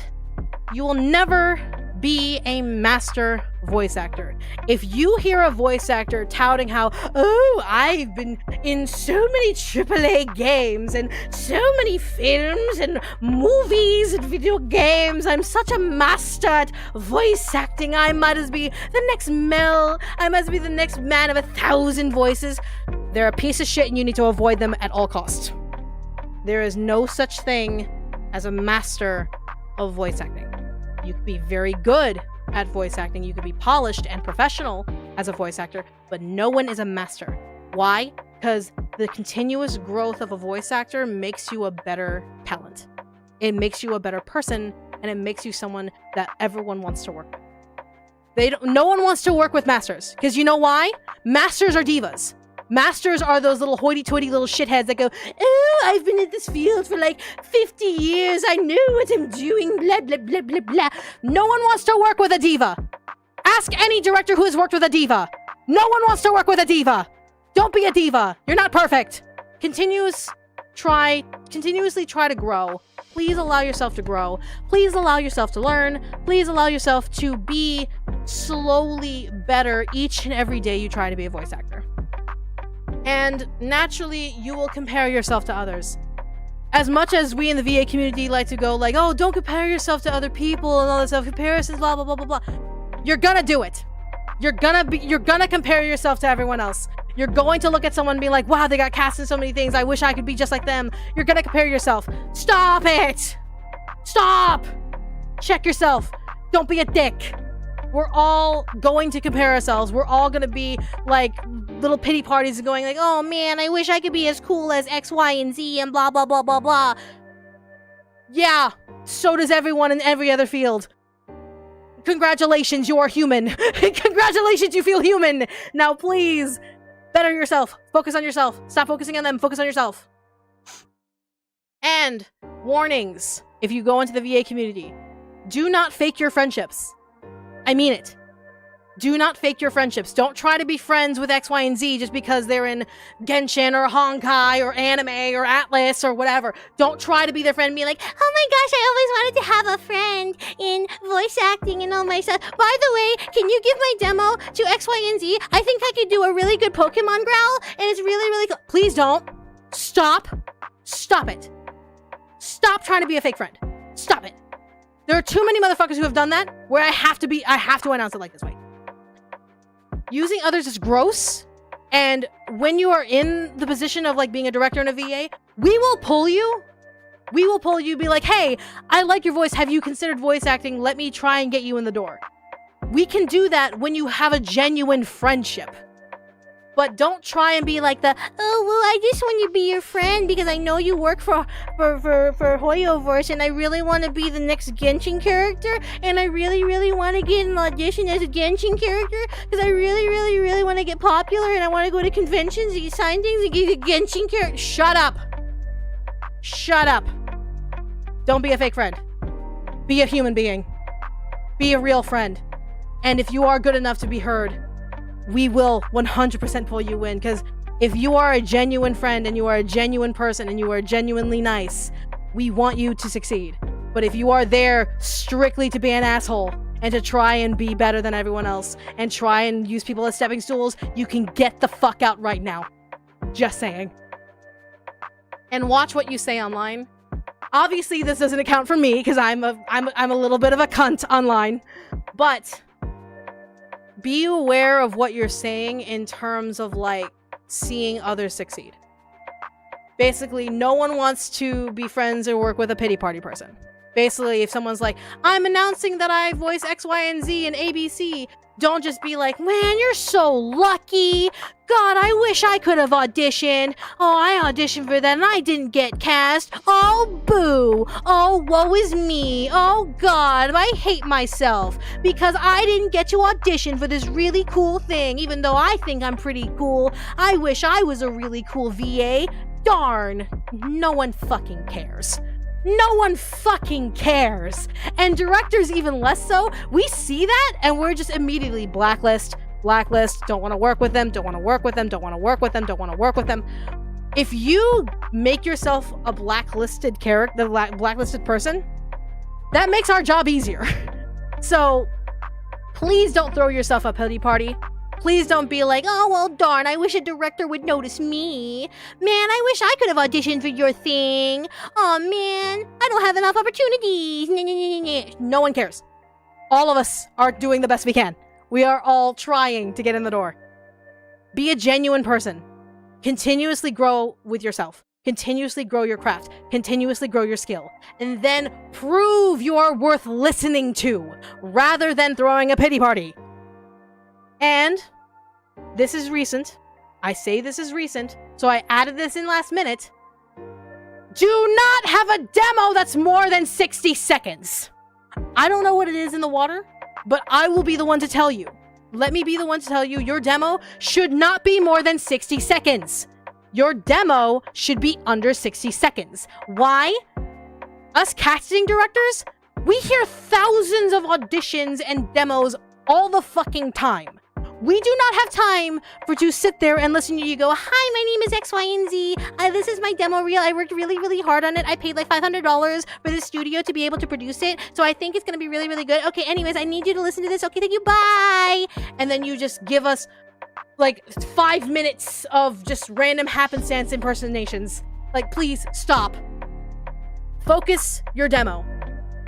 you will never be a master voice actor. If you hear a voice actor touting how, oh, I've been in so many AAA games and so many films and movies and video games, I'm such a master at voice acting, I might as be the next Mel, I might as be the next man of 1,000 voices, they're a piece of shit and you need to avoid them at all costs. There is no such thing as a master of voice acting. You could be very good at voice acting, you could be polished and professional as a voice actor, but no one is a master. Why? Because the continuous growth of a voice actor makes you a better talent. It makes you a better person, and it makes you someone that everyone wants to work with. No one wants to work with masters, because you know why? Masters are divas. Masters are those little hoity-toity little shitheads that go, oh, I've been in this field for like 50 years, I know what I'm doing, blah, blah, blah, blah, blah. No one wants to work with a diva. Ask any director who has worked with a diva. No one wants to work with a diva. Don't be a diva. You're not perfect. Continuously try to grow. Please allow yourself to grow. Please allow yourself to learn. Please allow yourself to be slowly better each and every day you try to be a voice actor. And naturally, you will compare yourself to others. as much as we in the VA community like to go like, oh, don't compare yourself to other people and all this stuff, comparisons, blah, blah, blah, blah, blah. You're gonna do it. You're gonna compare yourself to everyone else. You're going to look at someone and be like, wow, they got cast in so many things. I wish I could be just like them. You're gonna compare yourself. Stop it. Stop. Check yourself. Don't be a dick. We're all going to compare ourselves. We're all gonna be like little pity parties and going like, oh man, I wish I could be as cool as X, Y, and Z and blah, blah, blah, blah, blah. Yeah, so does everyone in every other field. Congratulations, you are human. Congratulations, you feel human. Now please, better yourself. Focus on yourself. Stop focusing on them. Focus on yourself. And warnings, if you go into the VA community, do not fake your friendships. I mean it. Do not fake your friendships. Don't try to be friends with X, Y, and Z just because they're in Genshin or Honkai or anime or Atlas or whatever. Don't try to be their friend and be like, oh my gosh, I always wanted to have a friend in voice acting and all my stuff. By the way, can you give my demo to X, Y, and Z? I think I could do a really good Pokemon growl and it's really, really cool. Please don't. Stop. Stop it. Stop trying to be a fake friend. Stop it. There are too many motherfuckers who have done that where I have to announce it like this way. Using others is gross, and when you are in the position of like being a director in a VA, we will pull you. We will pull you, be like, hey, I like your voice. Have you considered voice acting? Let me try and get you in the door. We can do that when you have a genuine friendship. But don't try and be like the, oh, well, I just want to be your friend because I know you work for Hoyoverse and I really want to be the next Genshin character and I really, really want to get an audition as a Genshin character because I really, really, really want to get popular and I want to go to conventions and sign things and get a Genshin character. Shut up. Shut up. Don't be a fake friend. Be a human being. Be a real friend. And if you are good enough to be heard, we will 100% pull you in, because if you are a genuine friend and you are a genuine person and you are genuinely nice, we want you to succeed. But if you are there strictly to be an asshole and to try and be better than everyone else and try and use people as stepping stools, you can get the fuck out right now. Just saying. And watch what you say online. Obviously, this doesn't account for me because I'm a little bit of a cunt online, but be aware of what you're saying in terms of like seeing others succeed. Basically, no one wants to be friends or work with a pity party person. Basically, if someone's like, I'm announcing that I voice X, Y, and Z in ABC, don't just be like, man, you're so lucky. God, I wish I could have auditioned. Oh, I auditioned for that and I didn't get cast. Oh, boo. Oh, woe is me. Oh, God, I hate myself because I didn't get to audition for this really cool thing, even though I think I'm pretty cool. I wish I was a really cool VA. Darn. No one fucking cares. No one fucking cares. And directors even less so. We see that and we're just immediately blacklist, don't want to work with them, don't want to work with them, don't want to work with them, don't want to work with them. If you make yourself a blacklisted character, blacklisted person, that makes our job easier. So please don't throw yourself a pity party. Please don't be like, oh, well, darn, I wish a director would notice me. Man, I wish I could have auditioned for your thing. Oh, man, I don't have enough opportunities. No one cares. All of us are doing the best we can. We are all trying to get in the door. Be a genuine person. Continuously grow with yourself. Continuously grow your craft. Continuously grow your skill. And then prove you're worth listening to, rather than throwing a pity party. And this is recent. I say this is recent, so I added this in last minute. Do not have a demo that's more than 60 seconds. I don't know what it is in the water, but I will be the one to tell you. Let me be the one to tell you your demo should not be more than 60 seconds. Your demo should be under 60 seconds. Why? Us casting directors, we hear thousands of auditions and demos all the fucking time. We do not have time for to sit there and listen to you go, hi, my name is X, Y, and Z. This is my demo reel. I worked really, really hard on it. I paid like $500 for the studio to be able to produce it. So I think it's going to be really, really good. Okay, anyways, I need you to listen to this. Okay, thank you. Bye. And then you just give us like 5 minutes of just random happenstance impersonations. Like, please stop. Focus your demo.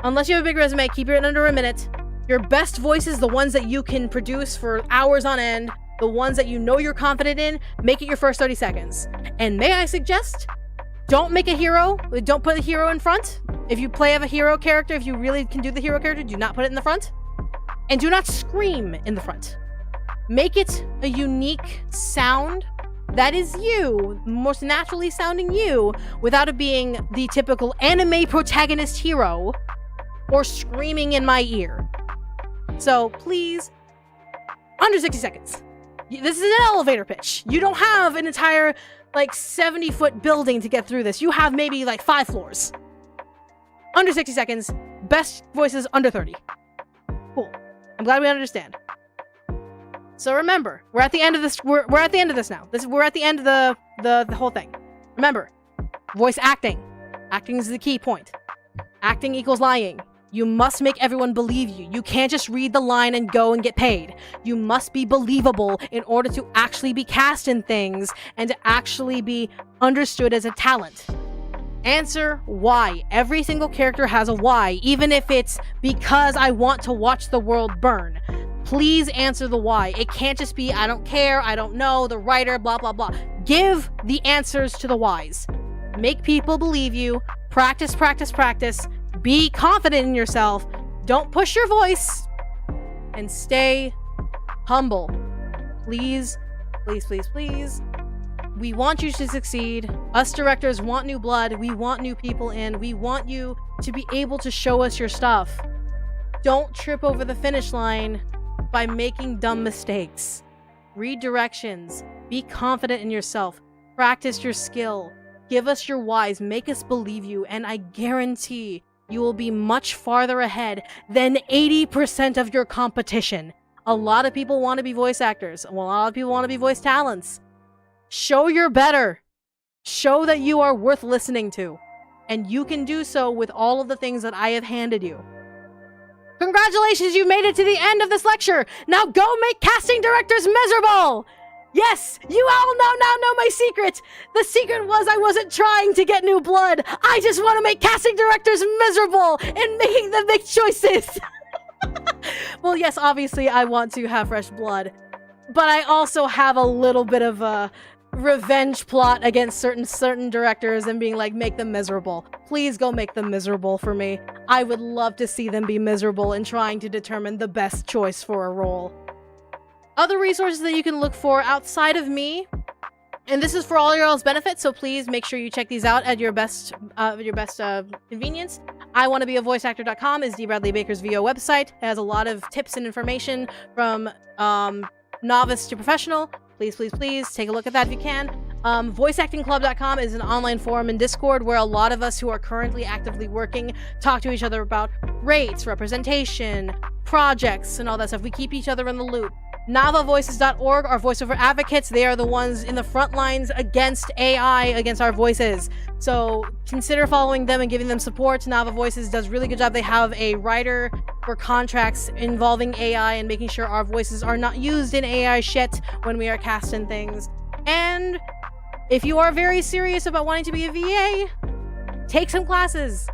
Unless you have a big resume, keep it under a minute. Your best voices, the ones that you can produce for hours on end, the ones that you know you're confident in, make it your first 30 seconds. And may I suggest, don't make a hero. Don't put a hero in front. If you play a hero character, if you really can do the hero character, do not put it in the front. And do not scream in the front. Make it a unique sound that is you, most naturally sounding you, without it being the typical anime protagonist hero or screaming in my ear. So please, under 60 seconds. This is an elevator pitch. You don't have an entire, like, 70-foot building to get through this. You have maybe, like, 5 floors. Under 60 seconds. Best voices under 30. Cool. I'm glad we understand. So remember, we're at the end of this. We're at the end of this now. We're at the end of the whole thing. Remember, voice acting. Acting is the key point. Acting equals lying. You must make everyone believe you. You can't just read the line and go and get paid. You must be believable in order to actually be cast in things and to actually be understood as a talent. Answer why. Every single character has a why, even if it's because I want to watch the world burn. Please answer the why. It can't just be, I don't care, I don't know, the writer, blah, blah, blah. Give the answers to the whys. Make people believe you. Practice, practice, practice. Be confident in yourself. Don't push your voice. And stay humble. Please, please, please, please. We want you to succeed. Us directors want new blood. We want new people in. We want you to be able to show us your stuff. Don't trip over the finish line by making dumb mistakes. Read directions. Be confident in yourself. Practice your skill. Give us your whys. Make us believe you. And I guarantee you will be much farther ahead than 80% of your competition. A lot of people want to be voice actors. A lot of people want to be voice talents. Show you're better. Show that you are worth listening to. And you can do so with all of the things that I have handed you. Congratulations, you've made it to the end of this lecture. Now go make casting directors miserable. Yes, you all now know my secret. The secret was I wasn't trying to get new blood. I just want to make casting directors miserable and making them make choices. Well, yes, obviously I want to have fresh blood. But I also have a little bit of a revenge plot against certain directors and being like, make them miserable. Please go make them miserable for me. I would love to see them be miserable in trying to determine the best choice for a role. Other resources that you can look for outside of me, and this is for all your all's benefit, so please make sure you check these out at your best convenience. iwannabeavoiceactor.com is D. Bradley Baker's VO website. It has a lot of tips and information from novice to professional. Please, please, please take a look at that if you can. Voiceactingclub.com is an online forum and Discord where a lot of us who are currently actively working talk to each other about rates, representation, projects, and all that stuff. We keep each other in the loop. NavaVoices.org are voiceover advocates. They are the ones in the front lines against AI, against our voices. So consider following them and giving them support. Nava Voices does a really good job. They have a writer for contracts involving AI and making sure our voices are not used in AI shit when we are cast in things. And if you are very serious about wanting to be a VA, take some classes.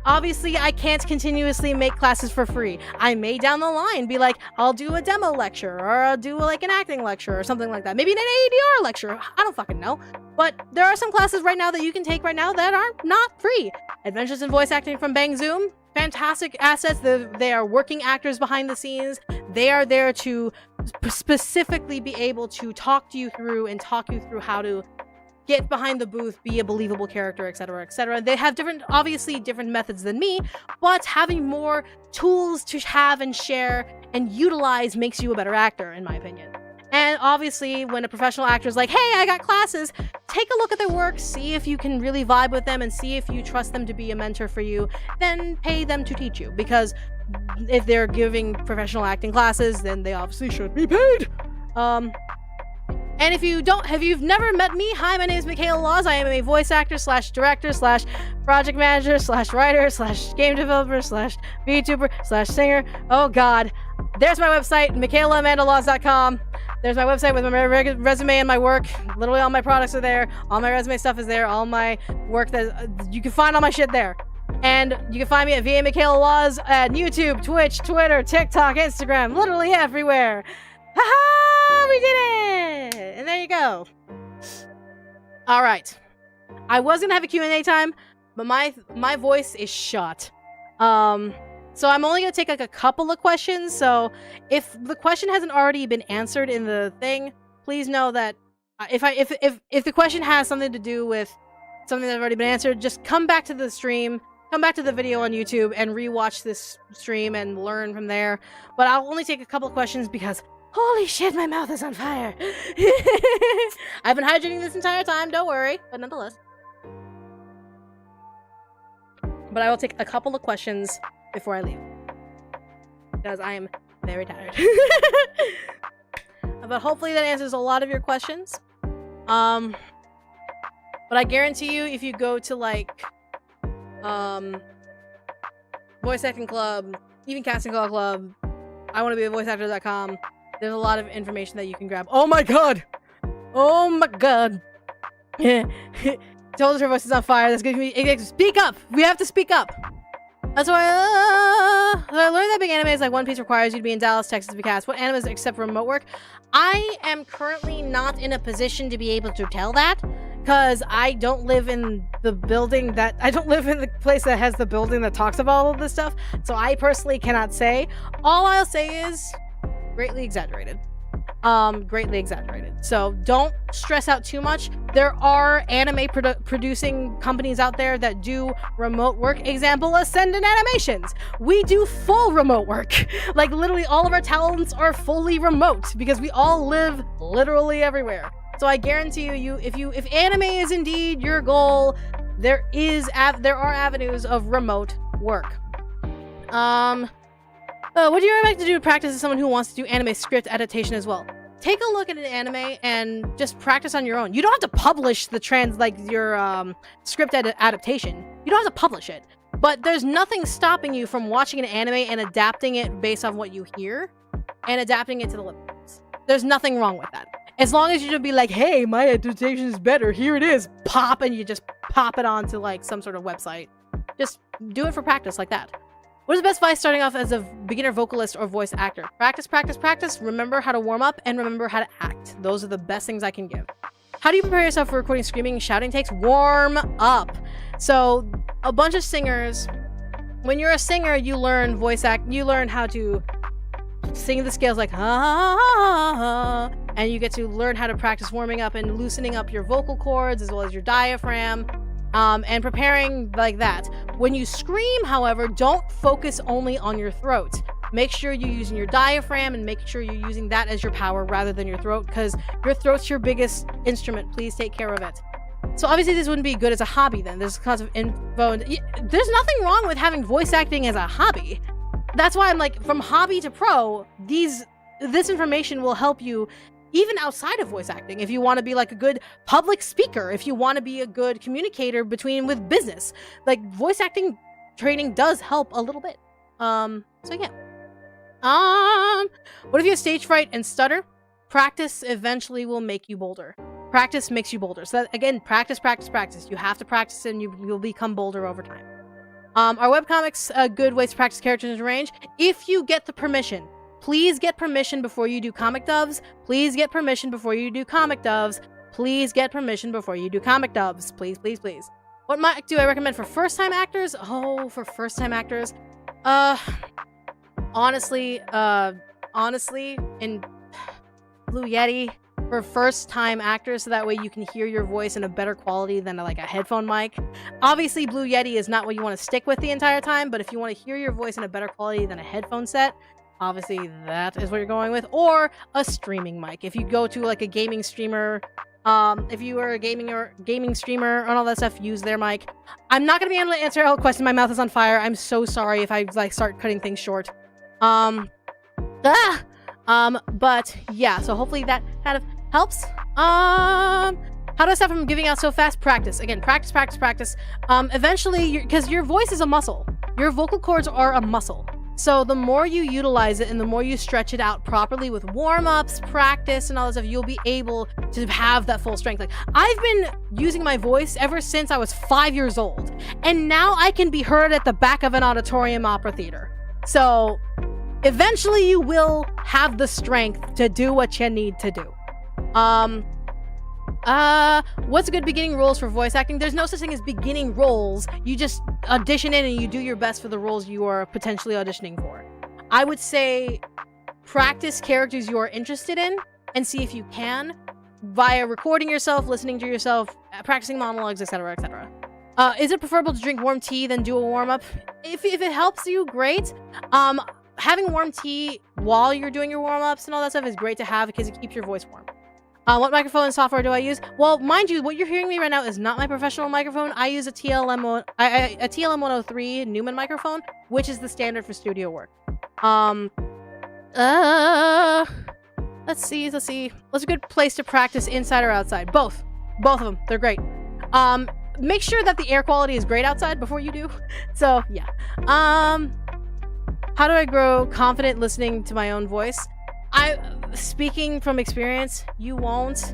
Obviously, I can't continuously make classes for free. I may down the line be like, I'll do a demo lecture, or I'll do like an acting lecture, or something like that. Maybe an ADR lecture. I don't fucking know. But there are some classes right now that you can take right now that are not free. Adventures in Voice Acting from Bang Zoom. Fantastic assets. They are working actors behind the scenes. They are there to specifically be able to talk to you through and talk you through how to get behind the booth, be a believable character, etc., etc. They have obviously different methods than me, but having more tools to have and share and utilize makes you a better actor, in my opinion. And obviously, when a professional actor is like, hey, I got classes, take a look at their work, see if you can really vibe with them, and see if you trust them to be a mentor for you, then pay them to teach you. Because if they're giving professional acting classes, then they obviously should be paid. And if you've never met me, hi, my name is Michaela Laws. I am a voice actor / director / project manager / writer / game developer / VTuber / singer. Oh God. There's my website, michaelaamandalaws.com. There's my website with my resume and my work. Literally all my products are there. All my resume stuff is there. All my work you can find all my shit there. And you can find me at VA Michaela Laws at YouTube, Twitch, Twitter, TikTok, Instagram, literally everywhere. Haha, we did it! And there you go. All right. I was gonna have a Q&A time, but my voice is shot. So I'm only gonna take like a couple of questions. So if the question hasn't already been answered in the thing, please know that if the question has something to do with something that's already been answered, just come back to the stream, come back to the video on YouTube, and rewatch this stream and learn from there. But I'll only take a couple of questions because holy shit, my mouth is on fire. I've been hydrating this entire time, don't worry, but nonetheless. But I will take a couple of questions before I leave, because I am very tired. But hopefully that answers a lot of your questions. But I guarantee you, if you go to like voice acting club, even casting call club, I want to be a voice actor.com, there's a lot of information that you can grab. Oh my god! Oh my god! Told us her voice is on fire. That's gonna be speak up. We have to speak up. That's why I learned that big animes like One Piece requires you to be in Dallas, Texas to be cast. What animes accept remote work? I am currently not in a position to be able to tell that, because I don't live in the building that I don't live in the place that has the building that talks about all of this stuff. So I personally cannot say. All I'll say is greatly exaggerated. Greatly exaggerated. So don't stress out too much. There are anime producing companies out there that do remote work. Example, Ascendant Animations. We do full remote work. Like literally all of our talents are fully remote because we all live literally everywhere. So I guarantee you, if anime is indeed your goal, there are avenues of remote work. What do you like to do to practice as someone who wants to do anime script adaptation as well? Take a look at an anime and just practice on your own. You don't have to publish the your script adaptation. You don't have to publish it. But there's nothing stopping you from watching an anime and adapting it based on what you hear and adapting it to the lip lines. There's nothing wrong with that. As long as you just be like, hey, my adaptation is better, here it is, pop, and you just pop it onto like some sort of website. Just do it for practice like that. What is the best advice starting off as a beginner vocalist or voice actor? Practice, practice, practice. Remember how to warm up and remember how to act. Those are the best things I can give. How do you prepare yourself for recording screaming and shouting takes? Warm up. So a bunch of singers, when you're a singer, you learn you learn how to sing the scales like and you get to learn how to practice warming up and loosening up your vocal cords as well as your diaphragm. And preparing like that. When you scream, however, don't focus only on your throat. Make sure you're using your diaphragm and make sure you're using that as your power rather than your throat, because your throat's your biggest instrument. Please take care of it. So obviously this wouldn't be good as a hobby then. There's tons of info. There's nothing wrong with having voice acting as a hobby. That's why I'm like, from hobby to pro, this information will help you even outside of voice acting. If you want to be like a good public speaker, if you want to be a good communicator with business, like voice acting training does help a little bit. So yeah. What if you have stage fright and stutter? Practice eventually will make you bolder. Practice makes you bolder. So that, again, practice, practice, practice. You have to practice and you'll become bolder over time. Are webcomics a good way to practice characters in range? If you get the permission. Please get permission before you do comic dubs. Please get permission before you do comic dubs. Please get permission before you do comic dubs. Please, please, please. What mic do I recommend for first-time actors? Oh, for first-time actors? Honestly, in Blue Yeti for first-time actors, so that way you can hear your voice in a better quality than like a headphone mic. Obviously, Blue Yeti is not what you want to stick with the entire time, but if you want to hear your voice in a better quality than a headphone set, obviously that is what you're going with, or a streaming mic. If you go to like a gaming streamer, if you are a gaming streamer and all that stuff, use their mic. I'm not gonna be able to answer all questions. My mouth is on fire. I'm so sorry if I like start cutting things short. But yeah, so hopefully that kind of helps. How do I stop from giving out so fast? Practice. Again, practice, practice, practice. Eventually, because your voice is a muscle. Your vocal cords are a muscle. So the more you utilize it and the more you stretch it out properly with warm-ups, practice, and all that stuff, you'll be able to have that full strength. Like, I've been using my voice ever since I was 5 years old, and now I can be heard at the back of an auditorium opera theater. So eventually you will have the strength to do what you need to do. What's good beginning roles for voice acting? There's no such thing as beginning roles. You just audition in and you do your best for the roles you are potentially auditioning for. I would say practice characters you are interested in and see if you can via recording yourself, listening to yourself, practicing monologues, etc., etc. Is it preferable to drink warm tea than do a warm-up? If it helps you, great. Having warm tea while you're doing your warm-ups and all that stuff is great to have because it keeps your voice warm. What microphone and software do I use? Well, mind you, what you're hearing me right now is not my professional microphone. I use a TLM103 Newman microphone, which is the standard for studio work. Let's see. What's a good place to practice, inside or outside? Both of them. They're great. Make sure that the air quality is great outside before you do. So, yeah. How do I grow confident listening to my own voice? Speaking from experience, you won't.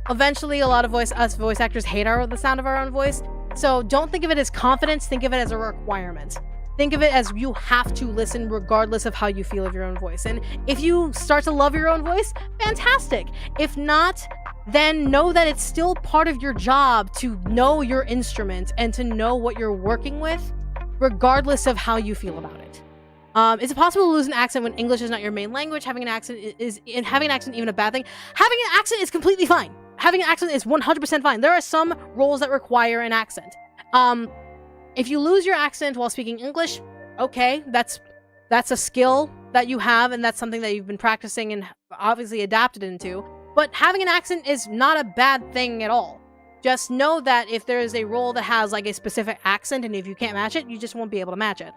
Eventually, a lot of us voice actors hate the sound of our own voice. So don't think of it as confidence. Think of it as a requirement. Think of it as you have to listen regardless of how you feel of your own voice. And if you start to love your own voice, fantastic. If not, then know that it's still part of your job to know your instrument and to know what you're working with, regardless of how you feel about it. Is it possible to lose an accent when English is not your main language? Having an accent even a bad thing? Having an accent is completely fine. Having an accent is 100% fine. There are some roles that require an accent. If you lose your accent while speaking English, okay, that's a skill that you have, and that's something that you've been practicing and obviously adapted into. But having an accent is not a bad thing at all. Just know that if there is a role that has like a specific accent, and if you can't match it, you just won't be able to match it.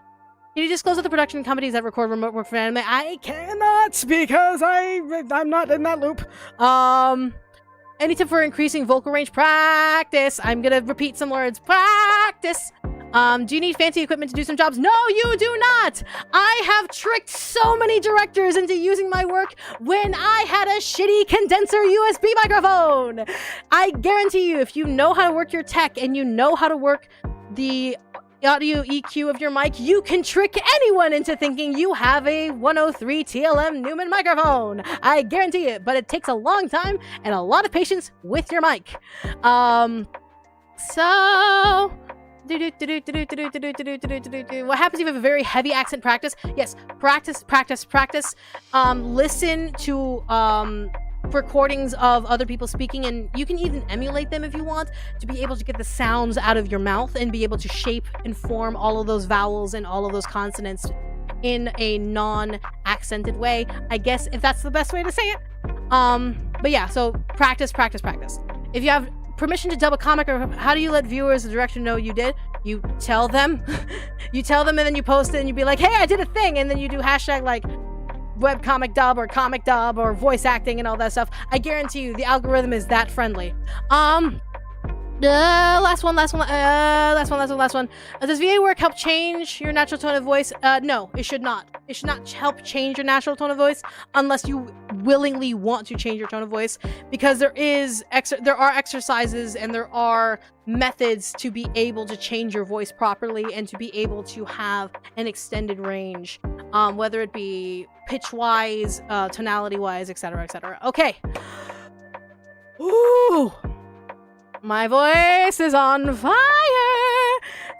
Can you disclose the production companies that record remote work for anime? I cannot because I'm not in that loop. Any tip for increasing vocal range? Practice. I'm gonna repeat some words. Practice. Do you need fancy equipment to do some jobs? No, you do not! I have tricked so many directors into using my work when I had a shitty condenser USB microphone! I guarantee you, if you know how to work your tech and you know how to work the audio EQ of your mic, you can trick anyone into thinking you have a 103 TLM Newman microphone. I guarantee it, but it takes a long time and a lot of patience with your mic. So... What happens if you have a very heavy accent practice? Yes, practice. Listen to recordings of other people speaking, and you can even emulate them if you want to be able to get the sounds out of your mouth and be able to shape and form all of those vowels and all of those consonants in a non-accented way, I guess, if that's the best way to say it. But yeah, so practice. If you have permission to dub a comic, or how do you let viewers the direction know you did? You tell them. You tell them, and then you post it and you be like, hey, I did a thing, and then you do hashtag like webcomic dub or comic dub or voice acting and all that stuff. I guarantee you the algorithm is that friendly. Last one. Does VA work help change your natural tone of voice? No, it should not. It should not help change your natural tone of voice unless you willingly want to change your tone of voice, because there are exercises and there are methods to be able to change your voice properly and to be able to have an extended range, whether it be pitch-wise, tonality-wise, etc. Okay. Ooh. My voice is on fire!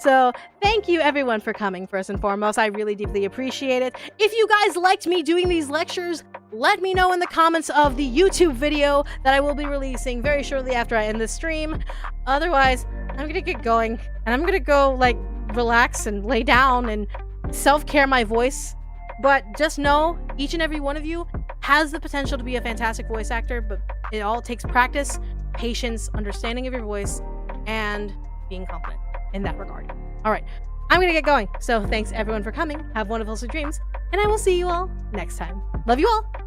So, thank you everyone for coming, first and foremost. I really deeply appreciate it. If you guys liked me doing these lectures, let me know in the comments of the YouTube video that I will be releasing very shortly after I end this stream. Otherwise, I'm gonna get going, and I'm gonna go, like, relax and lay down and self-care my voice. But just know, each and every one of you has the potential to be a fantastic voice actor, but it all takes practice, patience, understanding of your voice, and being confident in that regard. All right, I'm gonna get going. So thanks everyone for coming. Have wonderful dreams, and I will see you all next time. Love you all.